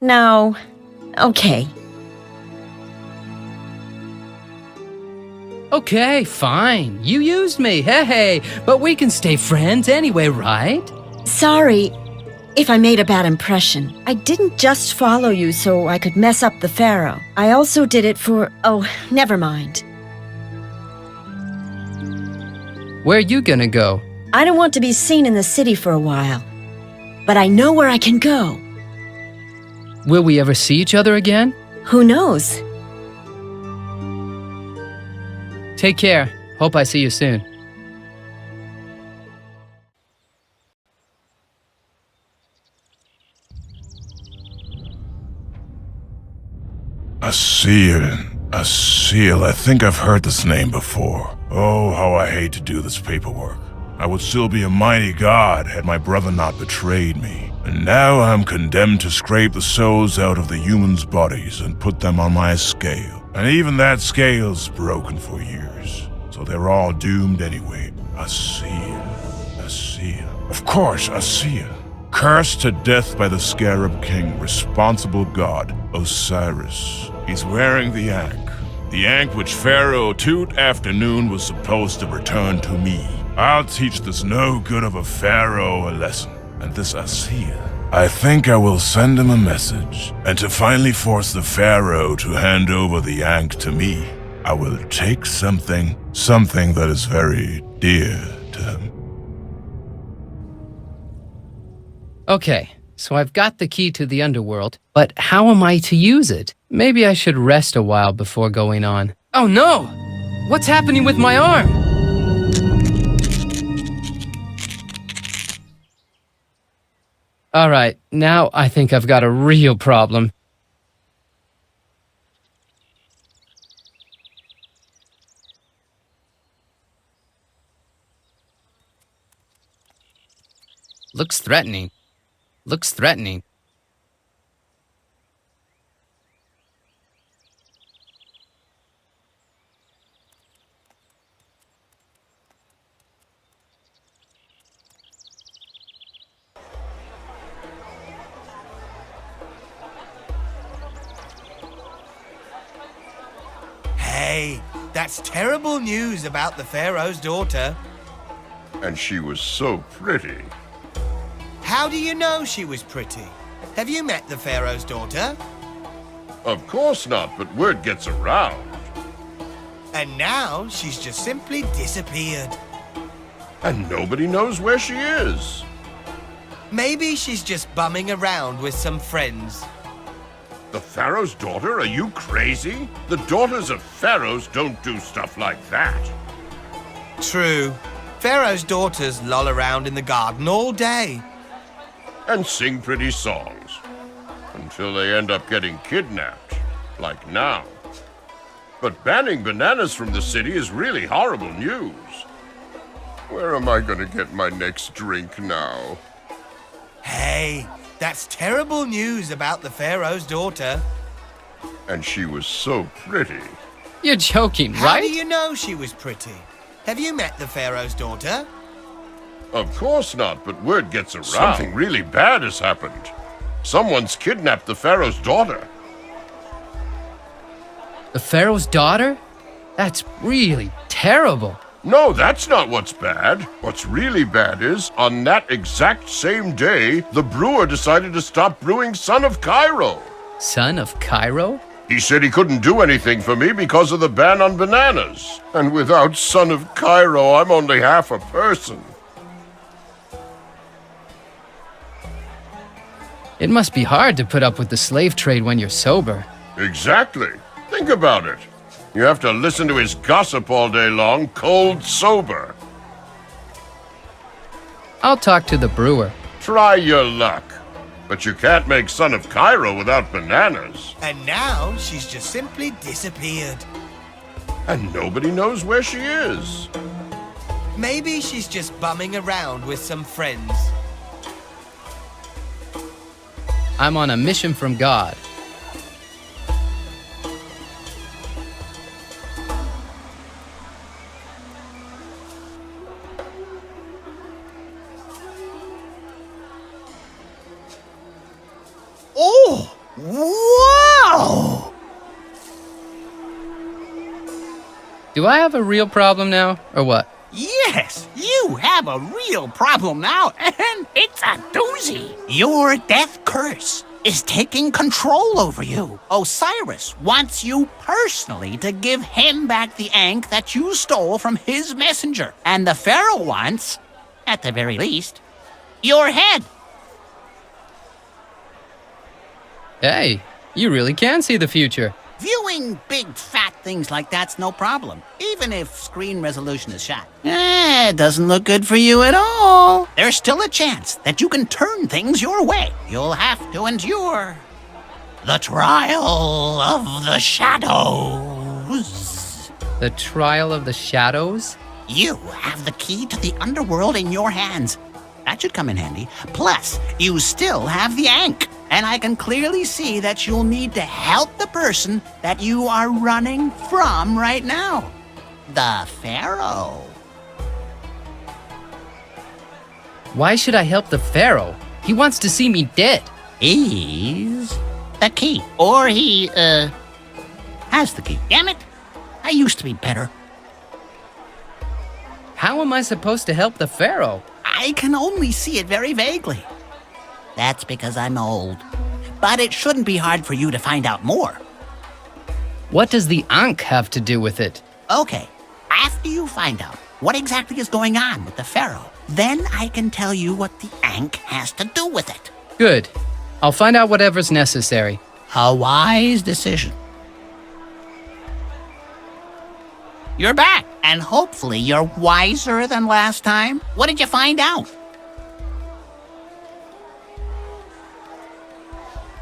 No. Okay. Okay, fine. You used me. Hey, but we can stay friends anyway, right? Sorry if I made a bad impression. I didn't just follow you so I could mess up the Pharaoh. I also did it for... Oh, never mind. Where are you gonna go? I don't want to be seen in the city for a while. But I know where I can go. Will we ever see each other again? Who knows? Take care. Hope I see you soon. A seal. I think I've heard this name before. Oh, how I hate to do this paperwork. I would still be a mighty god had my brother not betrayed me. And now I'm condemned to scrape the souls out of the humans' bodies and put them on my scale. And even that scale's broken for years. So they're all doomed anyway. A seal. Of course, a seal. Cursed to death by the Scarab King, responsible god, Osiris. He's wearing the Ankh. The Ankh which Pharaoh Toot Afternoon was supposed to return to me. I'll teach this no good of a pharaoh a lesson. And this Asir, I think I will send him a message. And to finally force the pharaoh to hand over the Ankh to me, I will take something that is very dear to him. Okay, so I've got the key to the underworld, but how am I to use it? Maybe I should rest a while before going on. Oh no! What's happening with my arm? All right, now I think I've got a real problem. Looks threatening. Hey, that's terrible news about the Pharaoh's daughter. And she was so pretty. How do you know she was pretty? Have you met the Pharaoh's daughter? Of course not, but word gets around. And now she's just simply disappeared. And nobody knows where she is. Maybe she's just bumming around with some friends. The Pharaoh's daughter? Are you crazy? The daughters of pharaohs don't do stuff like that. True. Pharaoh's daughters loll around in the garden all day. And sing pretty songs. Until they end up getting kidnapped. Like now. But banning bananas from the city is really horrible news. Where am I going to get my next drink now? Hey, that's terrible news about the Pharaoh's daughter. And she was so pretty. You're joking, How right? do you know she was pretty? Have you met the Pharaoh's daughter? Of course not, but word gets around. Something really bad has happened. Someone's kidnapped the Pharaoh's daughter. The Pharaoh's daughter? That's really terrible. No, that's not what's bad. What's really bad is, on that exact same day, the brewer decided to stop brewing Son of Cairo. Son of Cairo? He said he couldn't do anything for me because of the ban on bananas. And without Son of Cairo, I'm only half a person. It must be hard to put up with the slave trade when you're sober. Exactly. Think about it. You have to listen to his gossip all day long, cold sober. I'll talk to the brewer. Try your luck. But you can't make Son of Cairo without bananas. And now she's just simply disappeared. And nobody knows where she is. Maybe she's just bumming around with some friends. I'm on a mission from God. Oh! Wow! Do I have a real problem now, or what? Yes, you have a real problem now, and it's a doozy. Your death curse is taking control over you. Osiris wants you personally to give him back the Ankh that you stole from his messenger. And the Pharaoh wants, at the very least, your head. Hey, you really can see the future. Viewing big fat things like that's no problem, even if screen resolution is shot. It doesn't look good for you at all. There's still a chance that you can turn things your way. You'll have to endure the trial of the shadows. The trial of the shadows? You have the key to the underworld in your hands. That should come in handy. Plus, you still have the Ankh. And I can clearly see that you'll need to help the person that you are running from right now. The Pharaoh. Why should I help the Pharaoh? He wants to see me dead. He's the key. Or he, has the key. Damn it. I used to be better. How am I supposed to help the Pharaoh? I can only see it very vaguely. That's because I'm old. But it shouldn't be hard for you to find out more. What does the Ankh have to do with it? Okay, after you find out what exactly is going on with the Pharaoh, then I can tell you what the Ankh has to do with it. Good. I'll find out whatever's necessary. A wise decision. You're back, and hopefully you're wiser than last time. What did you find out?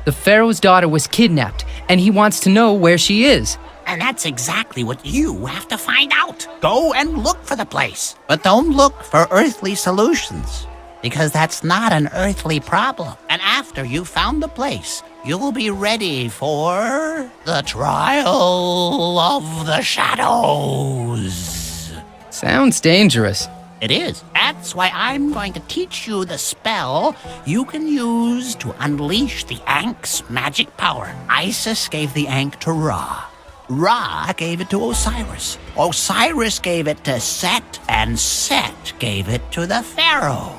The Pharaoh's daughter was kidnapped, and he wants to know where she is. And that's exactly what you have to find out. Go and look for the place. But don't look for earthly solutions, because that's not an earthly problem. And after you've found the place, you'll be ready for the trial of the shadows. Sounds dangerous. It is. That's why I'm going to teach you the spell you can use to unleash the Ankh's magic power. Isis gave the Ankh to Ra. Ra gave it to Osiris. Osiris gave it to Set, and Set gave it to the Pharaoh.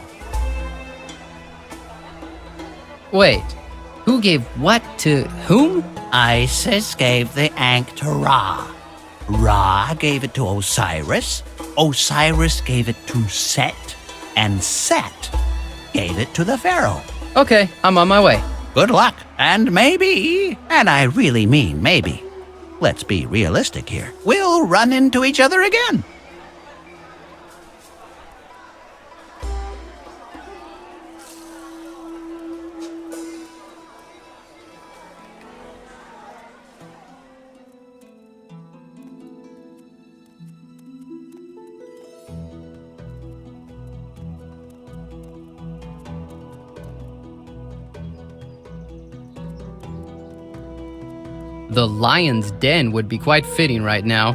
Wait, who gave what to whom? Isis gave the Ankh to Ra. Ra gave it to Osiris. Osiris gave it to Set, and Set gave it to the Pharaoh. Okay, I'm on my way. Good luck. And maybe, and I really mean maybe, let's be realistic here, we'll run into each other again. The lion's den would be quite fitting right now.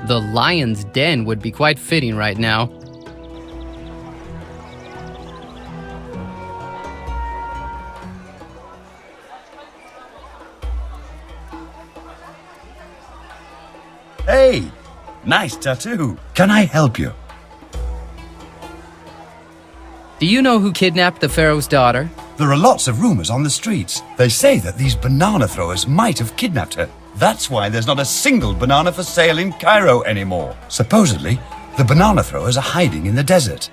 The lion's den would be quite fitting right now. Hey, nice tattoo. Can I help you? Do you know who kidnapped the Pharaoh's daughter? There are lots of rumors on the streets. They say that these banana throwers might have kidnapped her. That's why there's not a single banana for sale in Cairo anymore. Supposedly, the banana throwers are hiding in the desert.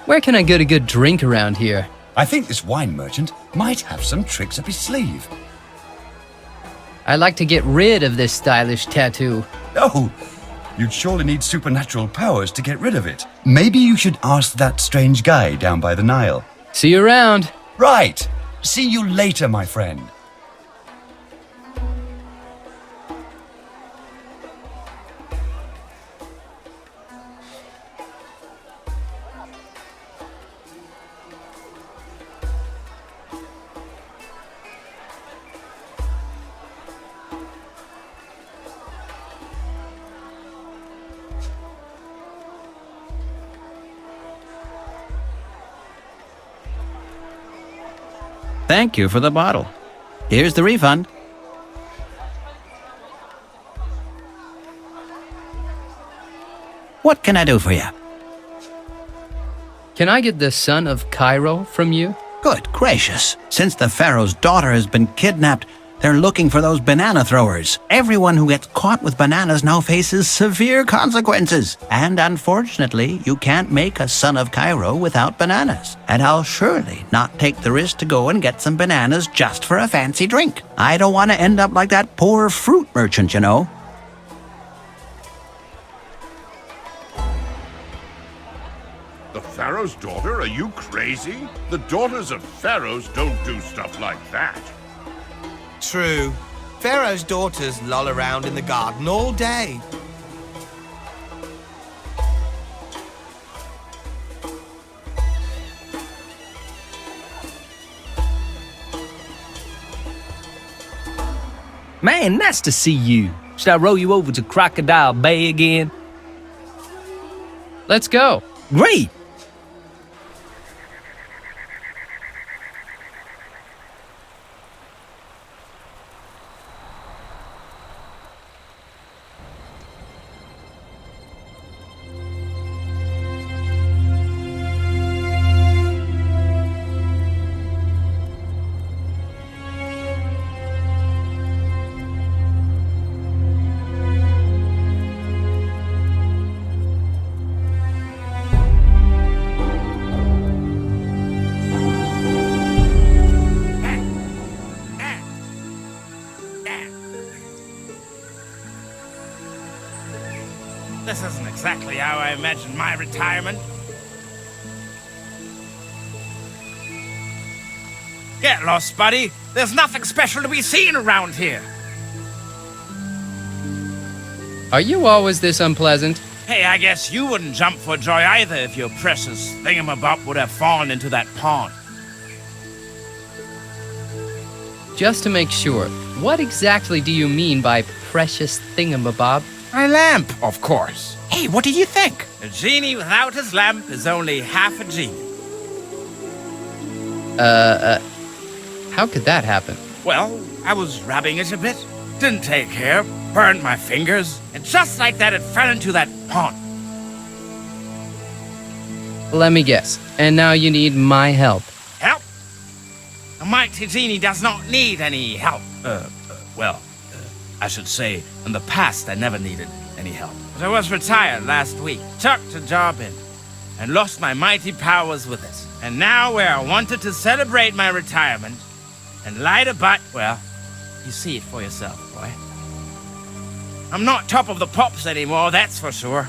Where can I get a good drink around here? I think this wine merchant might have some tricks up his sleeve. I'd like to get rid of this stylish tattoo. Oh, you'd surely need supernatural powers to get rid of it. Maybe you should ask that strange guy down by the Nile. See you around. Right. See you later, my friend. Thank you for the bottle. Here's the refund. What can I do for you? Can I get the son of Cairo from you? Good gracious. Since the Pharaoh's daughter has been kidnapped, they're looking for those banana throwers. Everyone who gets caught with bananas now faces severe consequences. And unfortunately, you can't make a son of Cairo without bananas. And I'll surely not take the risk to go and get some bananas just for a fancy drink. I don't want to end up like that poor fruit merchant, you know. The Pharaoh's daughter? Are you crazy? The daughters of pharaohs don't do stuff like that. True. Pharaoh's daughters loll around in the garden all day. Man, nice to see you. Should I row you over to Crocodile Bay again? Let's go. Great! This isn't exactly how I imagined my retirement. Get lost, buddy. There's nothing special to be seen around here. Are you always this unpleasant? Hey, I guess you wouldn't jump for joy either if your precious thingamabob would have fallen into that pond. Just to make sure, what exactly do you mean by precious thingamabob? My lamp, of course. Hey, what do you think? A genie without his lamp is only half a genie. How could that happen? Well, I was rubbing it a bit, didn't take care, burned my fingers, and just like that it fell into that pond. Let me guess. And now you need my help. Help? A mighty genie does not need any help. I should say, in the past I never needed any help. But I was retired last week, tucked a job in, and lost my mighty powers with it. And now where I wanted to celebrate my retirement and light a butt, well, you see it for yourself, boy. I'm not top of the pops anymore, that's for sure.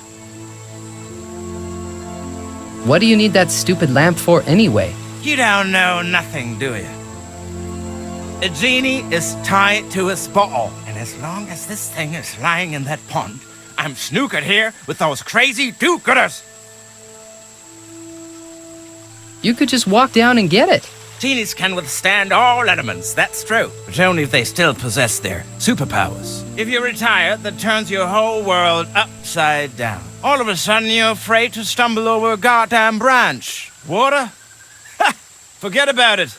What do you need that stupid lamp for anyway? You don't know nothing, do you? A genie is tied to his bottle, and as long as this thing is lying in that pond, I'm snookered here with those crazy do-gooders. You could just walk down and get it. martinis can withstand all elements, that's true. But only if they still possess their superpowers. If you retire, that turns your whole world upside down. All of a sudden, you're afraid to stumble over a goddamn branch. Water? Ha! Forget about it.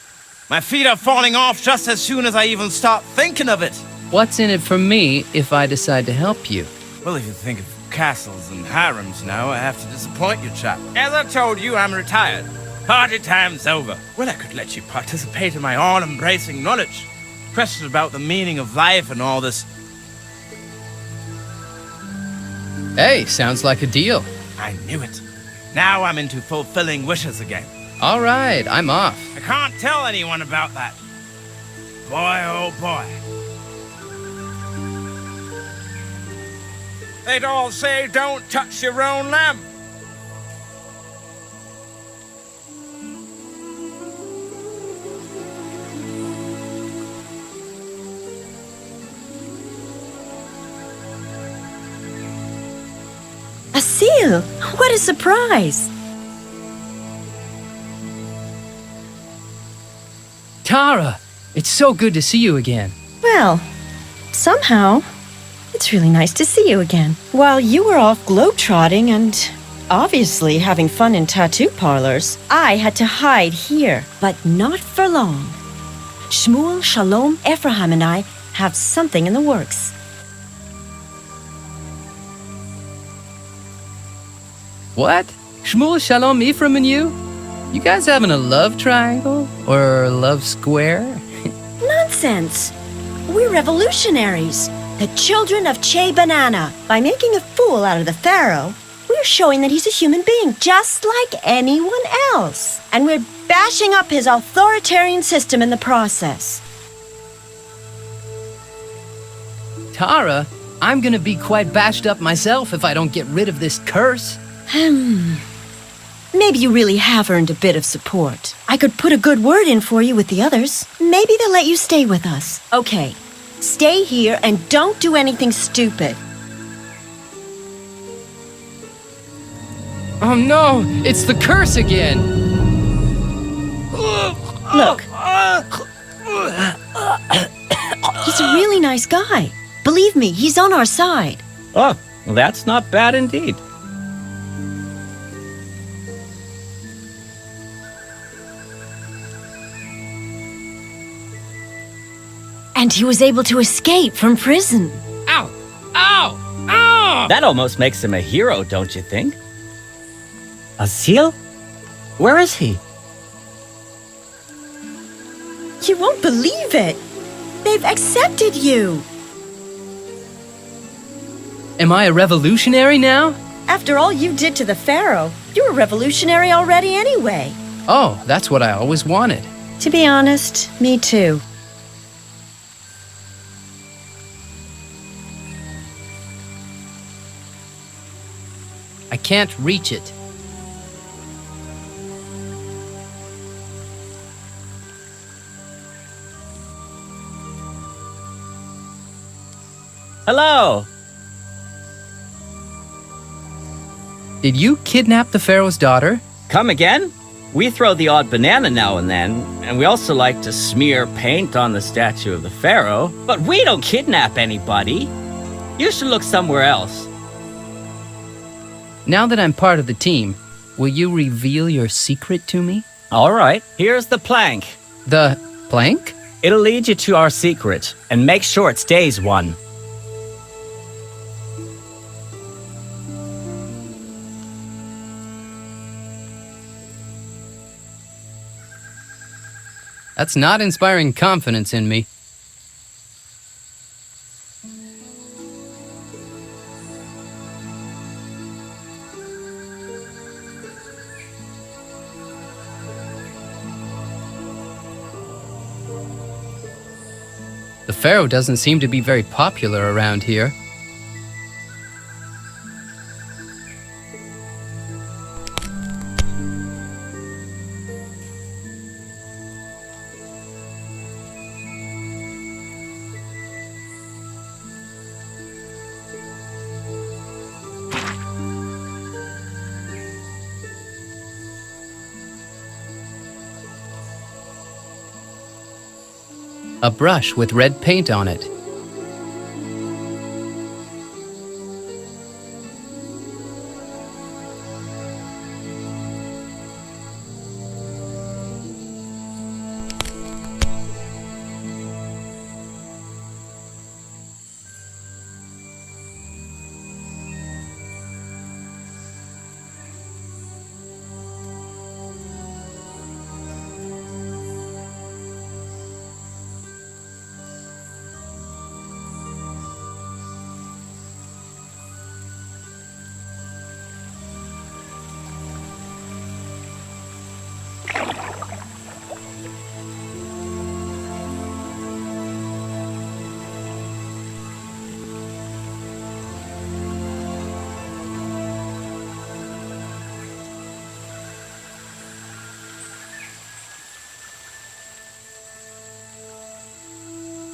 My feet are falling off just as soon as I even start thinking of it. What's in it for me if I decide to help you? Well, if you think of castles and harems now, I have to disappoint you, chap. As I told you, I'm retired. Party time's over. Well, I could let you participate in my all-embracing knowledge. Questions about the meaning of life and all this. Hey, sounds like a deal. I knew it. Now I'm into fulfilling wishes again. All right, I'm off. I can't tell anyone about that. Boy, oh boy. They'd all say, don't touch your own lamp. A seal! What a surprise! Tara, it's so good to see you again. Well, somehow, it's really nice to see you again. While you were off globetrotting and obviously having fun in tattoo parlors, I had to hide here, but not for long. Shmuel, Shalom, Ephraim, and I have something in the works. What? Shmuel, Shalom, Ephraim, and you? You guys having a love triangle? Or love square? Nonsense! We're revolutionaries, the children of Che Banana. By making a fool out of the Pharaoh, we're showing that he's a human being, just like anyone else. And we're bashing up his authoritarian system in the process. Tara, I'm gonna be quite bashed up myself if I don't get rid of this curse. Maybe you really have earned a bit of support. I could put a good word in for you with the others. Maybe they'll let you stay with us. Okay, stay here and don't do anything stupid. Oh no, it's the curse again! Look. He's a really nice guy. Believe me, he's on our side. Oh, well, that's not bad indeed. And he was able to escape from prison. Ow! Ow! Ow! That almost makes him a hero, don't you think? A seal? Where is he? You won't believe it. They've accepted you. Am I a revolutionary now? After all you did to the Pharaoh, you're a revolutionary already anyway. Oh, that's what I always wanted. To be honest, me too. I can't reach it. Hello! Did you kidnap the Pharaoh's daughter? Come again? We throw the odd banana now and then, and we also like to smear paint on the statue of the Pharaoh, but we don't kidnap anybody. You should look somewhere else. Now that I'm part of the team, will you reveal your secret to me? All right, here's the plank. The plank? It'll lead you to our secret, and make sure it stays one. That's not inspiring confidence in me. The Pharaoh doesn't seem to be very popular around here. A brush with red paint on it.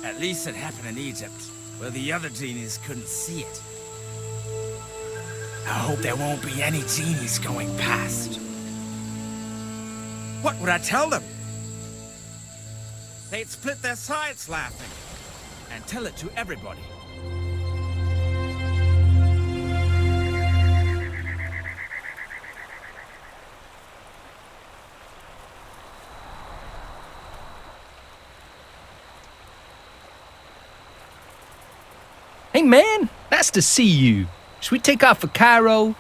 At least it happened in Egypt, where the other genies couldn't see it. I hope there won't be any genies going past. What would I tell them? They'd split their sides laughing and tell it to everybody. Hey man, nice to see you. Should we take off for Cairo?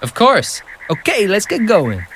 Of course. Okay, let's get going.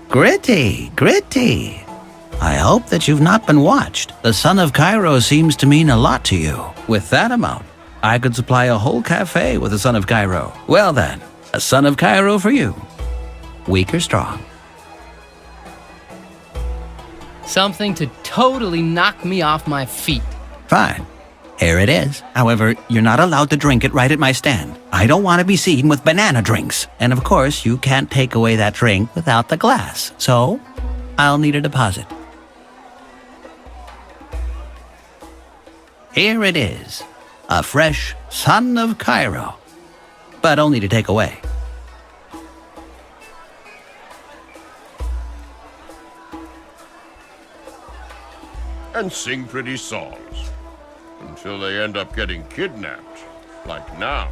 Gritty, gritty. I hope that you've not been watched. The son of Cairo seems to mean a lot to you. With that amount, I could supply a whole cafe with a son of Cairo. Well then, a son of Cairo for you. Weak or strong? Something to totally knock me off my feet. Fine. Here it is. However, you're not allowed to drink it right at my stand. I don't want to be seen with banana drinks. And of course, you can't take away that drink without the glass. So, I'll need a deposit. Here it is. A fresh son of Cairo. But only to take away. And sing pretty songs. Until they end up getting kidnapped, like now.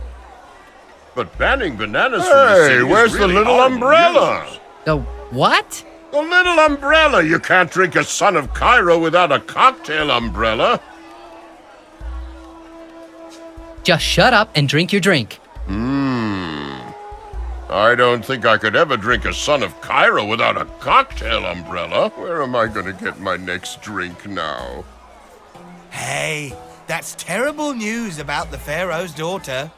But banning bananas from the city where's is really the little hard to umbrella? use. The what? The little umbrella! You can't drink a son of Cairo without a cocktail umbrella. Just shut up and drink your drink. I don't think I could ever drink a son of Cairo without a cocktail umbrella. Where am I going to get my next drink now? Hey, that's terrible news about the Pharaoh's daughter.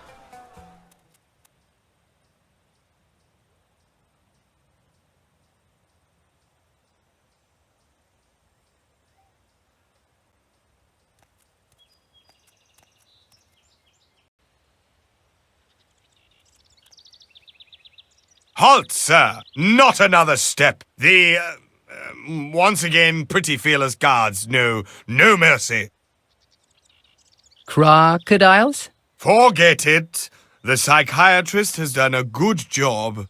Halt, sir! Not another step! Once again, pretty fearless guards. No mercy. Crocodiles? Forget it. The psychiatrist has done a good job.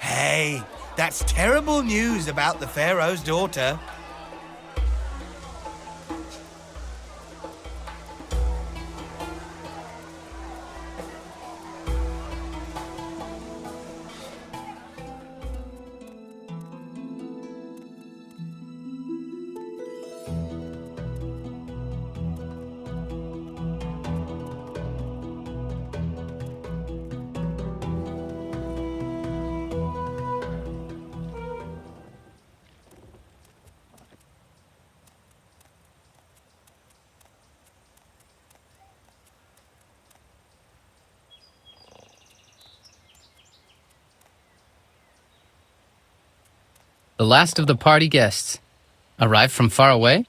Hey, that's terrible news about the Pharaoh's daughter. The last of the party guests. Arrived from far away?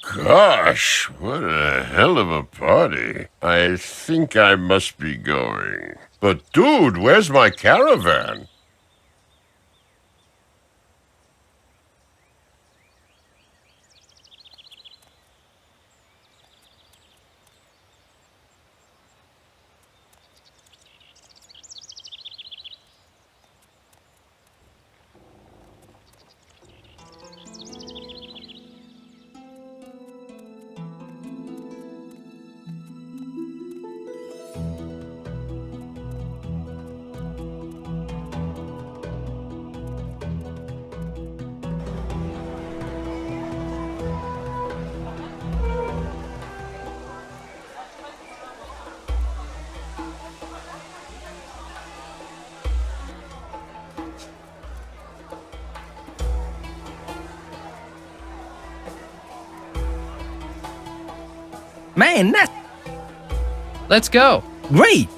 Gosh, what a hell of a party. I think I must be going. But dude, where's my caravan? Man, that's... Let's go. Great!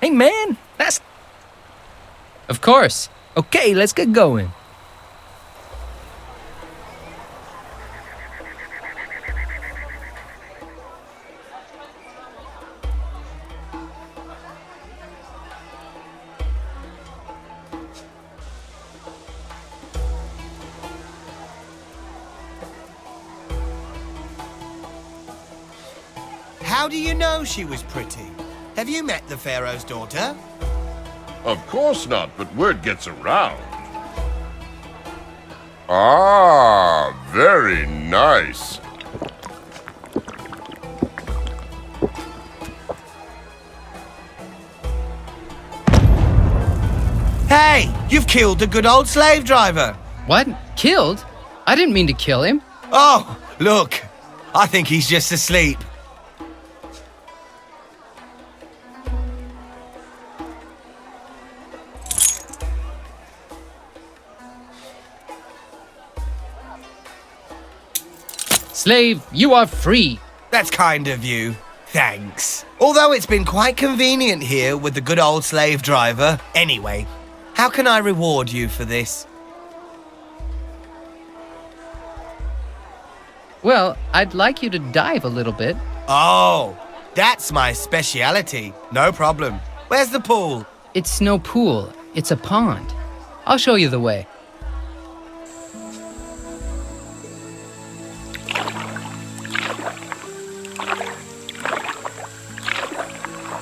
Hey, man, that's... Of course. Okay, let's get going. How do you know she was pretty? Have you met the Pharaoh's daughter? Of course not, but word gets around. Ah, very nice. Hey, you've killed the good old slave driver. What? Killed? I didn't mean to kill him. Oh, look. I think he's just asleep. Slave, you are free. That's kind of you. Thanks. Although it's been quite convenient here with the good old slave driver. Anyway, how can I reward you for this? Well, I'd like you to dive a little bit. Oh, that's my speciality. No problem. Where's the pool? It's no pool. It's a pond. I'll show you the way.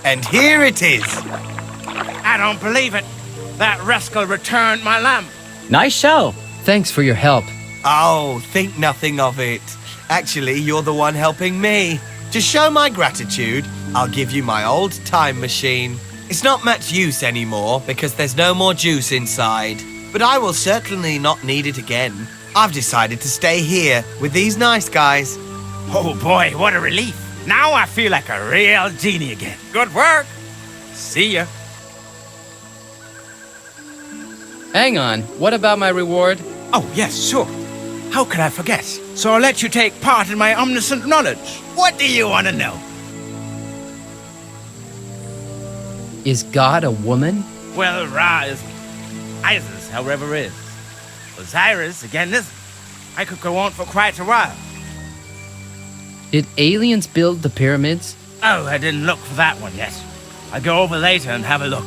And here it is. I don't believe it. That rascal returned my lamp. Nice show. Thanks for your help. Oh, think nothing of it. Actually, you're the one helping me. To show my gratitude, I'll give you my old time machine. It's not much use anymore because there's no more juice inside. But I will certainly not need it again. I've decided to stay here with these nice guys. Oh boy, what a relief. Now I feel like a real genie again. Good work. See ya. Hang on, what about my reward? Oh, yes, sure. How could I forget? So I'll let you take part in my omniscient knowledge. What do you want to know? Is God a woman? Well, Ra is Isis, however is. Osiris, again, isn't. I could go on for quite a while. Did aliens build the pyramids? Oh, I didn't look for that one yet. I'll go over later and have a look.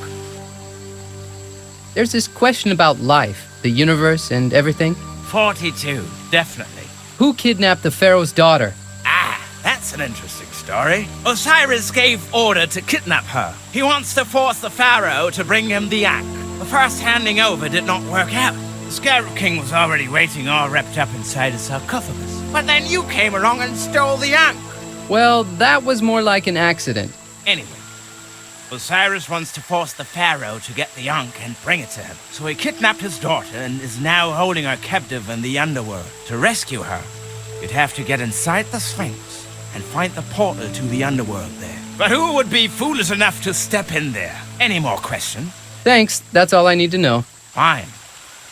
There's this question about life, the universe, and everything. 42, definitely. Who kidnapped the pharaoh's daughter? Ah, that's an interesting story. Osiris gave order to kidnap her. He wants to force the pharaoh to bring him the Ankh. The first handing over did not work out. The Scarab King was already waiting all wrapped up inside a sarcophagus. But then you came along and stole the Ankh. Well, that was more like an accident. Anyway, Osiris wants to force the pharaoh to get the Ankh and bring it to him. So he kidnapped his daughter and is now holding her captive in the underworld. To rescue her, you'd have to get inside the Sphinx and find the portal to the underworld there. But who would be foolish enough to step in there? Any more questions? Thanks, that's all I need to know. Fine.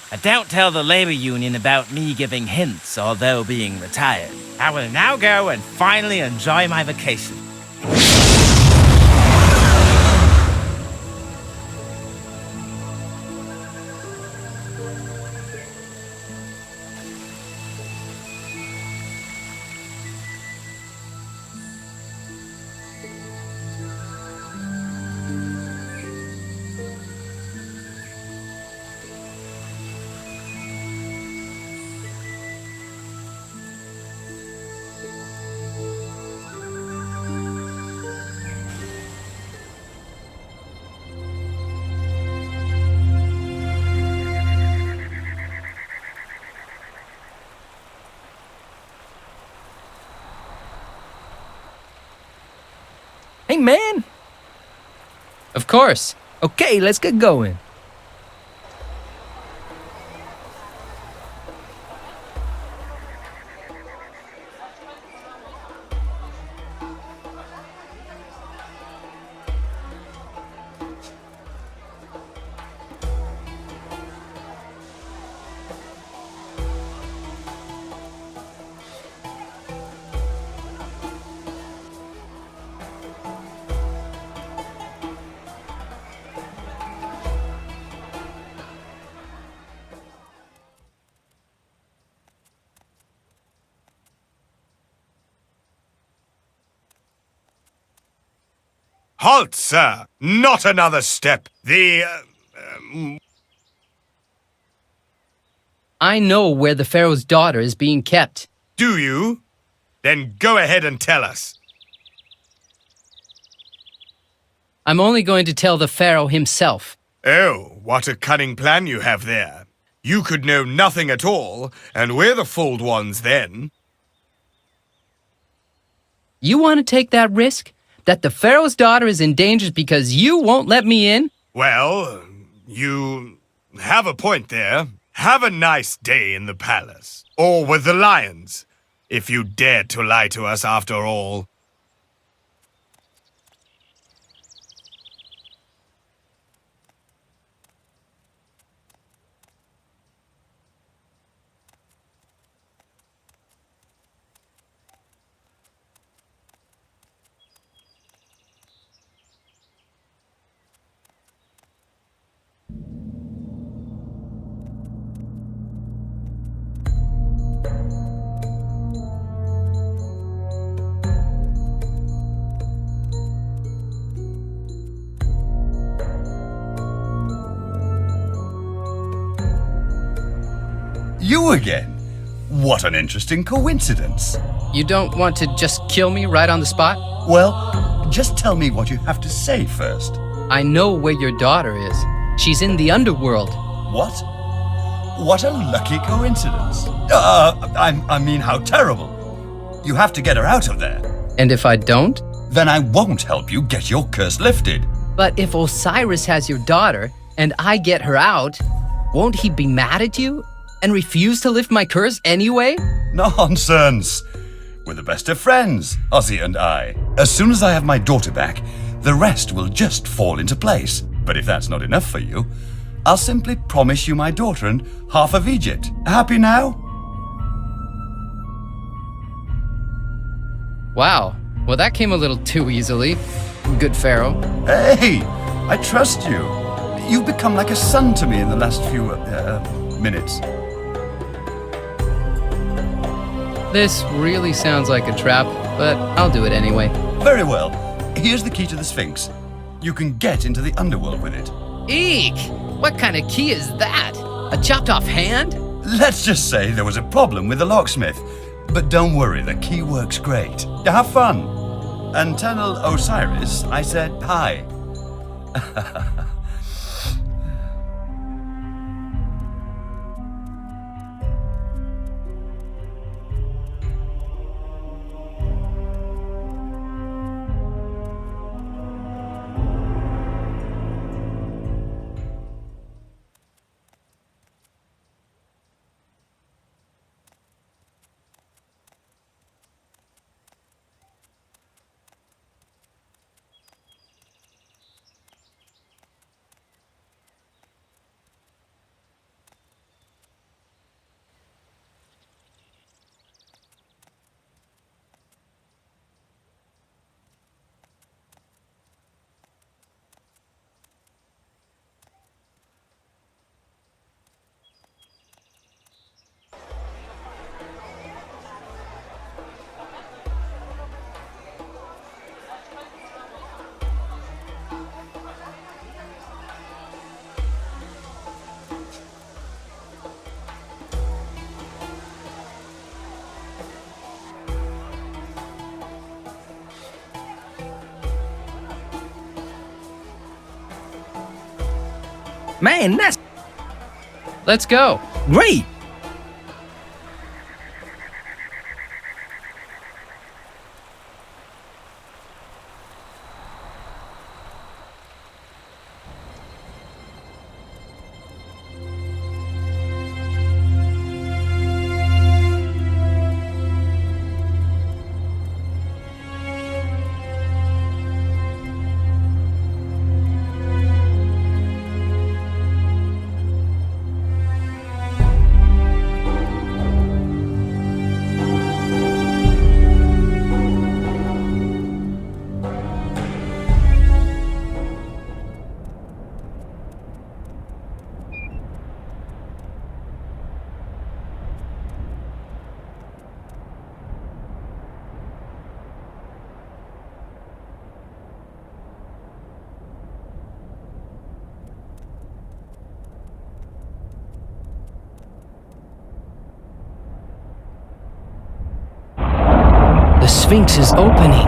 And don't tell the labor union about me giving hints, although being retired. I will now go and finally enjoy my vacation. Hey, man! Of course. Okay, let's get going. Halt, sir! Not another step! I know where the pharaoh's daughter is being kept. Do you? Then go ahead and tell us. I'm only going to tell the pharaoh himself. Oh, what a cunning plan you have there. You could know nothing at all, and we're the fooled ones then. You want to take that risk? That the pharaoh's daughter is endangered because you won't let me in? Well, you have a point there. Have a nice day in the palace. Or with the lions, if you dared to lie to us after all. You again? What an interesting coincidence. You don't want to just kill me right on the spot? Well, just tell me what you have to say first. I know where your daughter is. She's in the underworld. What? What a lucky coincidence. I mean, how terrible. You have to get her out of there. And if I don't? Then I won't help you get your curse lifted. But if Osiris has your daughter, and I get her out, won't he be mad at you and refuse to lift my curse anyway? Nonsense! We're the best of friends, Ozzy and I. As soon as I have my daughter back, the rest will just fall into place. But if that's not enough for you, I'll simply promise you my daughter and half of Egypt. Happy now? Wow. Well, that came a little too easily. Good Pharaoh. Hey! I trust you. You've become like a son to me in the last few minutes. This really sounds like a trap, but I'll do it anyway. Very well. Here's the key to the Sphinx. You can get into the underworld with it. Eek! What kind of key is that? A chopped off hand? Let's just say there was a problem with the locksmith. But don't worry, the key works great. Have fun. And tell Osiris I said hi. Man, that's... Let's go. Great! The Sphinx is opening.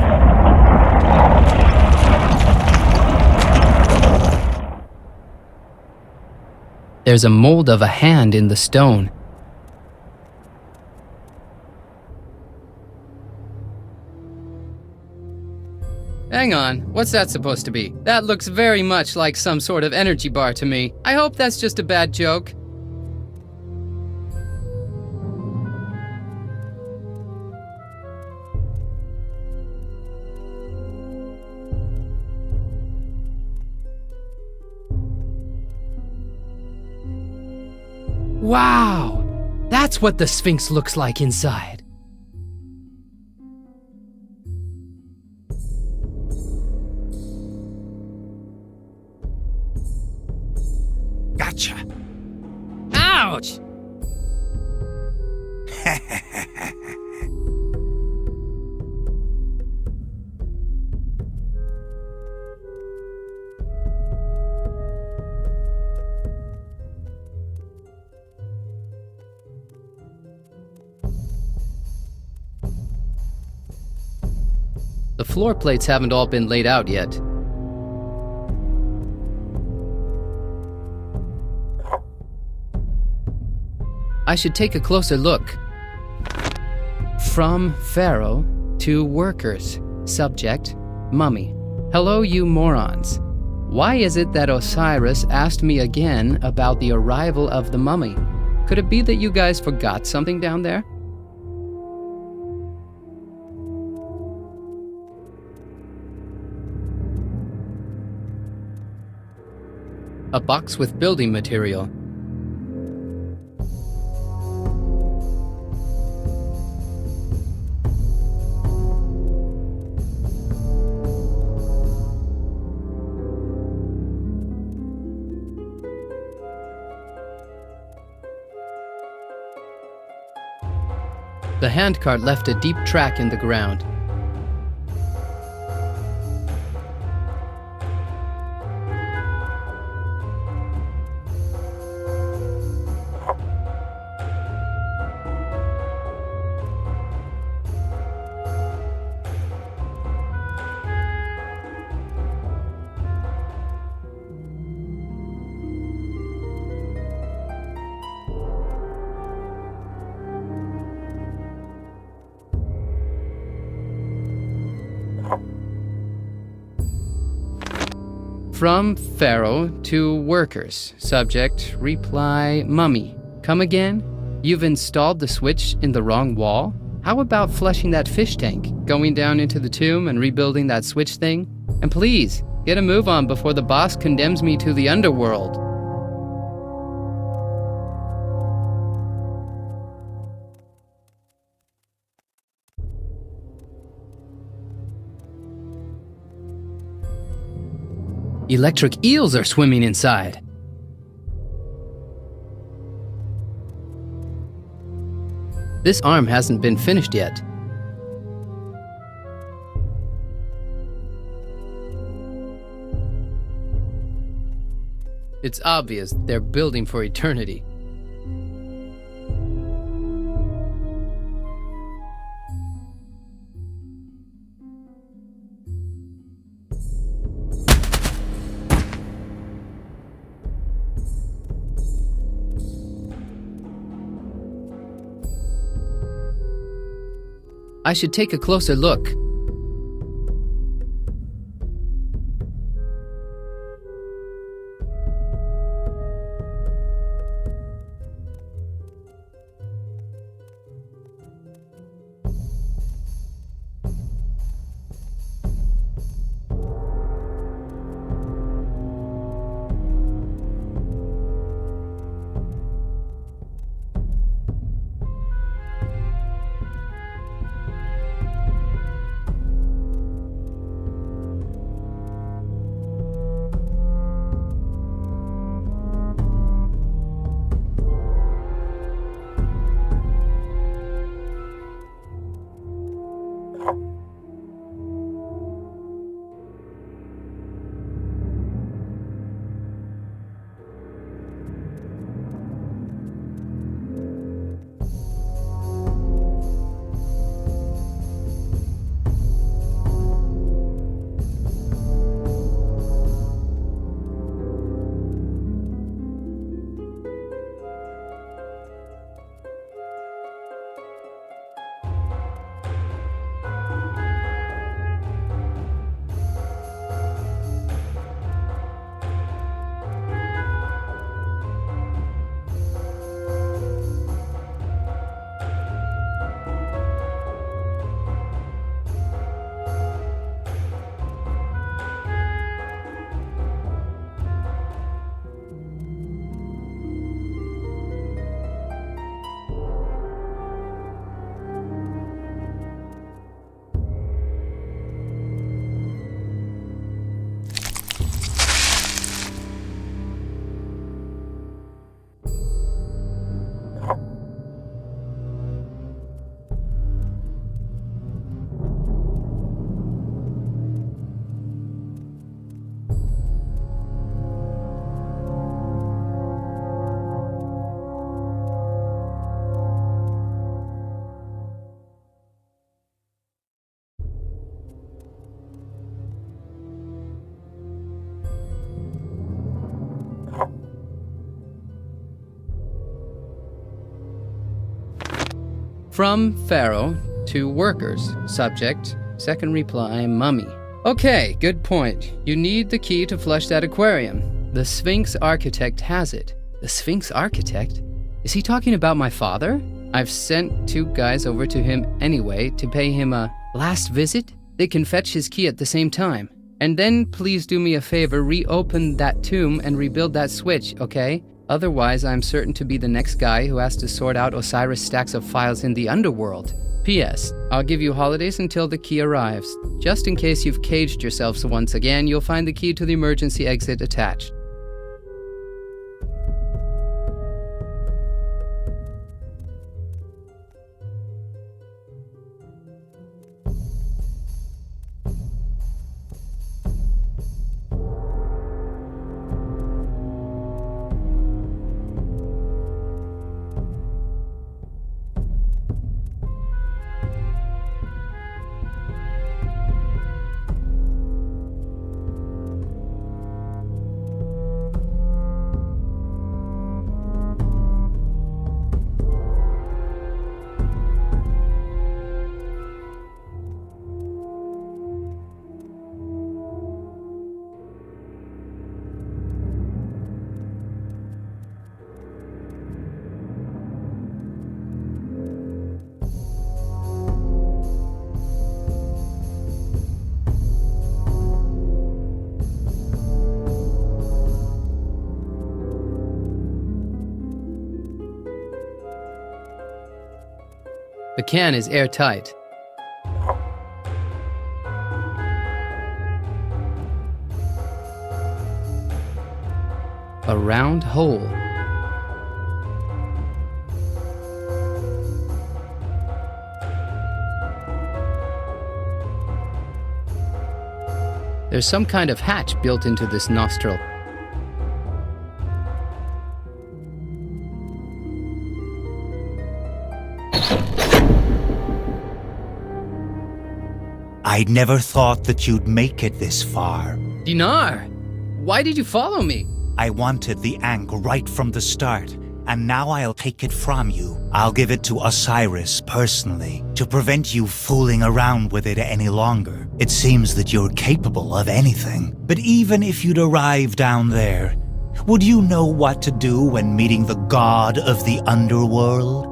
There's a mold of a hand in the stone. Hang on, what's that supposed to be? That looks very much like some sort of energy bar to me. I hope that's just a bad joke. Wow! That's what the Sphinx looks like inside. Gotcha. Ouch! The floor plates haven't all been laid out yet. I should take a closer look. From Pharaoh to workers. Subject, mummy. Hello, you morons. Why is it that Osiris asked me again about the arrival of the mummy? Could it be that you guys forgot something down there? A box with building material. The handcart left a deep track in the ground. From Pharaoh to workers. Subject, reply, mummy. Come again? You've installed the switch in the wrong wall? How about flushing that fish tank, going down into the tomb and rebuilding that switch thing? And please, get a move on before the boss condemns me to the underworld. Electric eels are swimming inside. This arm hasn't been finished yet. It's obvious they're building for eternity. I should take a closer look. From Pharaoh to workers. Subject, second reply, mummy. Okay, good point. You need the key to flush that aquarium. The Sphinx architect has it. The Sphinx architect? Is he talking about my father? I've sent 2 guys over to him anyway to pay him a last visit. They can fetch his key at the same time. And then please do me a favor, reopen that tomb and rebuild that switch, okay? Otherwise, I'm certain to be the next guy who has to sort out Osiris' stacks of files in the underworld. P.S. I'll give you holidays until the key arrives. Just in case you've caged yourselves once again, you'll find the key to the emergency exit attached. The can is airtight. A round hole. There's some kind of hatch built into this nostril. I never thought that you'd make it this far. Dinar, why did you follow me? I wanted the Ankh right from the start, and now I'll take it from you. I'll give it to Osiris personally, to prevent you fooling around with it any longer. It seems that you're capable of anything. But even if you'd arrive down there, would you know what to do when meeting the god of the underworld?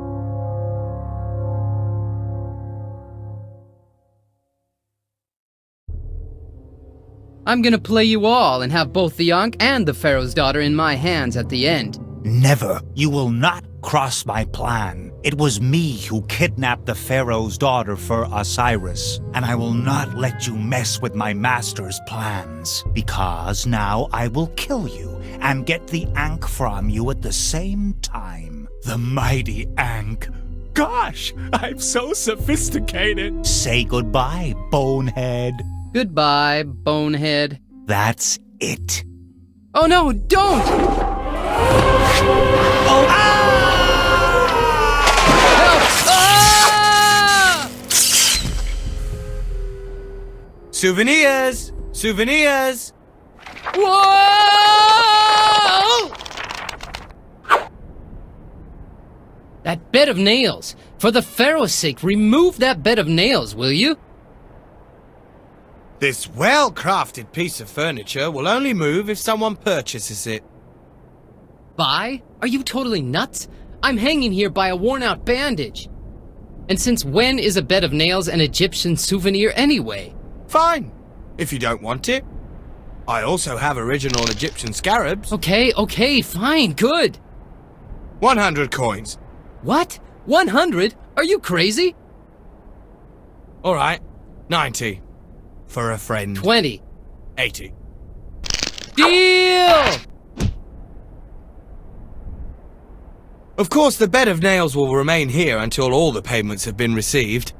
I'm gonna play you all and have both the Ankh and the Pharaoh's daughter in my hands at the end. Never. You will not cross my plan. It was me who kidnapped the Pharaoh's daughter for Osiris, and I will not let you mess with my master's plans, because now I will kill you and get the Ankh from you at the same time. The mighty Ankh. Gosh, I'm so sophisticated. Say goodbye, bonehead. Goodbye, bonehead. That's it. Oh no, don't! Oh! Ah! Souvenirs! Souvenirs! Whoa! That bed of nails. For the Pharaoh's sake, remove that bed of nails, will you? This well-crafted piece of furniture will only move if someone purchases it. Buy? Are you totally nuts? I'm hanging here by a worn-out bandage. And since when is a bed of nails an Egyptian souvenir anyway? Fine, if you don't want it. I also have original Egyptian scarabs. Okay, fine, good. 100 coins. What? 100? Are you crazy? All right, 90. For a friend. 20. 80. Deal! Of course, the bed of nails will remain here until all the payments have been received.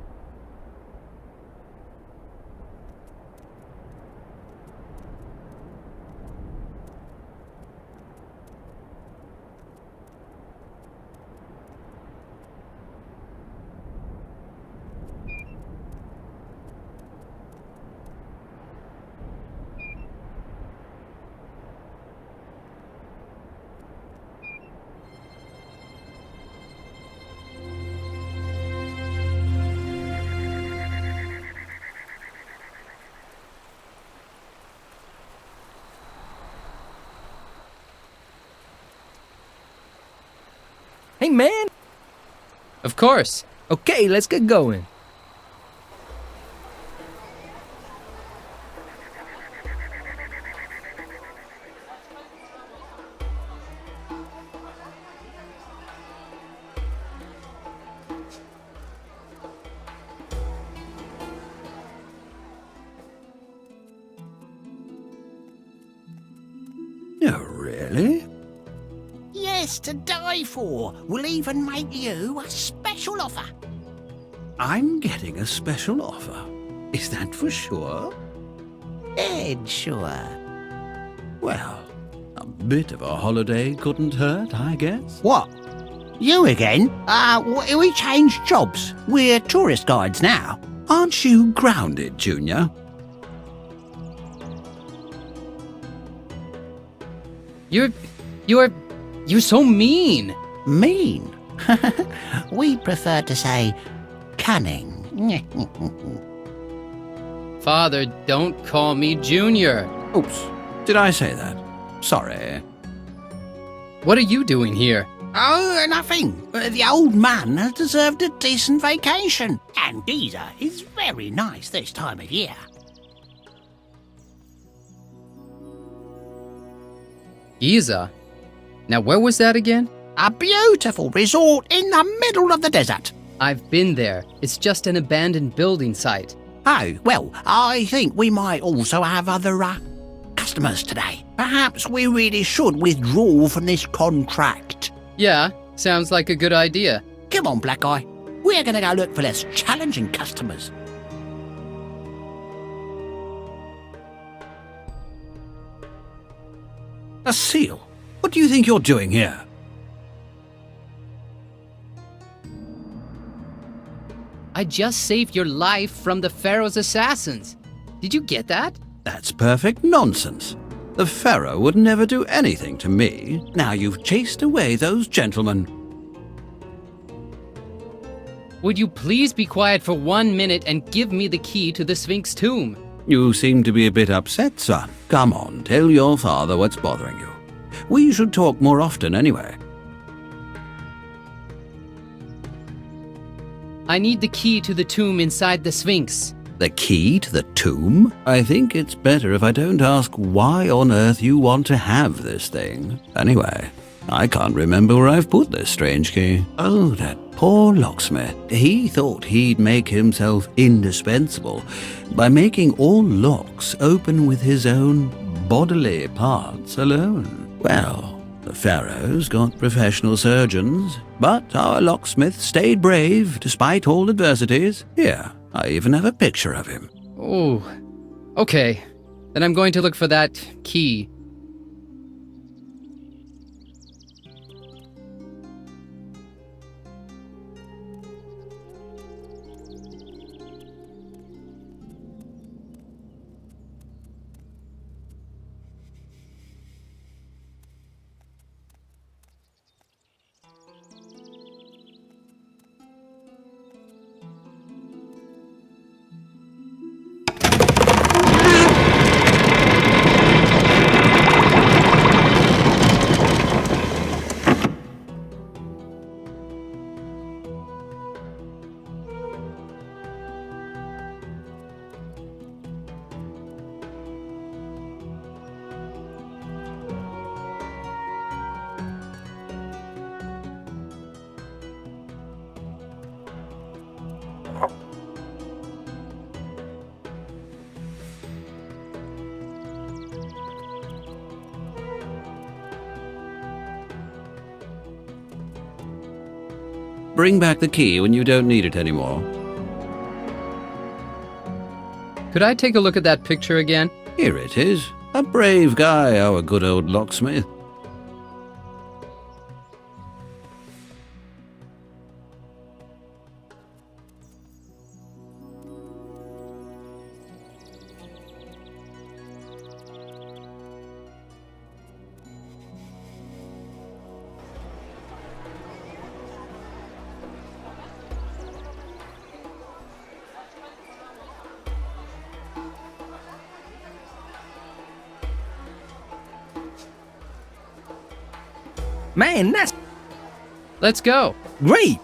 Hey, man! Of course. Okay, let's get going. Oh, really? Yes, to die for. We'll even make you a special offer. I'm getting a special offer. Is that for sure? Dead sure. Well, a bit of a holiday couldn't hurt, I guess. What? You again? We changed jobs. We're tourist guides now. Aren't you grounded, Junior? You're so mean. Mean? We prefer to say cunning. Father, don't call me Junior. Oops. Did I say that? Sorry. What are you doing here? Oh, nothing. The old man has deserved a decent vacation. And Giza is very nice this time of year. Giza? Now, where was that again? A beautiful resort in the middle of the desert. I've been there. It's just an abandoned building site. Oh, well, I think we might also have other customers today. Perhaps we really should withdraw from this contract. Yeah, sounds like a good idea. Come on, Black Eye. We're going to go look for less challenging customers. A seal? What do you think you're doing here? I just saved your life from the Pharaoh's assassins. Did you get that? That's perfect nonsense. The Pharaoh would never do anything to me. Now you've chased away those gentlemen. Would you please be quiet for 1 minute and give me the key to the Sphinx tomb? You seem to be a bit upset, son. Come on, tell your father what's bothering you. We should talk more often anyway. I need the key to the tomb inside the Sphinx. The key to the tomb? I think it's better if I don't ask why on earth you want to have this thing. Anyway, I can't remember where I've put this strange key. Oh, that poor locksmith. He thought he'd make himself indispensable by making all locks open with his own bodily parts alone. Well, the Pharaoh's got professional surgeons, but our locksmith stayed brave despite all adversities. Here, I even have a picture of him. Oh, okay. Then I'm going to look for that key. Bring back the key when you don't need it anymore. Could I take a look at that picture again? Here it is. A brave guy, our good old locksmith. Man, that's... Let's go. Great!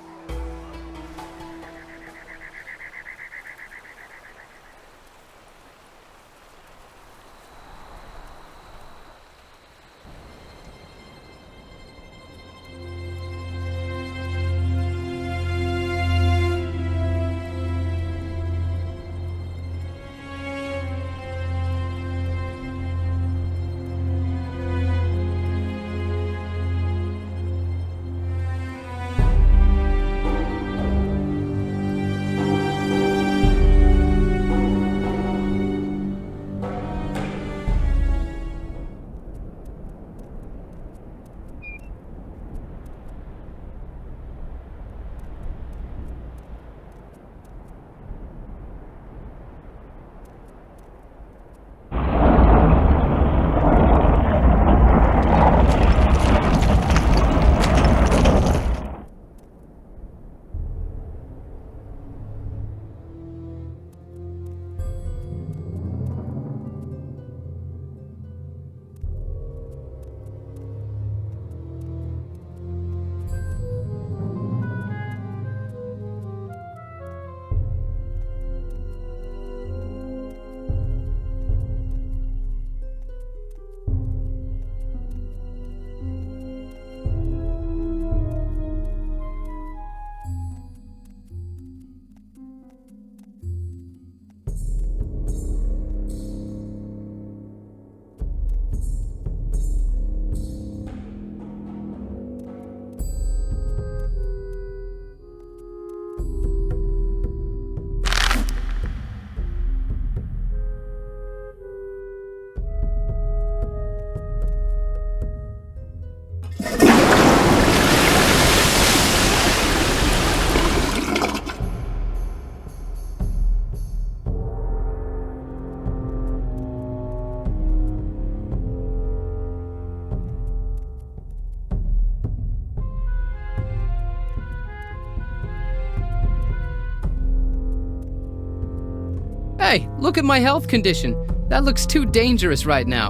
Hey, look at my health condition. That looks too dangerous right now.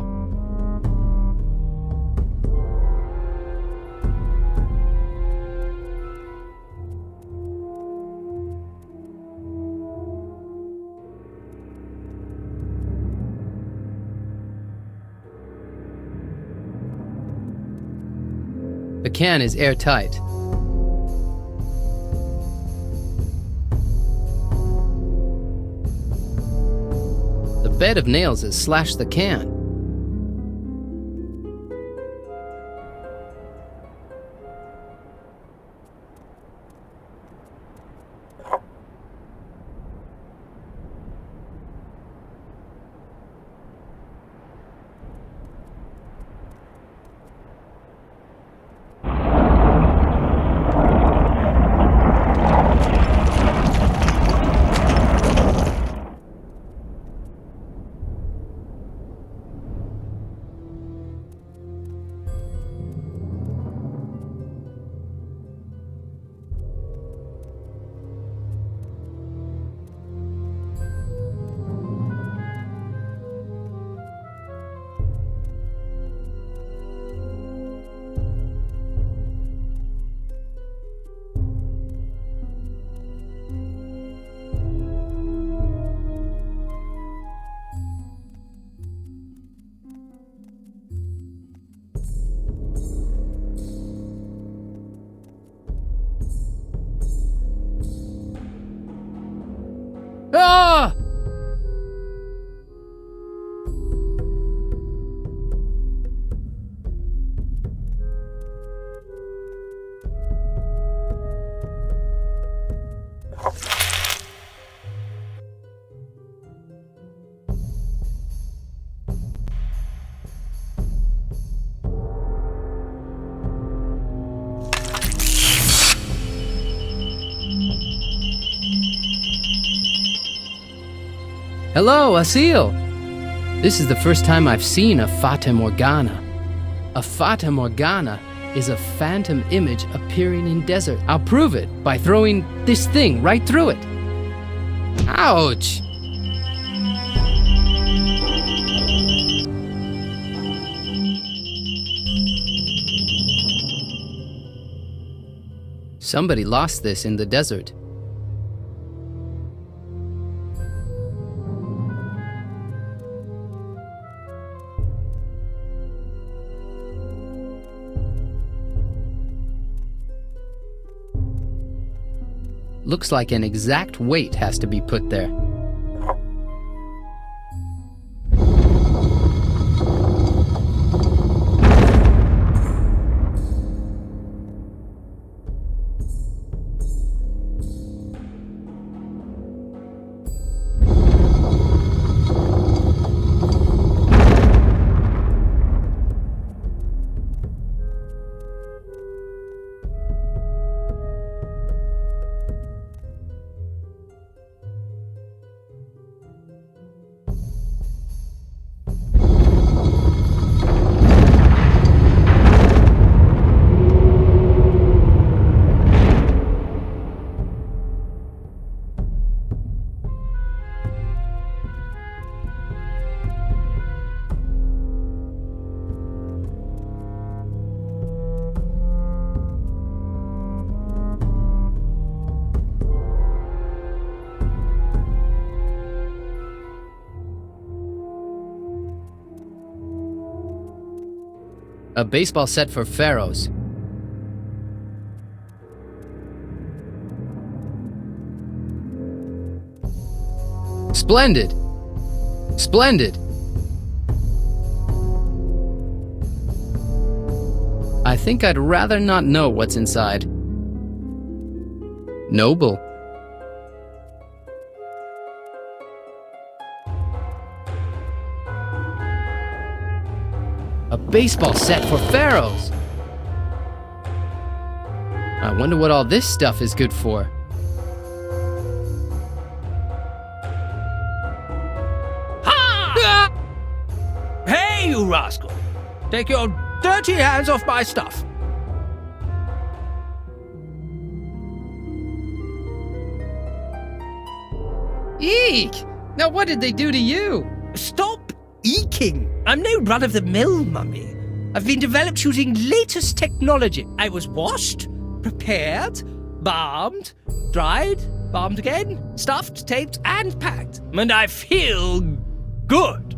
The can is airtight. The bed of nails has slashed the can. Ah! Hello, Asil! This is the first time I've seen a Fata Morgana. A Fata Morgana is a phantom image appearing in desert. I'll prove it by throwing this thing right through it. Ouch! Somebody lost this in the desert. Looks like an exact weight has to be put there. A baseball set for pharaohs. Splendid! Splendid! I think I'd rather not know what's inside. Noble. A baseball set for pharaohs! I wonder what all this stuff is good for. Ha! Hey, you rascal! Take your dirty hands off my stuff! Eek! Now what did they do to you? Stop eeking! I'm no run-of-the-mill mummy. I've been developed using latest technology. I was washed, prepared, balmed, dried, balmed again, stuffed, taped, and packed. And I feel good.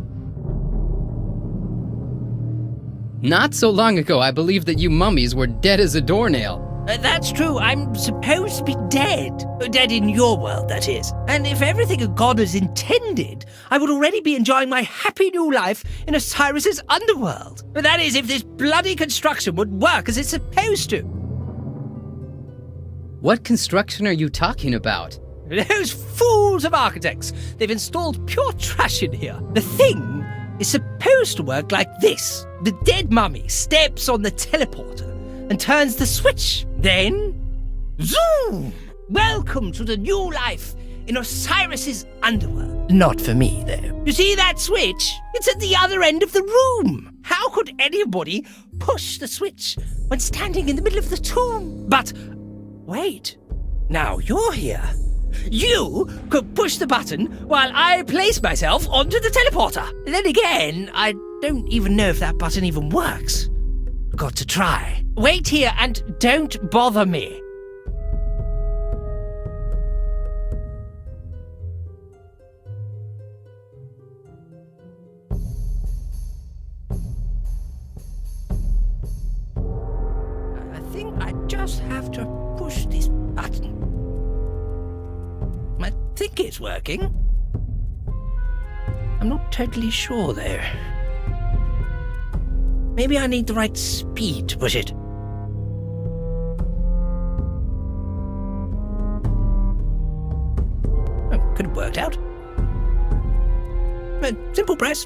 Not so long ago, I believed that you mummies were dead as a doornail. That's true. I'm supposed to be dead. Dead in your world, that is. And if everything a god has intended, I would already be enjoying my happy new life in Osiris's underworld. That is, if this bloody construction would work as it's supposed to. What construction are you talking about? Those fools of architects. They've installed pure trash in here. The thing is supposed to work like this. The dead mummy steps on the teleporter and turns the switch. Then, zoom! Welcome to the new life in Osiris's underworld. Not for me, though. You see that switch? It's at the other end of the room. How could anybody push the switch when standing in the middle of the tomb? But, wait. Now you're here. You could push the button while I place myself onto the teleporter. Then again, I don't even know if that button even works. Got to try. Wait here and don't bother me. I think I just have to push this button. I think it's working. I'm not totally sure, though. Maybe I need the right speed to push it. Oh, could have worked out. Simple press.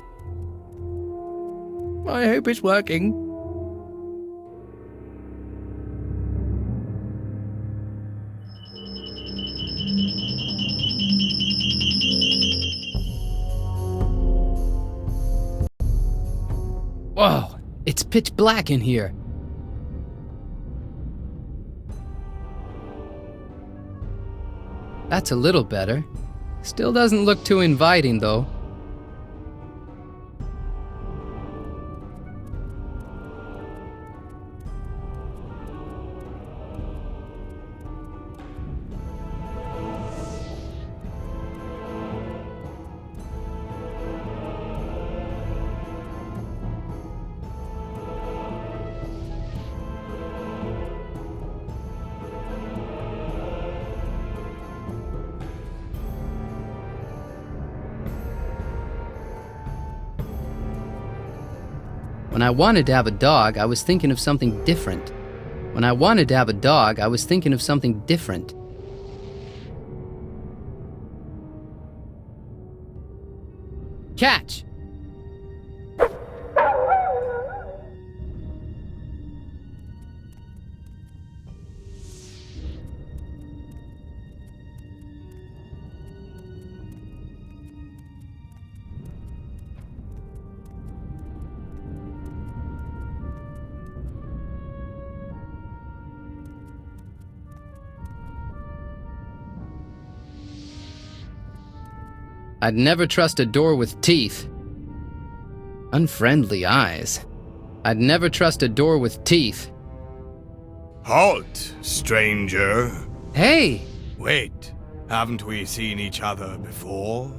I hope it's working. Whoa, it's pitch black in here. That's a little better. Still doesn't look too inviting, though. When I wanted to have a dog, I was thinking of something different. When I wanted to have a dog, I was thinking of something different. Catch! I'd never trust a door with teeth. Unfriendly eyes. I'd never trust a door with teeth. Halt, stranger. Hey! Wait, haven't we seen each other before?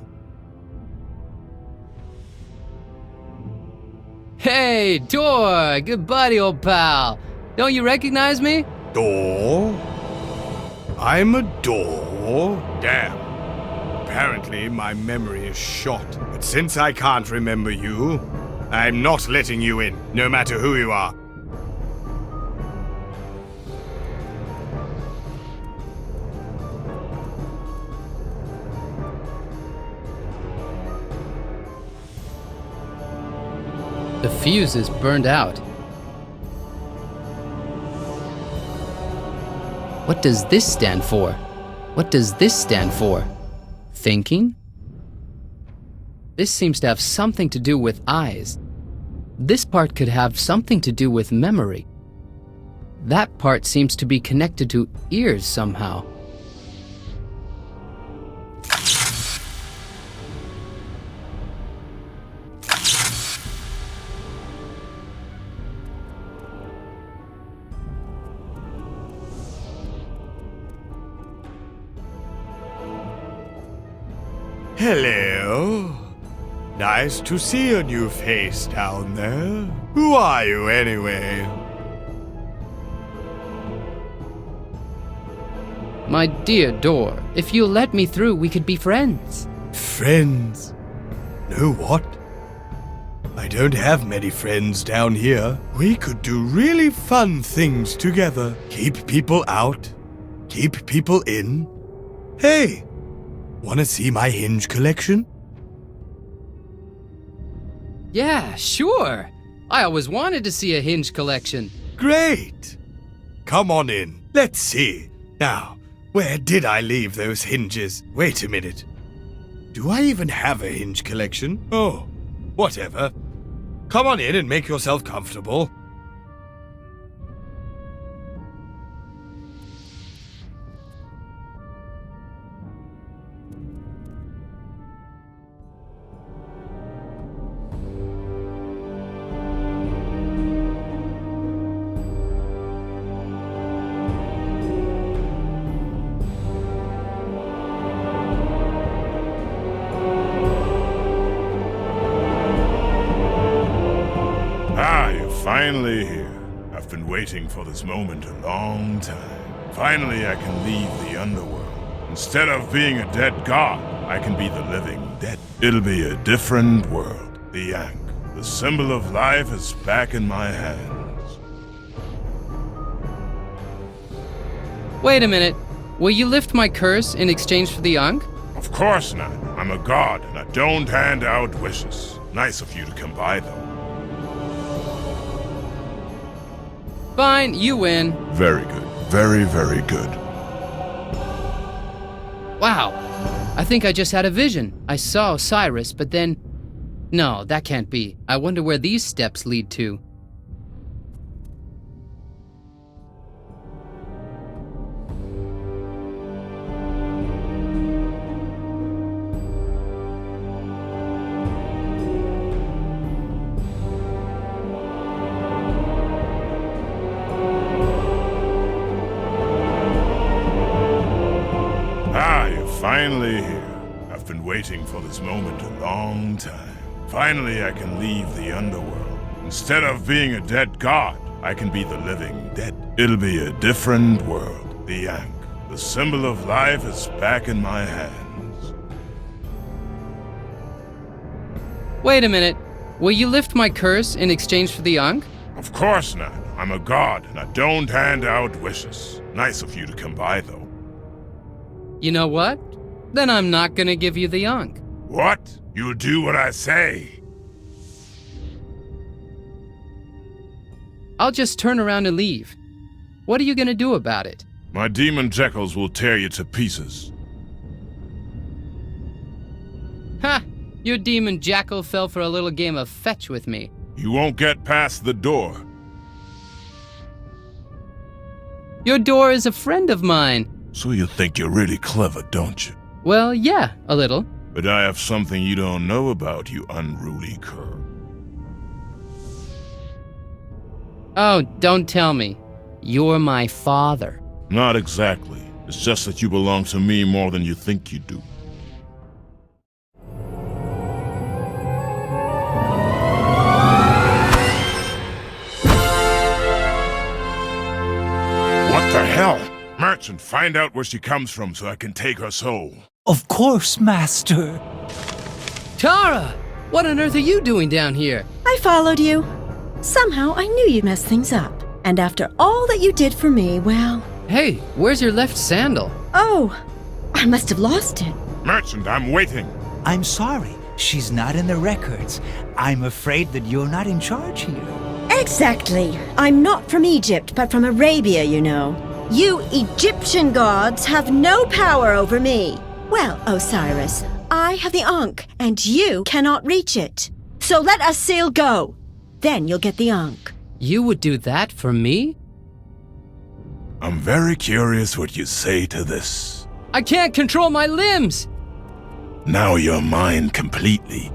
Hey, door! Good buddy, old pal. Don't you recognize me? Door? I'm a door? Damn. Apparently, my memory is shot. But since I can't remember you, I'm not letting you in, no matter who you are. The fuse is burned out. What does this stand for? What does this stand for? Thinking? This seems to have something to do with eyes. This part could have something to do with memory. That part seems to be connected to ears somehow. Hello. Nice to see a new face down there. Who are you anyway? My dear door, if you'll let me through, we could be friends. Friends? Know what? I don't have many friends down here. We could do really fun things together. Keep people out. Keep people in. Hey! Wanna see my hinge collection? Yeah, sure. I always wanted to see a hinge collection. Great! Come on in. Let's see. Now, where did I leave those hinges? Wait a minute. Do I even have a hinge collection? Oh, whatever. Come on in and make yourself comfortable. Finally here. I've been waiting for this moment a long time. Finally, I can leave the underworld. Instead of being a dead god, I can be the living dead. It'll be a different world. The Ankh, the symbol of life, is back in my hands. Wait a minute. Will you lift my curse in exchange for the Ankh? Of course not. I'm a god, and I don't hand out wishes. Nice of you to come by, though. Fine, you win. Very good. Very, very good. Wow. I think I just had a vision. I saw Osiris, but then... No, that can't be. I wonder where these steps lead to. Finally here. I've been waiting for this moment a long time. Finally, I can leave the underworld. Instead of being a dead god, I can be the living dead. It'll be a different world. The Ankh, the symbol of life, is back in my hands. Wait a minute. Will you lift my curse in exchange for the Ankh? Of course not. I'm a god, and I don't hand out wishes. Nice of you to come by, though. You know what? Then I'm not gonna give you the Ankh. What? You'll do what I say. I'll just turn around and leave. What are you gonna do about it? My demon jackals will tear you to pieces. Ha! Your demon jackal fell for a little game of fetch with me. You won't get past the door. Your door is a friend of mine. So you think you're really clever, don't you? Well, yeah, a little. But I have something you don't know about, you unruly cur. Oh, don't tell me. You're my father. Not exactly. It's just that you belong to me more than you think you do. What the hell? Merchant, find out where she comes from so I can take her soul. Of course, Master. Tara! What on earth are you doing down here? I followed you. Somehow I knew you'd mess things up. And after all that you did for me, well... Hey, where's your left sandal? Oh, I must have lost it. Merchant, I'm waiting. I'm sorry. She's not in the records. I'm afraid that you're not in charge here. Exactly. I'm not from Egypt, but from Arabia, you know. You Egyptian gods have no power over me. Well, Osiris, I have the Ankh, and you cannot reach it. So let Asil go. Then you'll get the Ankh. You would do that for me? I'm very curious what you say to this. I can't control my limbs! Now you're mine completely.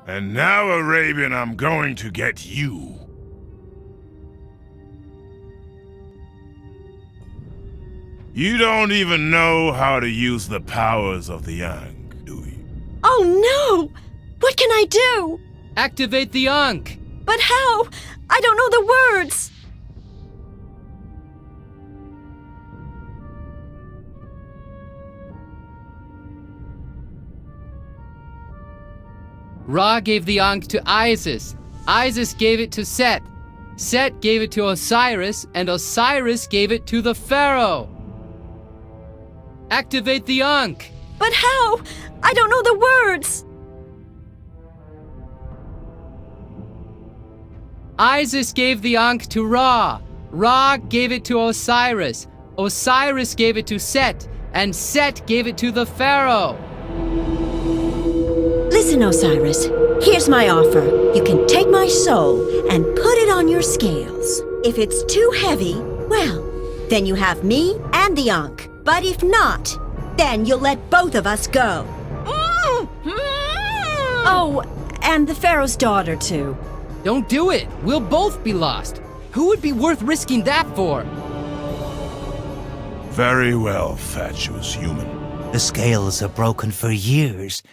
And now, Arabian, I'm going to get you. You don't even know how to use the powers of the Ankh, do you? Oh no! What can I do? Activate the Ankh! But how? I don't know the words! Ra gave the Ankh to Isis. Isis gave it to Set. Set gave it to Osiris, and Osiris gave it to the Pharaoh. Activate the Ankh! But how? I don't know the words! Isis gave the Ankh to Ra. Ra gave it to Osiris. Osiris gave it to Set, and Set gave it to the Pharaoh. Listen, Osiris, here's my offer. You can take my soul and put it on your scales. If it's too heavy, well, then you have me and the Ankh. But if not, then you'll let both of us go. Oh, and the Pharaoh's daughter, too. Don't do it. We'll both be lost. Who would be worth risking that for? Very well, fatuous human. The scales are broken for years.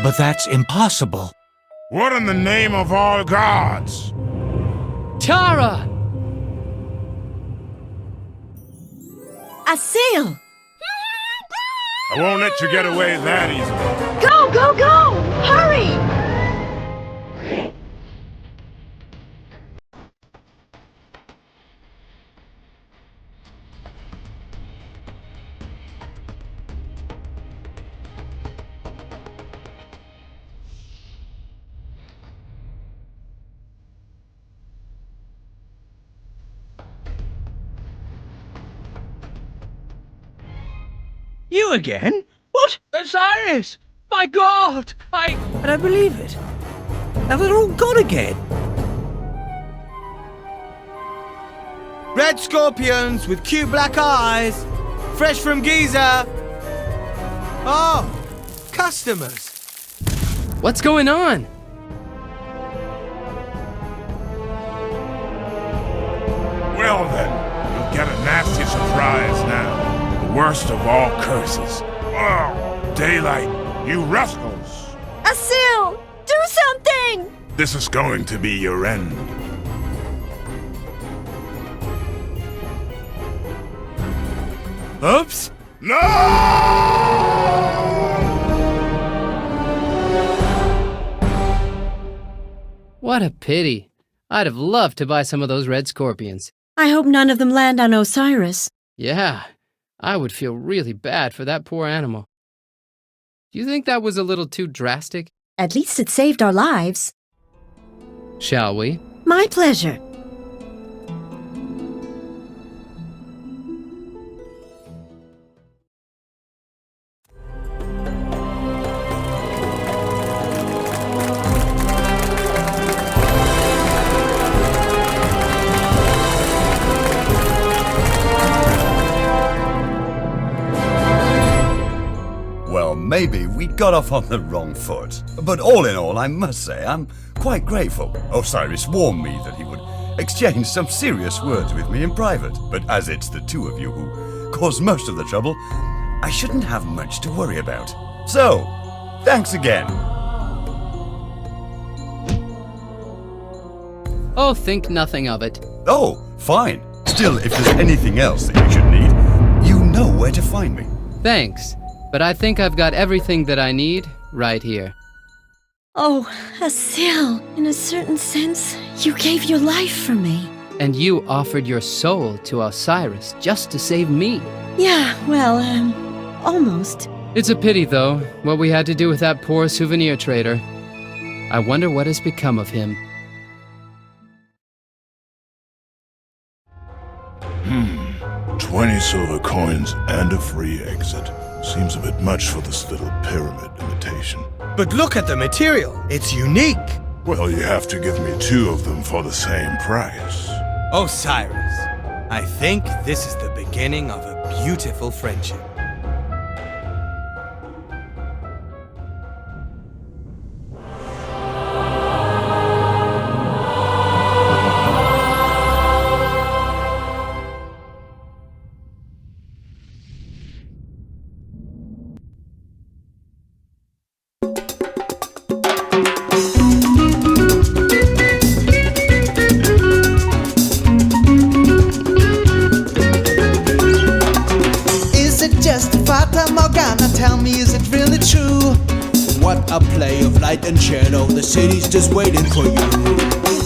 But that's impossible. What in the name of all gods? Tara! Asil! I won't let you get away that easily. Go, go, go! Hurry! You again? What? Osiris! My God! I don't believe it. Now they're all gone again. Red scorpions with cute black eyes. Fresh from Giza. Oh, customers. What's going on? Well then, you'll get a nasty surprise now. The worst of all curses. Oh, daylight, you rascals! Asil! Do something! This is going to be your end. Oops. No! What a pity. I'd have loved to buy some of those red scorpions. I hope none of them land on Osiris. Yeah, I would feel really bad for that poor animal. Do you think that was a little too drastic? At least it saved our lives. Shall we? My pleasure. Well, maybe we got off on the wrong foot. But all in all, I must say, I'm quite grateful. Osiris warned me that he would exchange some serious words with me in private. But as it's the two of you who caused most of the trouble, I shouldn't have much to worry about. So, thanks again. Oh, think nothing of it. Oh, fine. Still, if there's anything else that you should need, you know where to find me. Thanks, but I think I've got everything that I need right here. Oh, Asil, in a certain sense, you gave your life for me. And you offered your soul to Osiris just to save me. Yeah, well, almost. It's a pity, though, what we had to do with that poor souvenir trader. I wonder what has become of him. 20 silver coins and a free exit. Seems a bit much for this little pyramid imitation. But look at the material. It's unique. Well, you have to give me 2 of them for the same price. Osiris, I think this is the beginning of a beautiful friendship. Tell me, is it really true? What a play of light and shadow, the city's just waiting for you.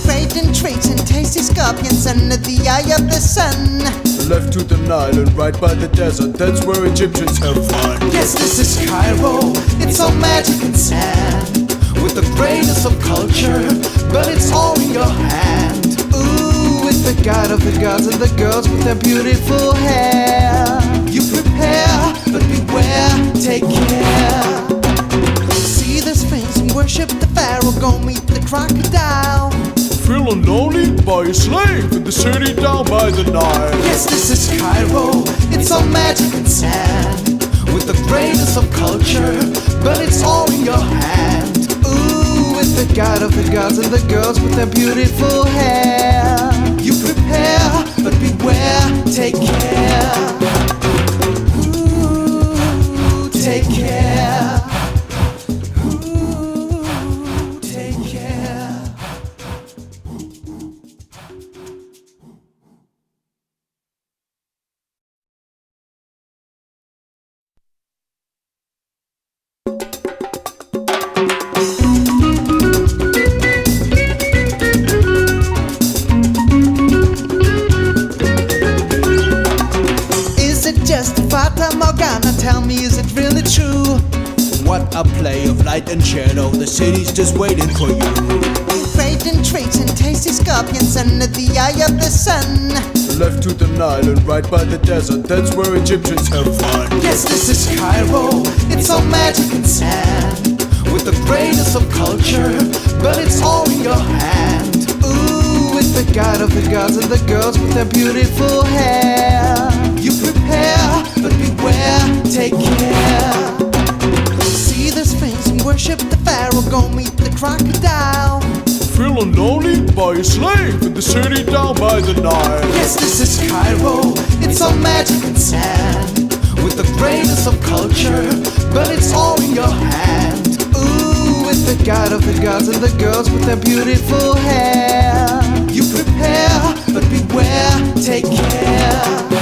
Fragrant traits and tasty scorpions under the eye of the sun. Left to the Nile and right by the desert, that's where Egyptians have fun. Yes, this is Cairo, it's all magic and sand. With the greatness of culture, but it's all in your hand. Ooh, it's the god of the gods and the girls with their beautiful hair. You prepare, but beware, take care. See the sphinx and worship the pharaoh, go meet the crocodile. Feeling lonely? Buy a slave in the city down by the Nile. Yes, this is Cairo, it's all magic and sand. With the greatness of culture, but it's all in your hand. Ooh, it's the god of the gods and the girls with their beautiful hair. You prepare, but beware, take care. Take care. Ooh, take care. Is it just a fata morgana? Tell me, is it really true? What a play of light and shadow, the city's just waiting for you. Great Forbidden traits and tasty scorpions under the eye of the sun. Left to the Nile and right by the desert, that's where Egyptians have fun. Yes, this is Cairo, it's all magic and sand, with the greatest of culture, but it's all in your hand. Ooh, with the god of the gods and the girls with their beautiful hair. You prepare, but beware, take care. See the Sphinx and worship the Pharaoh, go meet the crocodile. Feeling lonely by a slave in the city down by the Nile. Yes, this is Cairo, it's all magic and sand, with the greatest of culture, but it's all in your hand. Ooh, with the god of the gods and the girls with their beautiful hair. You prepare, but beware, take care.